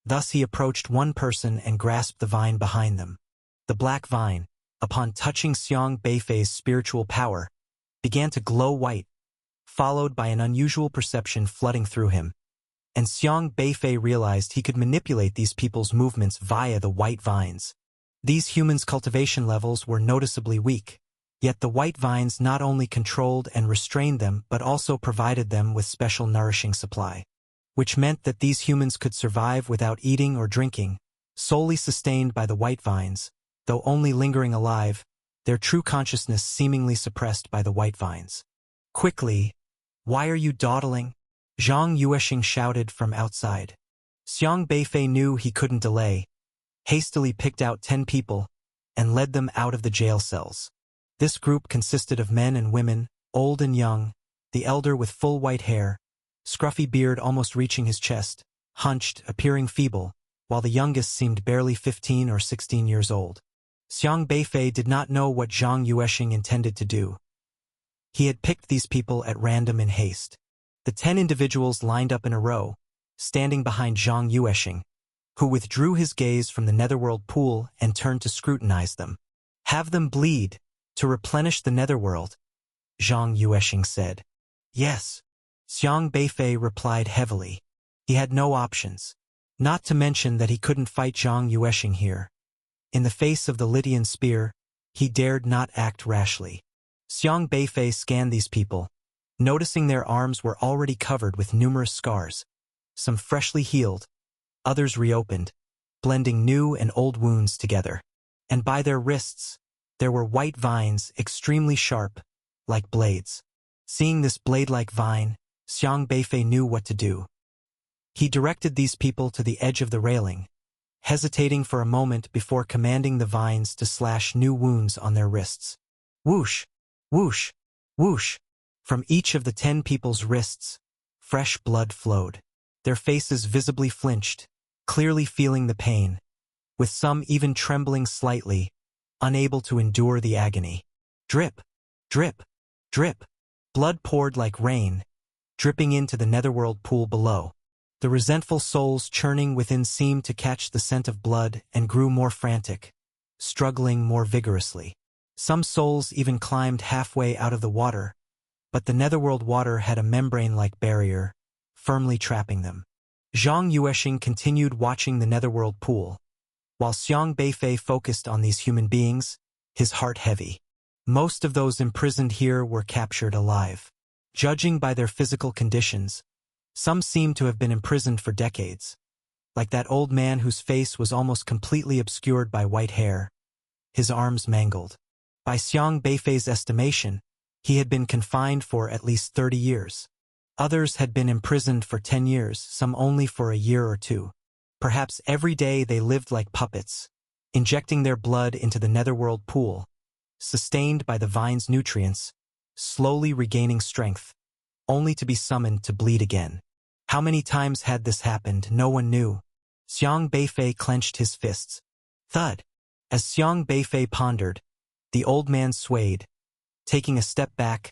Thus he approached one person and grasped the vine behind them. The black vine, upon touching Xiang Beifei's spiritual power, began to glow white, followed by an unusual perception flooding through him. And Xiang Beifei realized he could manipulate these people's movements via the white vines. These humans' cultivation levels were noticeably weak, yet the white vines not only controlled and restrained them but also provided them with special nourishing supply, which meant that these humans could survive without eating or drinking, solely sustained by the white vines, though only lingering alive, their true consciousness seemingly suppressed by the white vines. "Quickly! Why are you dawdling?" Zhang Yuesheng shouted from outside. Xiang Beifei knew he couldn't delay, hastily picked out 10 people, and led them out of the jail cells. This group consisted of men and women, old and young, the elder with full white hair, scruffy beard almost reaching his chest, hunched, appearing feeble, while the youngest seemed barely 15 or 16 years old. Xiang Beifei did not know what Zhang Yuesheng intended to do. He had picked these people at random in haste. The 10 individuals lined up in a row, standing behind Zhang Yuesheng, who withdrew his gaze from the netherworld pool and turned to scrutinize them. "Have them bleed, to replenish the netherworld," Zhang Yueshing said. "Yes," Xiang Beifei replied heavily. He had no options. Not to mention that he couldn't fight Zhang Yueshing here. In the face of the Lydian spear, he dared not act rashly. Xiang Beifei scanned these people, noticing their arms were already covered with numerous scars, some freshly healed, others reopened, blending new and old wounds together. And by their wrists, there were white vines extremely sharp, like blades. Seeing this blade-like vine, Xiang Beifei knew what to do. He directed these people to the edge of the railing, hesitating for a moment before commanding the vines to slash new wounds on their wrists. Whoosh! Whoosh! Whoosh! From each of the 10 people's wrists, fresh blood flowed. Their faces visibly flinched, clearly feeling the pain, with some even trembling slightly, unable to endure the agony. Drip! Drip! Drip! Blood poured like rain, dripping into the netherworld pool below. The resentful souls churning within seemed to catch the scent of blood and grew more frantic, struggling more vigorously. Some souls even climbed halfway out of the water, but the netherworld water had a membrane-like barrier, firmly trapping them. Zhang Yueshing continued watching the netherworld pool, while Xiang Beifei focused on these human beings, his heart heavy. Most of those imprisoned here were captured alive. Judging by their physical conditions, some seemed to have been imprisoned for decades, like that old man whose face was almost completely obscured by white hair, his arms mangled. By Xiang Beifei's estimation, he had been confined for at least 30 years. Others had been imprisoned for 10 years, some only for a year or two. Perhaps every day they lived like puppets, injecting their blood into the netherworld pool, sustained by the vine's nutrients, slowly regaining strength, only to be summoned to bleed again. How many times had this happened, no one knew. Xiang Beifei clenched his fists. Thud! As Xiang Beifei pondered, the old man swayed, taking a step back,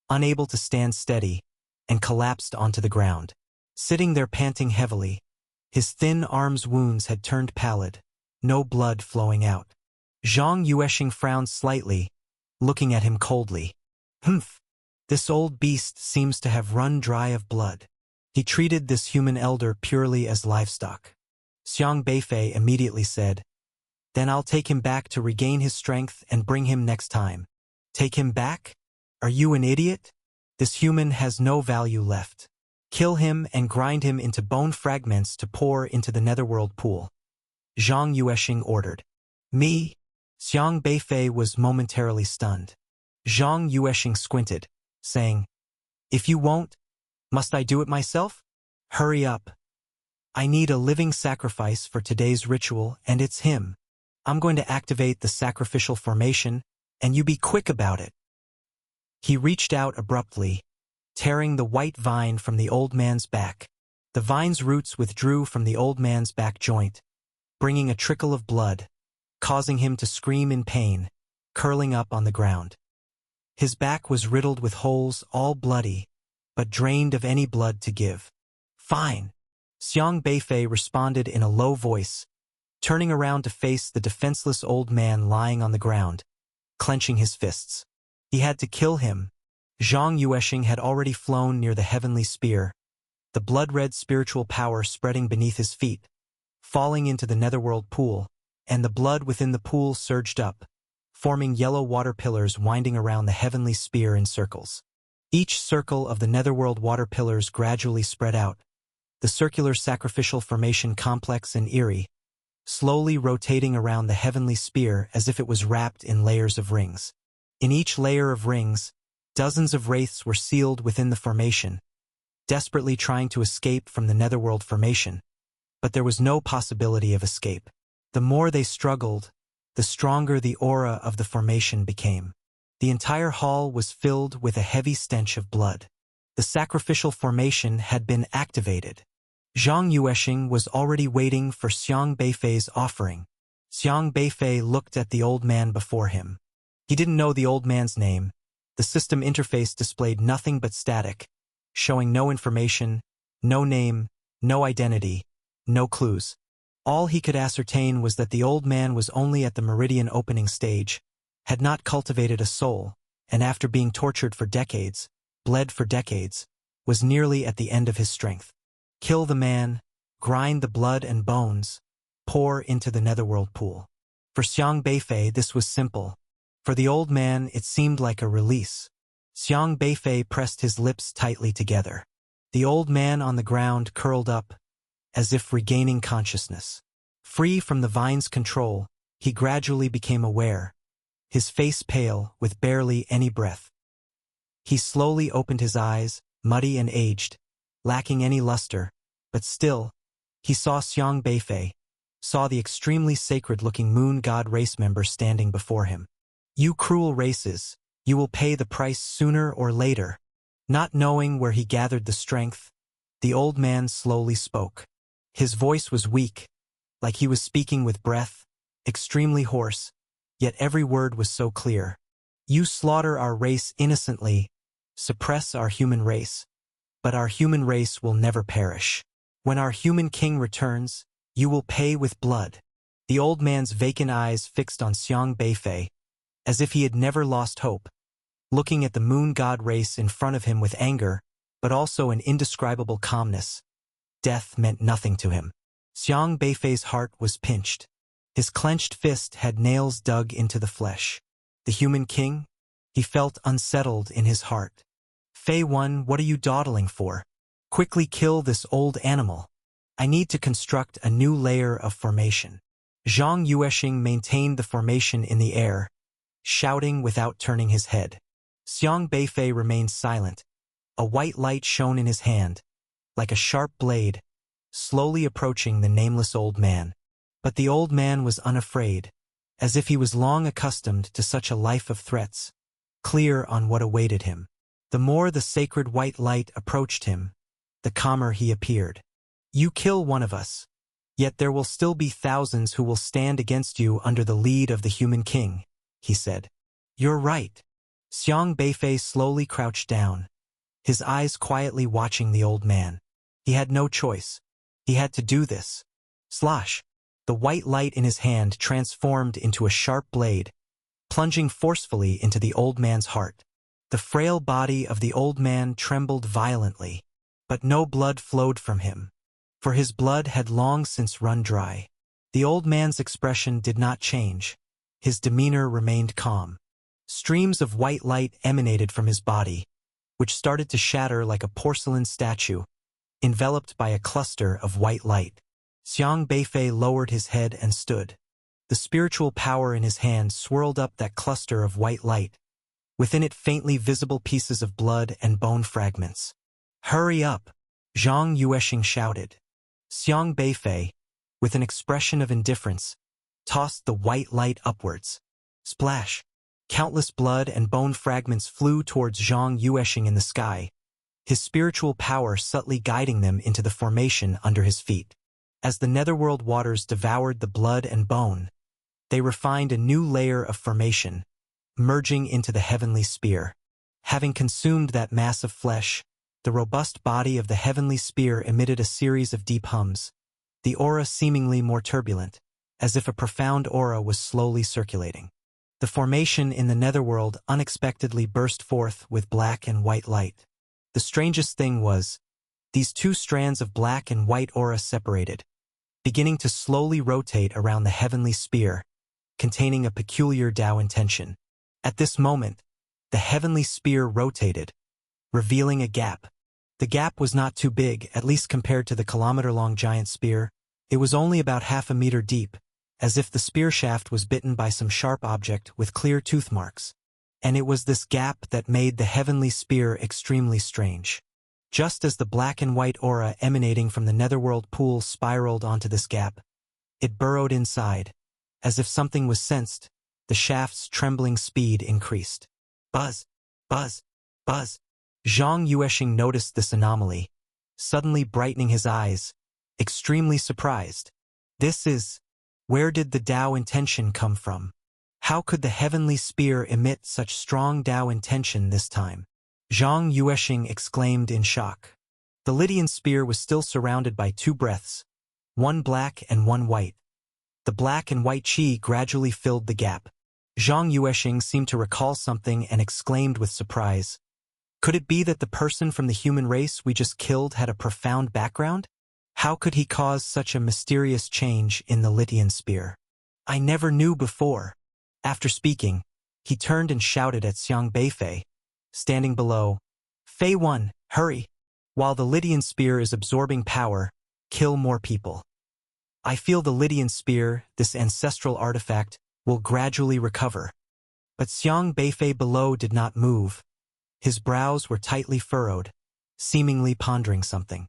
unable to stand steady, and collapsed onto the ground. Sitting there panting heavily, his thin arms' wounds had turned pallid, no blood flowing out. Zhang Yueshing frowned slightly, looking at him coldly. Humph! This old beast seems to have run dry of blood. He treated this human elder purely as livestock. Xiang Beifei immediately said, "Then I'll take him back to regain his strength and bring him next time." "Take him back? Are you an idiot? This human has no value left. Kill him and grind him into bone fragments to pour into the netherworld pool," Zhang Yueshing ordered. "Me?" Xiang Beifei was momentarily stunned. Zhang Yueshing squinted, saying, "If you won't, must I do it myself? Hurry up. I need a living sacrifice for today's ritual, and it's him. I'm going to activate the sacrificial formation, and you be quick about it." He reached out abruptly, tearing the white vine from the old man's back. The vine's roots withdrew from the old man's back joint, bringing a trickle of blood, causing him to scream in pain, curling up on the ground. His back was riddled with holes, all bloody, but drained of any blood to give. "Fine," Xiang Beifei responded in a low voice, turning around to face the defenseless old man lying on the ground, clenching his fists. He had to kill him. Zhang Yueshing had already flown near the heavenly spear, the blood-red spiritual power spreading beneath his feet, falling into the netherworld pool, and the blood within the pool surged up, forming yellow water pillars winding around the heavenly spear in circles. Each circle of the netherworld water pillars gradually spread out, the circular sacrificial formation complex and eerie, slowly rotating around the heavenly spear as if it was wrapped in layers of rings. In each layer of rings, dozens of wraiths were sealed within the formation, desperately trying to escape from the netherworld formation, but there was no possibility of escape. The more they struggled, the stronger the aura of the formation became. The entire hall was filled with a heavy stench of blood. The sacrificial formation had been activated. Zhang Yueshing was already waiting for Xiang Beifei's offering. Xiang Beifei looked at the old man before him. He didn't know the old man's name. The system interface displayed nothing but static, showing no information, no name, no identity, no clues. All he could ascertain was that the old man was only at the meridian opening stage, had not cultivated a soul, and after being tortured for decades, bled for decades, was nearly at the end of his strength. Kill the man, grind the blood and bones, pour into the netherworld pool. For Xiang Beifei this was simple. For the old man it seemed like a release. Xiang Beifei pressed his lips tightly together. The old man on the ground curled up, as if regaining consciousness. Free from the vine's control, he gradually became aware, his face pale, with barely any breath. He slowly opened his eyes, muddy and aged, lacking any luster, but still, he saw Xiang Beifei, saw the extremely sacred-looking moon god race member standing before him. You cruel races, you will pay the price sooner or later. Not knowing where he gathered the strength, the old man slowly spoke. His voice was weak, like he was speaking with breath, extremely hoarse, yet every word was so clear. You slaughter our race innocently, suppress our human race, but our human race will never perish. When our human king returns, you will pay with blood. The old man's vacant eyes fixed on Xiang Beifei, as if he had never lost hope, looking at the moon god race in front of him with anger, but also an indescribable calmness. Death meant nothing to him. Xiang Beifei's heart was pinched. His clenched fist had nails dug into the flesh. The human king? He felt unsettled in his heart. Fei Wen, what are you dawdling for? Quickly kill this old animal. I need to construct a new layer of formation. Zhang Yuesheng maintained the formation in the air, shouting without turning his head. Xiang Beifei remained silent. A white light shone in his hand, like a sharp blade, slowly approaching the nameless old man. But the old man was unafraid, as if he was long accustomed to such a life of threats, clear on what awaited him. The more the sacred white light approached him, the calmer he appeared. You kill one of us, yet there will still be thousands who will stand against you under the lead of the human king, he said. You're right. Xiang Beifei slowly crouched down, his eyes quietly watching the old man. He had no choice. He had to do this. Slosh! The white light in his hand transformed into a sharp blade, plunging forcefully into the old man's heart. The frail body of the old man trembled violently, but no blood flowed from him, for his blood had long since run dry. The old man's expression did not change. His demeanor remained calm. Streams of white light emanated from his body, which started to shatter like a porcelain statue, enveloped by a cluster of white light. Xiang Beifei lowered his head and stood. The spiritual power in his hand swirled up that cluster of white light, within it faintly visible pieces of blood and bone fragments. Hurry up! Zhang Yuesheng shouted. Xiang Beifei, with an expression of indifference, tossed the white light upwards. Splash! Countless blood and bone fragments flew towards Zhang Yuesheng in the sky, his spiritual power subtly guiding them into the formation under his feet. As the netherworld waters devoured the blood and bone, they refined a new layer of formation, merging into the heavenly spear. Having consumed that mass of flesh, the robust body of the heavenly spear emitted a series of deep hums, the aura seemingly more turbulent, as if a profound aura was slowly circulating. The formation in the netherworld unexpectedly burst forth with black and white light. The strangest thing was, these two strands of black and white aura separated, beginning to slowly rotate around the heavenly spear, containing a peculiar Tao intention. At this moment, the heavenly spear rotated, revealing a gap. The gap was not too big, at least compared to the kilometer-long giant spear. It was only about half a meter deep, as if the spear shaft was bitten by some sharp object with clear tooth marks. And it was this gap that made the heavenly spear extremely strange. Just as the black and white aura emanating from the netherworld pool spiraled onto this gap, it burrowed inside. As if something was sensed, the shaft's trembling speed increased. Buzz! Buzz! Buzz! Zhang Yuesheng noticed this anomaly, suddenly brightening his eyes, extremely surprised. Where did the Tao intention come from? How could the heavenly spear emit such strong Tao intention this time? Zhang Yuesheng exclaimed in shock. The Lydian spear was still surrounded by two breaths, one black and one white. The black and white qi gradually filled the gap. Zhang Yueshing seemed to recall something and exclaimed with surprise. Could it be that the person from the human race we just killed had a profound background? How could he cause such a mysterious change in the Litian spear? I never knew before. After speaking, he turned and shouted at Xiang Beifei, standing below. Fei Wen, hurry! While the Lydian spear is absorbing power, kill more people. I feel the Lydian spear, this ancestral artifact, will gradually recover. But Xiang Beifei below did not move. His brows were tightly furrowed, seemingly pondering something.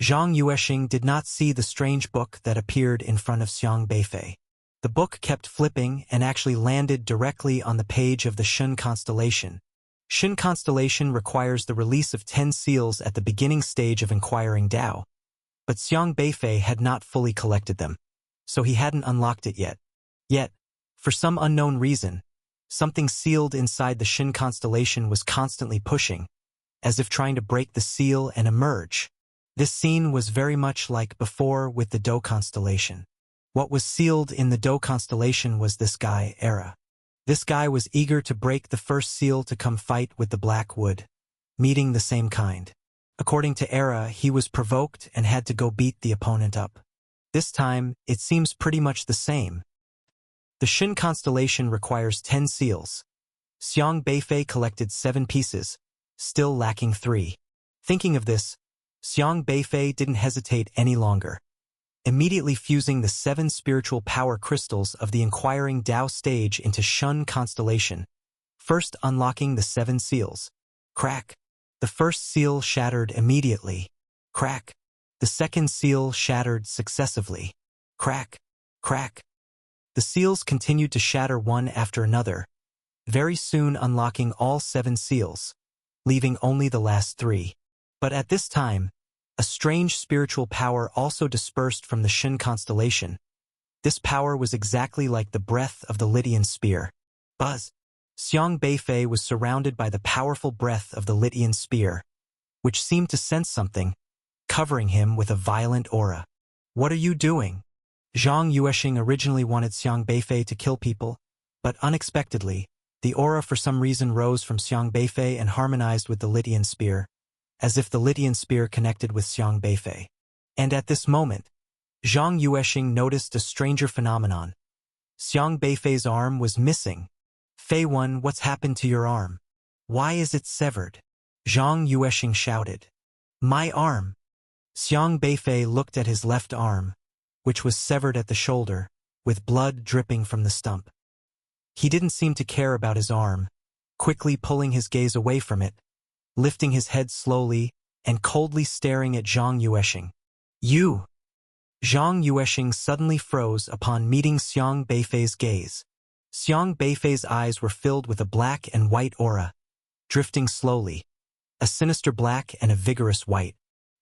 Zhang Yueshing did not see the strange book that appeared in front of Xiang Beifei. The book kept flipping and actually landed directly on the page of the Shun constellation. Shun constellation requires the release of 10 seals at the beginning stage of inquiring Dao. But Xiang Beifei had not fully collected them, so he hadn't unlocked it yet. Yet, for some unknown reason, something sealed inside the Shun constellation was constantly pushing, as if trying to break the seal and emerge. This scene was very much like before with the Dou constellation. What was sealed in the Dou constellation was this guy, Era. This guy was eager to break the first seal to come fight with the Black Wood, meeting the same kind. According to Era, he was provoked and had to go beat the opponent up. This time, it seems pretty much the same. The Shun constellation requires 10 seals. Xiang Beifei collected 7 pieces, still lacking 3. Thinking of this, Xiang Beifei didn't hesitate any longer. Immediately fusing the 7 spiritual power crystals of the inquiring Dao stage into Shun constellation, first unlocking the 7 seals. Crack. The first seal shattered immediately. Crack. The second seal shattered successively. Crack. Crack. The seals continued to shatter one after another, very soon unlocking all 7 seals, leaving only the last 3. But at this time, a strange spiritual power also dispersed from the Shun constellation. This power was exactly like the breath of the Lydian spear. Buzz. Xiang Beifei was surrounded by the powerful breath of the Lydian spear, which seemed to sense something, covering him with a violent aura. What are you doing? Zhang Yueshing originally wanted Xiang Beifei to kill people, but unexpectedly, the aura for some reason rose from Xiang Beifei and harmonized with the Lydian spear, as if the Lydian spear connected with Xiang Beifei. And at this moment, Zhang Yueshing noticed a stranger phenomenon. Xiang Beifei's arm was missing. Fei Wen, what's happened to your arm? Why is it severed? Zhang Yueshing shouted. My arm. Xiang Beifei looked at his left arm, which was severed at the shoulder, with blood dripping from the stump. He didn't seem to care about his arm, quickly pulling his gaze away from it, lifting his head slowly and coldly staring at Zhang Yueshing. You! Zhang Yueshing suddenly froze upon meeting Xiang Beifei's gaze. Xiang Beifei's eyes were filled with a black and white aura, drifting slowly, a sinister black and a vigorous white.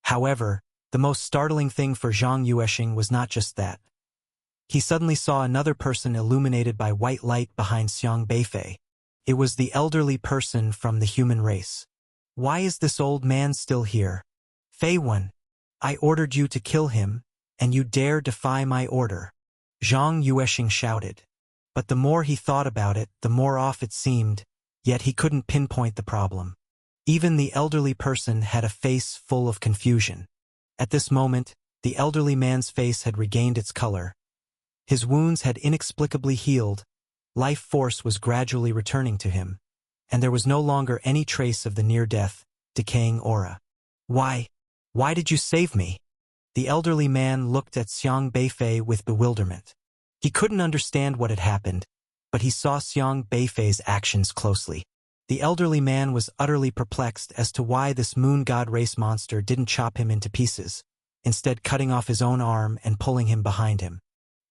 However, the most startling thing for Zhang Yueshing was not just that. He suddenly saw another person illuminated by white light behind Xiang Beifei. It was the elderly person from the human race. Why is this old man still here? Fei Wen, I ordered you to kill him, and you dare defy my order. Zhang Yueshing shouted. But the more he thought about it, the more off it seemed, yet he couldn't pinpoint the problem. Even the elderly person had a face full of confusion. At this moment, the elderly man's face had regained its color. His wounds had inexplicably healed, life force was gradually returning to him, and there was no longer any trace of the near-death, decaying aura. Why did you save me? The elderly man looked at Xiang Beifei with bewilderment. He couldn't understand what had happened, but he saw Xiang Beifei's actions closely. The elderly man was utterly perplexed as to why this moon god race monster didn't chop him into pieces, instead cutting off his own arm and pulling him behind him.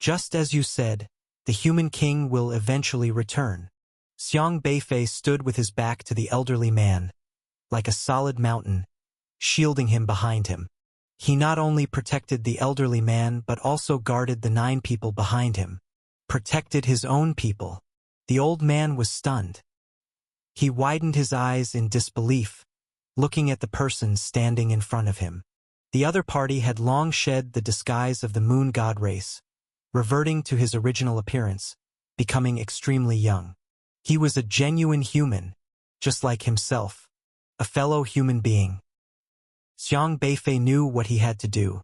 Just as you said, the human king will eventually return. Xiang Beifei stood with his back to the elderly man, like a solid mountain, shielding him behind him. He not only protected the elderly man but also guarded the 9 people behind him, protected his own people. The old man was stunned. He widened his eyes in disbelief, looking at the person standing in front of him. The other party had long shed the disguise of the moon god race, reverting to his original appearance, becoming extremely young. He was a genuine human, just like himself, a fellow human being. Xiang Beifei knew what he had to do.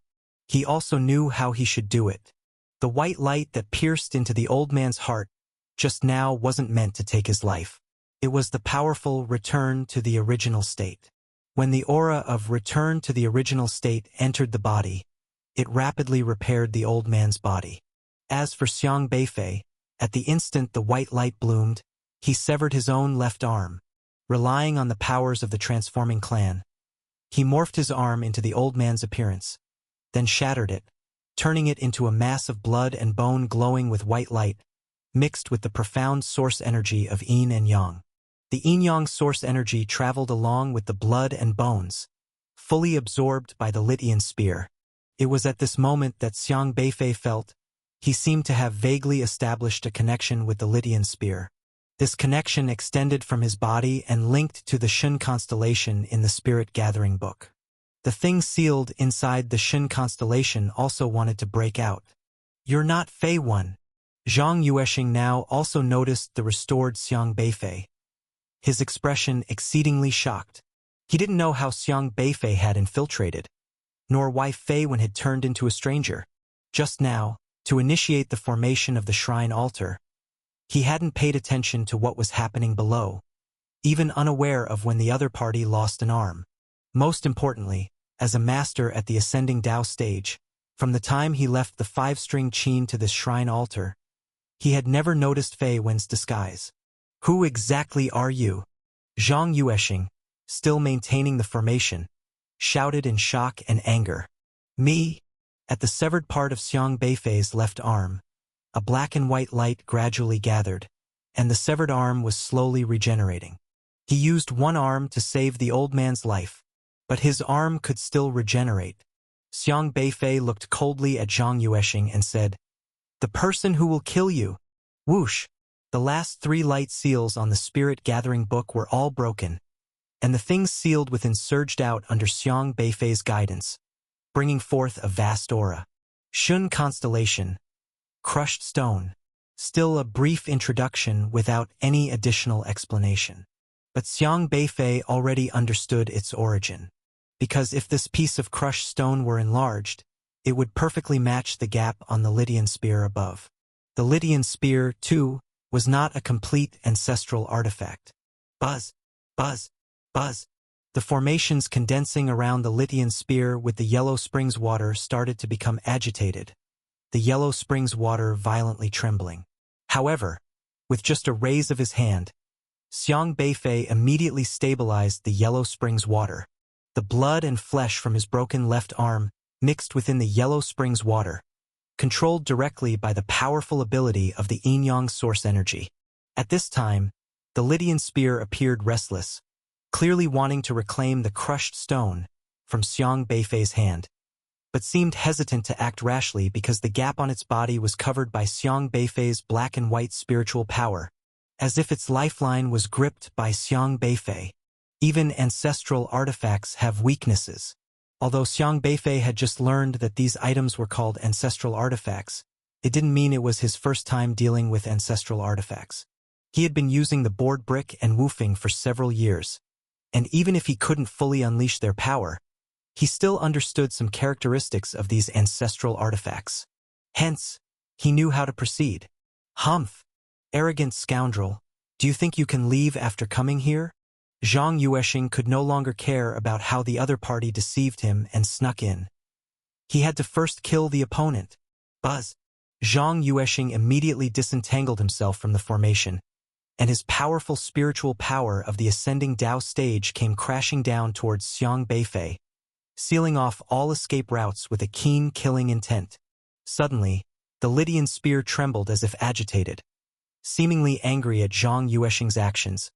He also knew how he should do it. The white light that pierced into the old man's heart just now wasn't meant to take his life. It was the powerful return to the original state. When the aura of return to the original state entered the body, it rapidly repaired the old man's body. As for Xiang Beifei, at the instant the white light bloomed, he severed his own left arm. Relying on the powers of the transforming clan, he morphed his arm into the old man's appearance, then shattered it, turning it into a mass of blood and bone glowing with white light, mixed with the profound source energy of yin and yang. The yin-yang source energy traveled along with the blood and bones, fully absorbed by the Lydian spear. It was at this moment that Xiang Beifei felt he seemed to have vaguely established a connection with the Lydian spear. This connection extended from his body and linked to the Shin constellation in the Spirit Gathering book. The thing sealed inside the Shin constellation also wanted to break out. "You're not Fei One." Zhang Yueshing now also noticed the restored Xiang Beifei. His expression exceedingly shocked. He didn't know how Xiang Beifei had infiltrated, nor why Fei Wen had turned into a stranger. Just now, to initiate the formation of the shrine altar, he hadn't paid attention to what was happening below, even unaware of when the other party lost an arm. Most importantly, as a master at the ascending Dao stage, from the time he left the 5-string qin to this shrine altar, he had never noticed Fei Wen's disguise. "Who exactly are you?" Zhang Yueshing, still maintaining the formation, shouted in shock and anger. "Me?" At the severed part of Xiang Beifei's left arm, a black and white light gradually gathered, and the severed arm was slowly regenerating. He used one arm to save the old man's life, but his arm could still regenerate. Xiang Beifei looked coldly at Zhang Yueshing and said, "The person who will kill you." Whoosh! The last 3 light seals on the Spirit Gathering book were all broken, and the things sealed within surged out under Xiang Beifei's guidance, bringing forth a vast aura. Shun constellation. Crushed stone. Still a brief introduction without any additional explanation. But Xiang Beifei already understood its origin, because if this piece of crushed stone were enlarged, it would perfectly match the gap on the Lydian spear above. The Lydian spear, too, was not a complete ancestral artifact. Buzz, buzz, buzz. The formations condensing around the Lydian spear with the Yellow Springs water started to become agitated, the Yellow Springs water violently trembling. However, with just a raise of his hand, Xiang Beifei immediately stabilized the Yellow Springs water. The blood and flesh from his broken left arm mixed within the Yellow Springs water, controlled directly by the powerful ability of the yin-yang source energy. At this time, the Lydian spear appeared restless, clearly wanting to reclaim the crushed stone from Xiang Beifei's hand, but seemed hesitant to act rashly because the gap on its body was covered by Xiang Beifei's black and white spiritual power, as if its lifeline was gripped by Xiang Beifei. Even ancestral artifacts have weaknesses. Although Xiang Beifei had just learned that these items were called ancestral artifacts, it didn't mean it was his first time dealing with ancestral artifacts. He had been using the board brick and woofing for several years, and even if he couldn't fully unleash their power, he still understood some characteristics of these ancestral artifacts. Hence, he knew how to proceed. "Humph! Arrogant scoundrel, do you think you can leave after coming here?" Zhang Yueshing could no longer care about how the other party deceived him and snuck in. He had to first kill the opponent. Buzz! Zhang Yueshing immediately disentangled himself from the formation, and his powerful spiritual power of the ascending Dao stage came crashing down towards Xiang Beifei, sealing off all escape routes with a keen killing intent. Suddenly, the Lydian spear trembled as if agitated, seemingly angry at Zhang Yueshing's actions,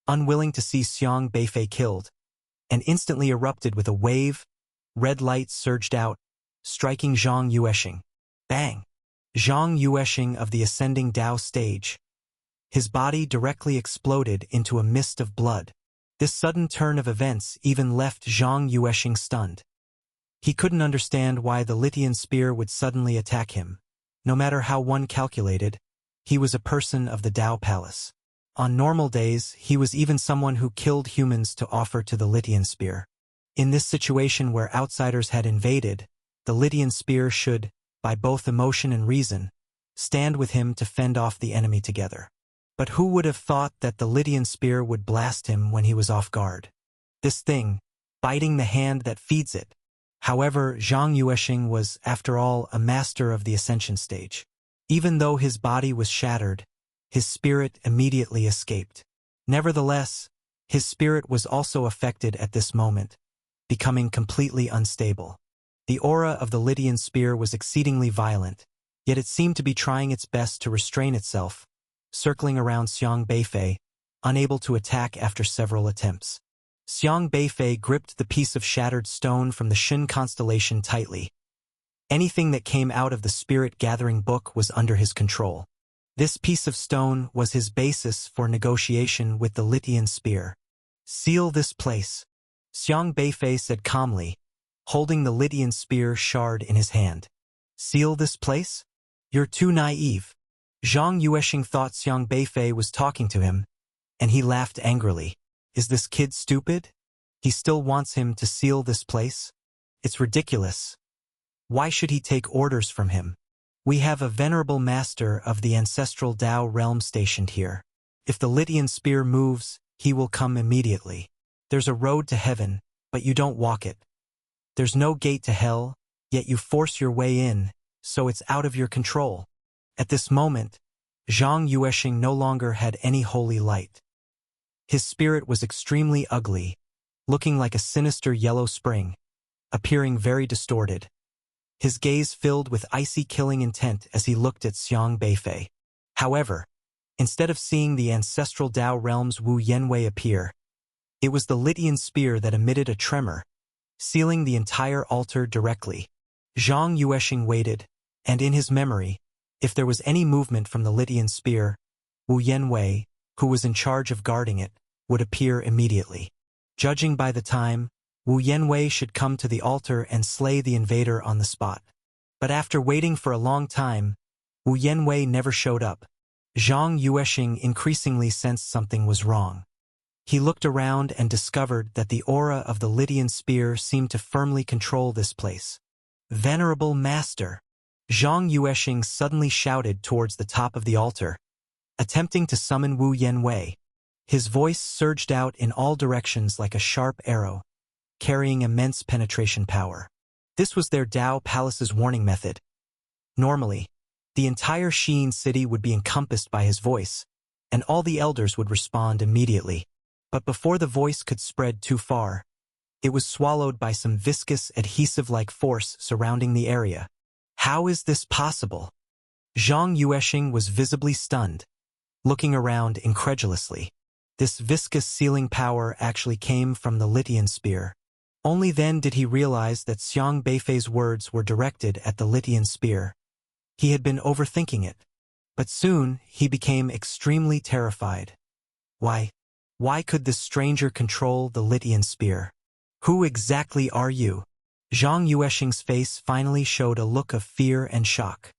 unwilling to see Xiang Beifei killed, and instantly erupted with a wave. Red light surged out, striking Zhang Yueshing. Bang! Zhang Yueshing of the ascending Dao stage. His body directly exploded into a mist of blood. This sudden turn of events even left Zhang Yueshing stunned. He couldn't understand why the Litian spear would suddenly attack him. No matter how one calculated, he was a person of the Tao Palace. On normal days, he was even someone who killed humans to offer to the Litian spear. In this situation where outsiders had invaded, the Litian spear should, by both emotion and reason, stand with him to fend off the enemy together. But who would have thought that the Litian spear would blast him when he was off guard? This thing, biting the hand that feeds it. However, Zhang Yuexing was, after all, a master of the ascension stage. Even though his body was shattered, his spirit immediately escaped. Nevertheless, his spirit was also affected at this moment, becoming completely unstable. The aura of the Litian spear was exceedingly violent, yet it seemed to be trying its best to restrain itself, circling around Xiang Beifei, unable to attack after several attempts. Xiang Beifei gripped the piece of shattered stone from the Shin constellation tightly. Anything that came out of the spirit-gathering book was under his control. This piece of stone was his basis for negotiation with the Litian spear. "Seal this place," Xiang Beifei said calmly, holding the Litian spear shard in his hand. "Seal this place? You're too naive." Zhang Yuexing thought Xiang Beifei was talking to him, and he laughed angrily. Is this kid stupid? He still wants him to seal this place? It's ridiculous. Why should he take orders from him? We have a venerable master of the ancestral Tao realm stationed here. If the Litian spear moves, he will come immediately. There's a road to heaven, but you don't walk it. There's no gate to hell, yet you force your way in, so it's out of your control. At this moment, Zhang Yuexing no longer had any holy light. His spirit was extremely ugly, looking like a sinister yellow spring, appearing very distorted. His gaze filled with icy killing intent as he looked at Xiang Beifei. However, instead of seeing the ancestral Tao realm's Wu Yanwei appear, it was the Litian spear that emitted a tremor, sealing the entire altar directly. Zhang Yuexing waited, and in his memory, if there was any movement from the Litian spear, Wu Yanwei, who was in charge of guarding it, would appear immediately. Judging by the time, Wu Yanwei should come to the altar and slay the invader on the spot. But after waiting for a long time, Wu Yanwei never showed up. Zhang Yuexing increasingly sensed something was wrong. He looked around and discovered that the aura of the Litian spear seemed to firmly control this place. "Venerable Master!" Zhang Yuexing suddenly shouted towards the top of the altar, attempting to summon Wu Yanwei. His voice surged out in all directions like a sharp arrow, carrying immense penetration power. This was their Tao Palace's warning method. Normally, the entire Xi'an city would be encompassed by his voice, and all the elders would respond immediately. But before the voice could spread too far, it was swallowed by some viscous adhesive-like force surrounding the area. How is this possible? Zhang Yuexing was visibly stunned, looking around incredulously. This viscous sealing power actually came from the Litian spear. Only then did he realize that Xiang Beifei's words were directed at the Litian spear. He had been overthinking it, but soon he became extremely terrified. Why could this stranger control the Litian spear? Who exactly are you? Zhang Yuexing's face finally showed a look of fear and shock.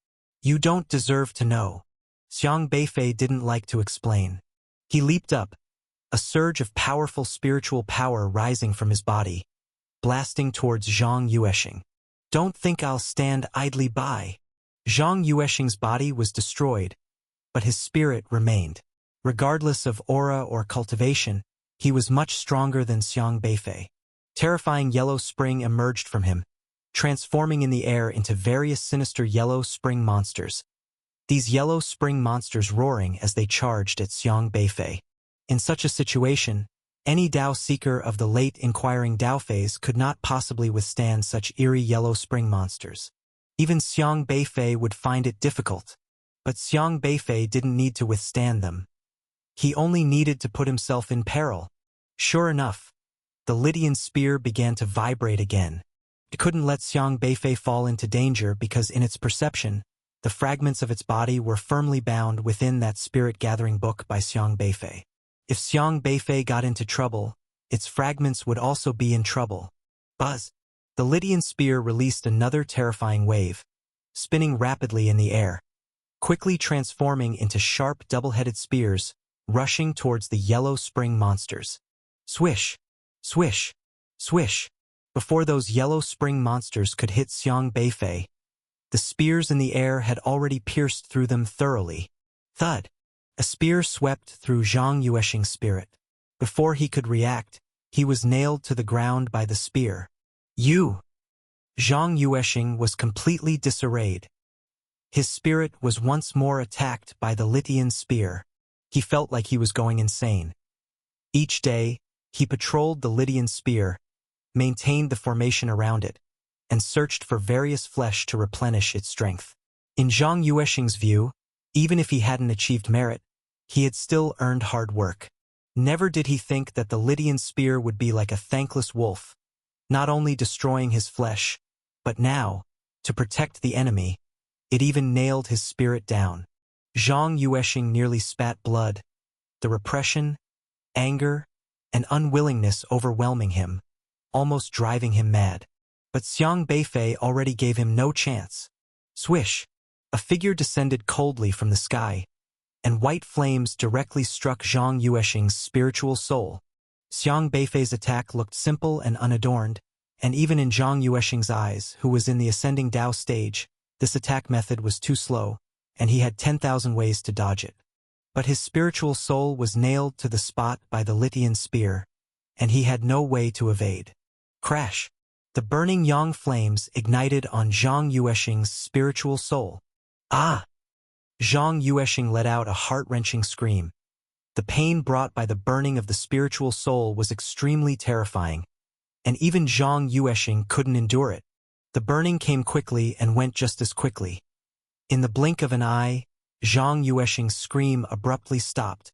You don't deserve to know. Xiang Beifei didn't like to explain. He leaped up, a surge of powerful spiritual power rising from his body, blasting towards Zhang Yuexing. Don't think I'll stand idly by. Zhang Yuexing's body was destroyed, but his spirit remained. Regardless of aura or cultivation, he was much stronger than Xiang Beifei. Terrifying yellow spring emerged from him, transforming in the air into various sinister yellow spring monsters. These yellow spring monsters roaring as they charged at Xiang Beifei. In such a situation, any Tao seeker of the late inquiring Tao phase could not possibly withstand such eerie yellow spring monsters. Even Xiang Beifei would find it difficult, but Xiang Beifei didn't need to withstand them. He only needed to put himself in peril. Sure enough, the Litian spear began to vibrate again. It couldn't let Xiang Beifei fall into danger because in its perception, the fragments of its body were firmly bound within that spirit-gathering book by Xiang Beifei. If Xiang Beifei got into trouble, its fragments would also be in trouble. Buzz! The Lydian spear released another terrifying wave, spinning rapidly in the air, quickly transforming into sharp double-headed spears, rushing towards the yellow spring monsters. Swish! Swish! Swish! Before those yellow spring monsters could hit Xiang Beifei, the spears in the air had already pierced through them thoroughly. Thud! A spear swept through Zhang Yueshing's spirit. Before he could react, he was nailed to the ground by the spear. Zhang Yueshing was completely disarrayed. His spirit was once more attacked by the Lydian spear. He felt like he was going insane. Each day, he patrolled the Lydian spear, maintained the formation around it, and searched for various flesh to replenish its strength. In Zhang Yueshing's view, even if he hadn't achieved merit, he had still earned hard work. Never did he think that the Lydian spear would be like a thankless wolf, not only destroying his flesh, but now, to protect the enemy, it even nailed his spirit down. Zhang Yueshing nearly spat blood, the repression, anger, and unwillingness overwhelming him, almost driving him mad. But Xiang Beifei already gave him no chance. Swish! A figure descended coldly from the sky, and white flames directly struck Zhang Yueshing's spiritual soul. Xiang Beifei's attack looked simple and unadorned, and even in Zhang Yueshing's eyes, who was in the ascending Dao stage, this attack method was too slow, and he had 10,000 ways to dodge it. But his spiritual soul was nailed to the spot by the Lydian spear, and he had no way to evade. Crash! The burning yang flames ignited on Zhang Yueshing's spiritual soul. Ah! Zhang Yueshing let out a heart-wrenching scream. The pain brought by the burning of the spiritual soul was extremely terrifying, and even Zhang Yueshing couldn't endure it. The burning came quickly and went just as quickly. In the blink of an eye, Zhang Yueshing's scream abruptly stopped.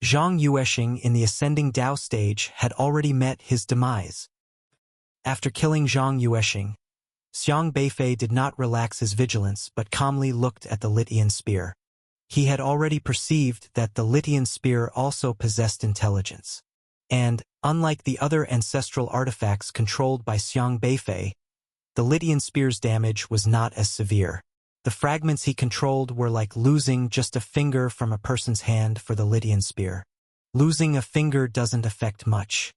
Zhang Yueshing in the ascending Dao stage had already met his demise. After killing Zhang Yueshing, Xiang Beifei did not relax his vigilance but calmly looked at the Lydian spear. He had already perceived that the Lydian spear also possessed intelligence. And, unlike the other ancestral artifacts controlled by Xiang Beifei, the Lydian spear's damage was not as severe. The fragments he controlled were like losing just a finger from a person's hand for the Lydian spear. Losing a finger doesn't affect much.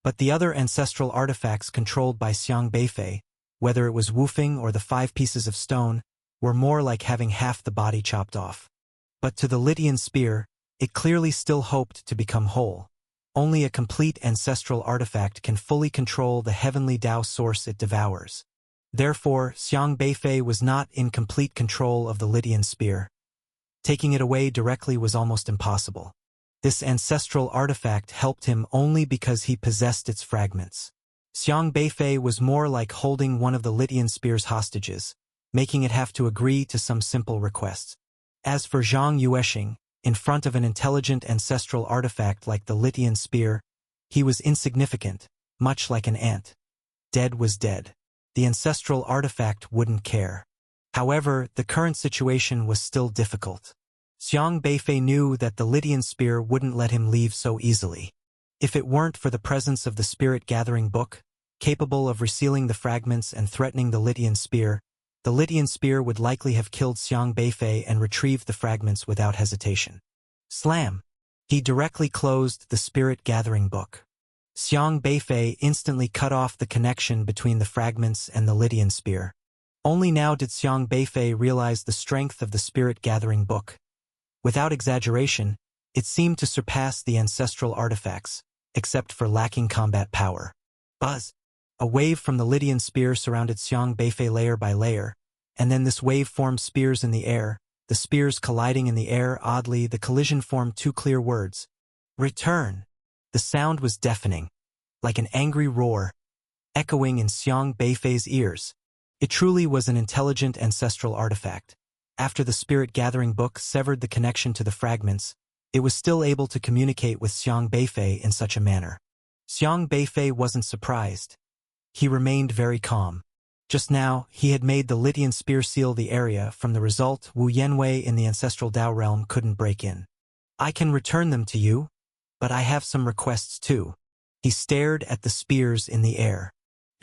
But the other ancestral artifacts controlled by Xiang Beifei, whether it was Wufeng or the 5 pieces of stone, were more like having half the body chopped off. But to the Lydian spear, it clearly still hoped to become whole. Only a complete ancestral artifact can fully control the heavenly Dao source it devours. Therefore, Xiang Beifei was not in complete control of the Lydian spear. Taking it away directly was almost impossible. This ancestral artifact helped him only because he possessed its fragments. Xiang Beifei was more like holding one of the Lydian spear's hostages, making it have to agree to some simple requests. As for Zhang Yueshing, in front of an intelligent ancestral artifact like the Lydian spear, he was insignificant, much like an ant. Dead was dead. The ancestral artifact wouldn't care. However, the current situation was still difficult. Xiang Beifei knew that the Lydian spear wouldn't let him leave so easily. If it weren't for the presence of the spirit-gathering book, capable of resealing the fragments and threatening the Lydian spear would likely have killed Xiang Beifei and retrieved the fragments without hesitation. Slam! He directly closed the spirit-gathering book. Xiang Beifei instantly cut off the connection between the fragments and the Lydian spear. Only now did Xiang Beifei realize the strength of the spirit-gathering book. Without exaggeration, it seemed to surpass the ancestral artifacts, except for lacking combat power. Buzz! A wave from the Lydian spear surrounded Xiang Beifei layer by layer, and then this wave formed spears in the air. The spears colliding in the air, oddly, the collision formed 2 clear words. Return! The sound was deafening, like an angry roar, echoing in Xiang Beifei's ears. It truly was an intelligent ancestral artifact. After the spirit-gathering book severed the connection to the fragments, it was still able to communicate with Xiang Beifei in such a manner. Xiang Beifei wasn't surprised. He remained very calm. Just now, he had made the Lydian spear seal the area. From the result, Wu Yanwei in the ancestral Dao realm couldn't break in. I can return them to you, but I have some requests too. He stared at the spears in the air.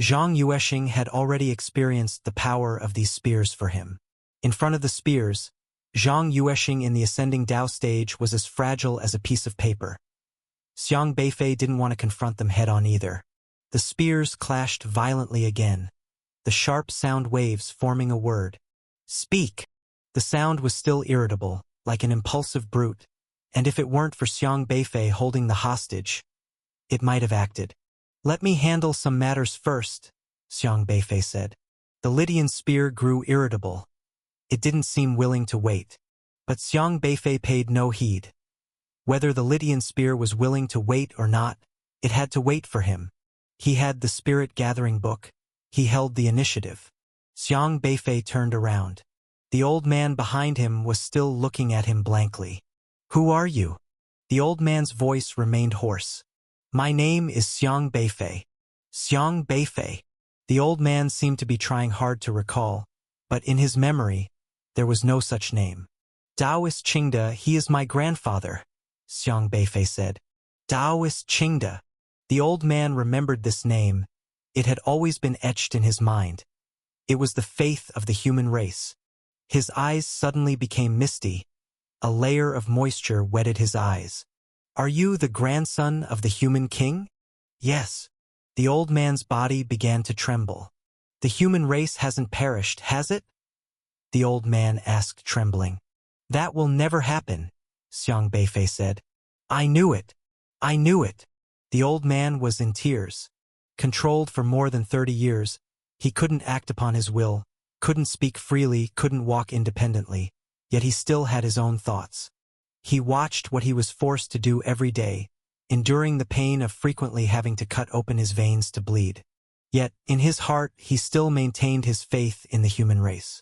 Zhang Yueshing had already experienced the power of these spears for him. In front of the spears, Zhang Yueshing in the ascending Dao stage was as fragile as a piece of paper. Xiang Beifei didn't want to confront them head-on either. The spears clashed violently again, the sharp sound waves forming a word. Speak! The sound was still irritable, like an impulsive brute, and if it weren't for Xiang Beifei holding the hostage, it might have acted. Let me handle some matters first, Xiang Beifei said. The Lydian spear grew irritable. It didn't seem willing to wait. But Xiang Beifei paid no heed. Whether the Lydian spear was willing to wait or not, it had to wait for him. He had the spirit gathering book. He held the initiative. Xiang Beifei turned around. The old man behind him was still looking at him blankly. Who are you? The old man's voice remained hoarse. My name is Xiang Beifei. Xiang Beifei. The old man seemed to be trying hard to recall, but in his memory, there was no such name. Daoist Qingde, he is my grandfather, Xiang Beifei said. Daoist Qingde. The old man remembered this name. It had always been etched in his mind. It was the faith of the human race. His eyes suddenly became misty. A layer of moisture wetted his eyes. Are you the grandson of the human king? Yes. The old man's body began to tremble. The human race hasn't perished, has it? The old man asked, trembling. That will never happen, Xiang Beifei said. I knew it. I knew it. The old man was in tears. Controlled for more than 30 years, he couldn't act upon his will, couldn't speak freely, couldn't walk independently, yet he still had his own thoughts. He watched what he was forced to do every day, enduring the pain of frequently having to cut open his veins to bleed. Yet, in his heart, he still maintained his faith in the human race.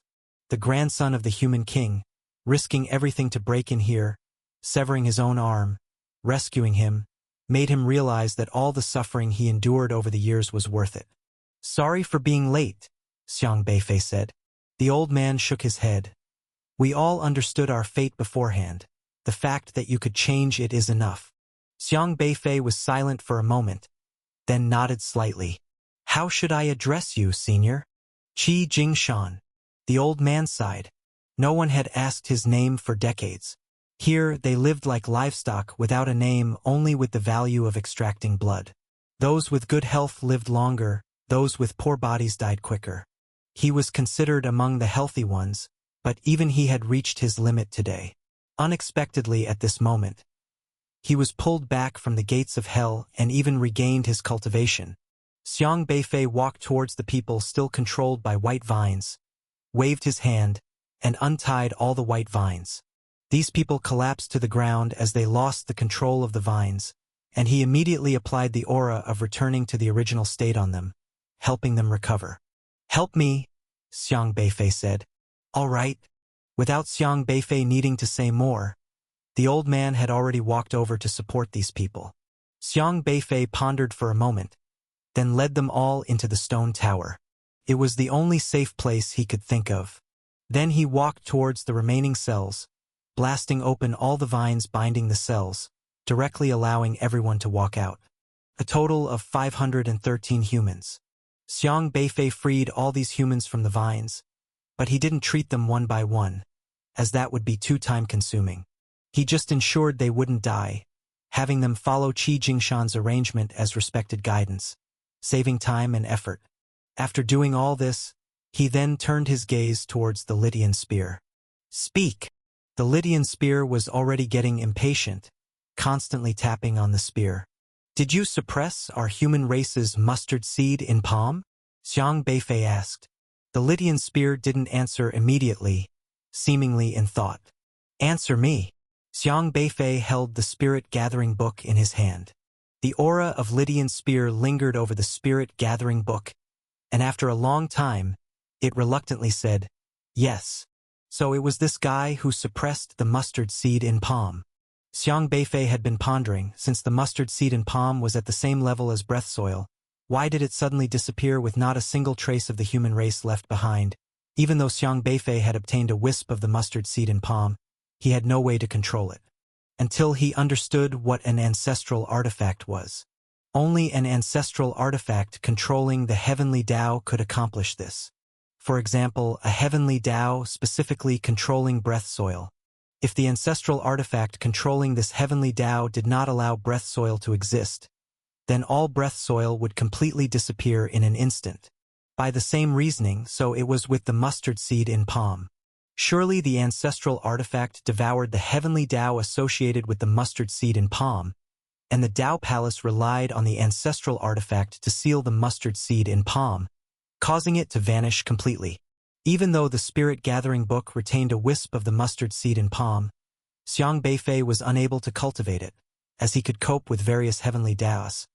The grandson of the human king, risking everything to break in here, severing his own arm, rescuing him, made him realize that all the suffering he endured over the years was worth it. Sorry for being late, Xiang Beifei said. The old man shook his head. We all understood our fate beforehand. The fact that you could change it is enough. Xiang Beifei was silent for a moment, then nodded slightly. How should I address you, senior? Qi Jingshan. The old man sighed. No one had asked his name for decades. Here they lived like livestock without a name, only with the value of extracting blood. Those with good health lived longer, those with poor bodies died quicker. He was considered among the healthy ones, but even he had reached his limit today. Unexpectedly at this moment, he was pulled back from the gates of hell and even regained his cultivation. Xiang Beifei walked towards the people still controlled by white vines, waved his hand, and untied all the white vines. These people collapsed to the ground as they lost the control of the vines, and he immediately applied the aura of returning to the original state on them, helping them recover. Help me, Xiang Beifei said. All right. Without Xiang Beifei needing to say more, the old man had already walked over to support these people. Xiang Beifei pondered for a moment, then led them all into the stone tower. It was the only safe place he could think of. Then he walked towards the remaining cells, blasting open all the vines binding the cells, directly allowing everyone to walk out. A total of 513 humans. Xiang Beifei freed all these humans from the vines, but he didn't treat them one by one, as that would be too time-consuming. He just ensured they wouldn't die, having them follow Qi Jingshan's arrangement as respected guidance, saving time and effort. After doing all this, he then turned his gaze towards the Lydian spear. Speak! The Lydian spear was already getting impatient, constantly tapping on the spear. Did you suppress our human race's mustard seed in palm? Xiang Beifei asked. The Lydian spear didn't answer immediately, seemingly in thought. Answer me. Xiang Beifei held the spirit-gathering book in his hand. The aura of Lydian spear lingered over the spirit-gathering book, and after a long time, it reluctantly said, yes. So it was this guy who suppressed the mustard seed in palm. Xiang Beifei had been pondering, since the mustard seed in palm was at the same level as breath soil, why did it suddenly disappear with not a single trace of the human race left behind? Even though Xiang Beifei had obtained a wisp of the mustard seed in palm, he had no way to control it. Until he understood what an ancestral artifact was. Only an ancestral artifact controlling the heavenly Tao could accomplish this. For example, a heavenly Tao specifically controlling breath soil. If the ancestral artifact controlling this heavenly Tao did not allow breath soil to exist, then all breath soil would completely disappear in an instant. By the same reasoning, so it was with the mustard seed in palm. Surely the ancestral artifact devoured the heavenly Tao associated with the mustard seed in palm, and the Tao Palace relied on the ancestral artifact to seal the mustard seed in palm, causing it to vanish completely. Even though the Spirit Gathering Book retained a wisp of the mustard seed in palm, Xiang Beifei was unable to cultivate it, as he could cope with various heavenly Taos.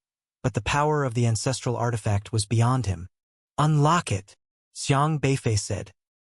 But the power of the ancestral artifact was beyond him. "Unlock it," Xiang Beifei said.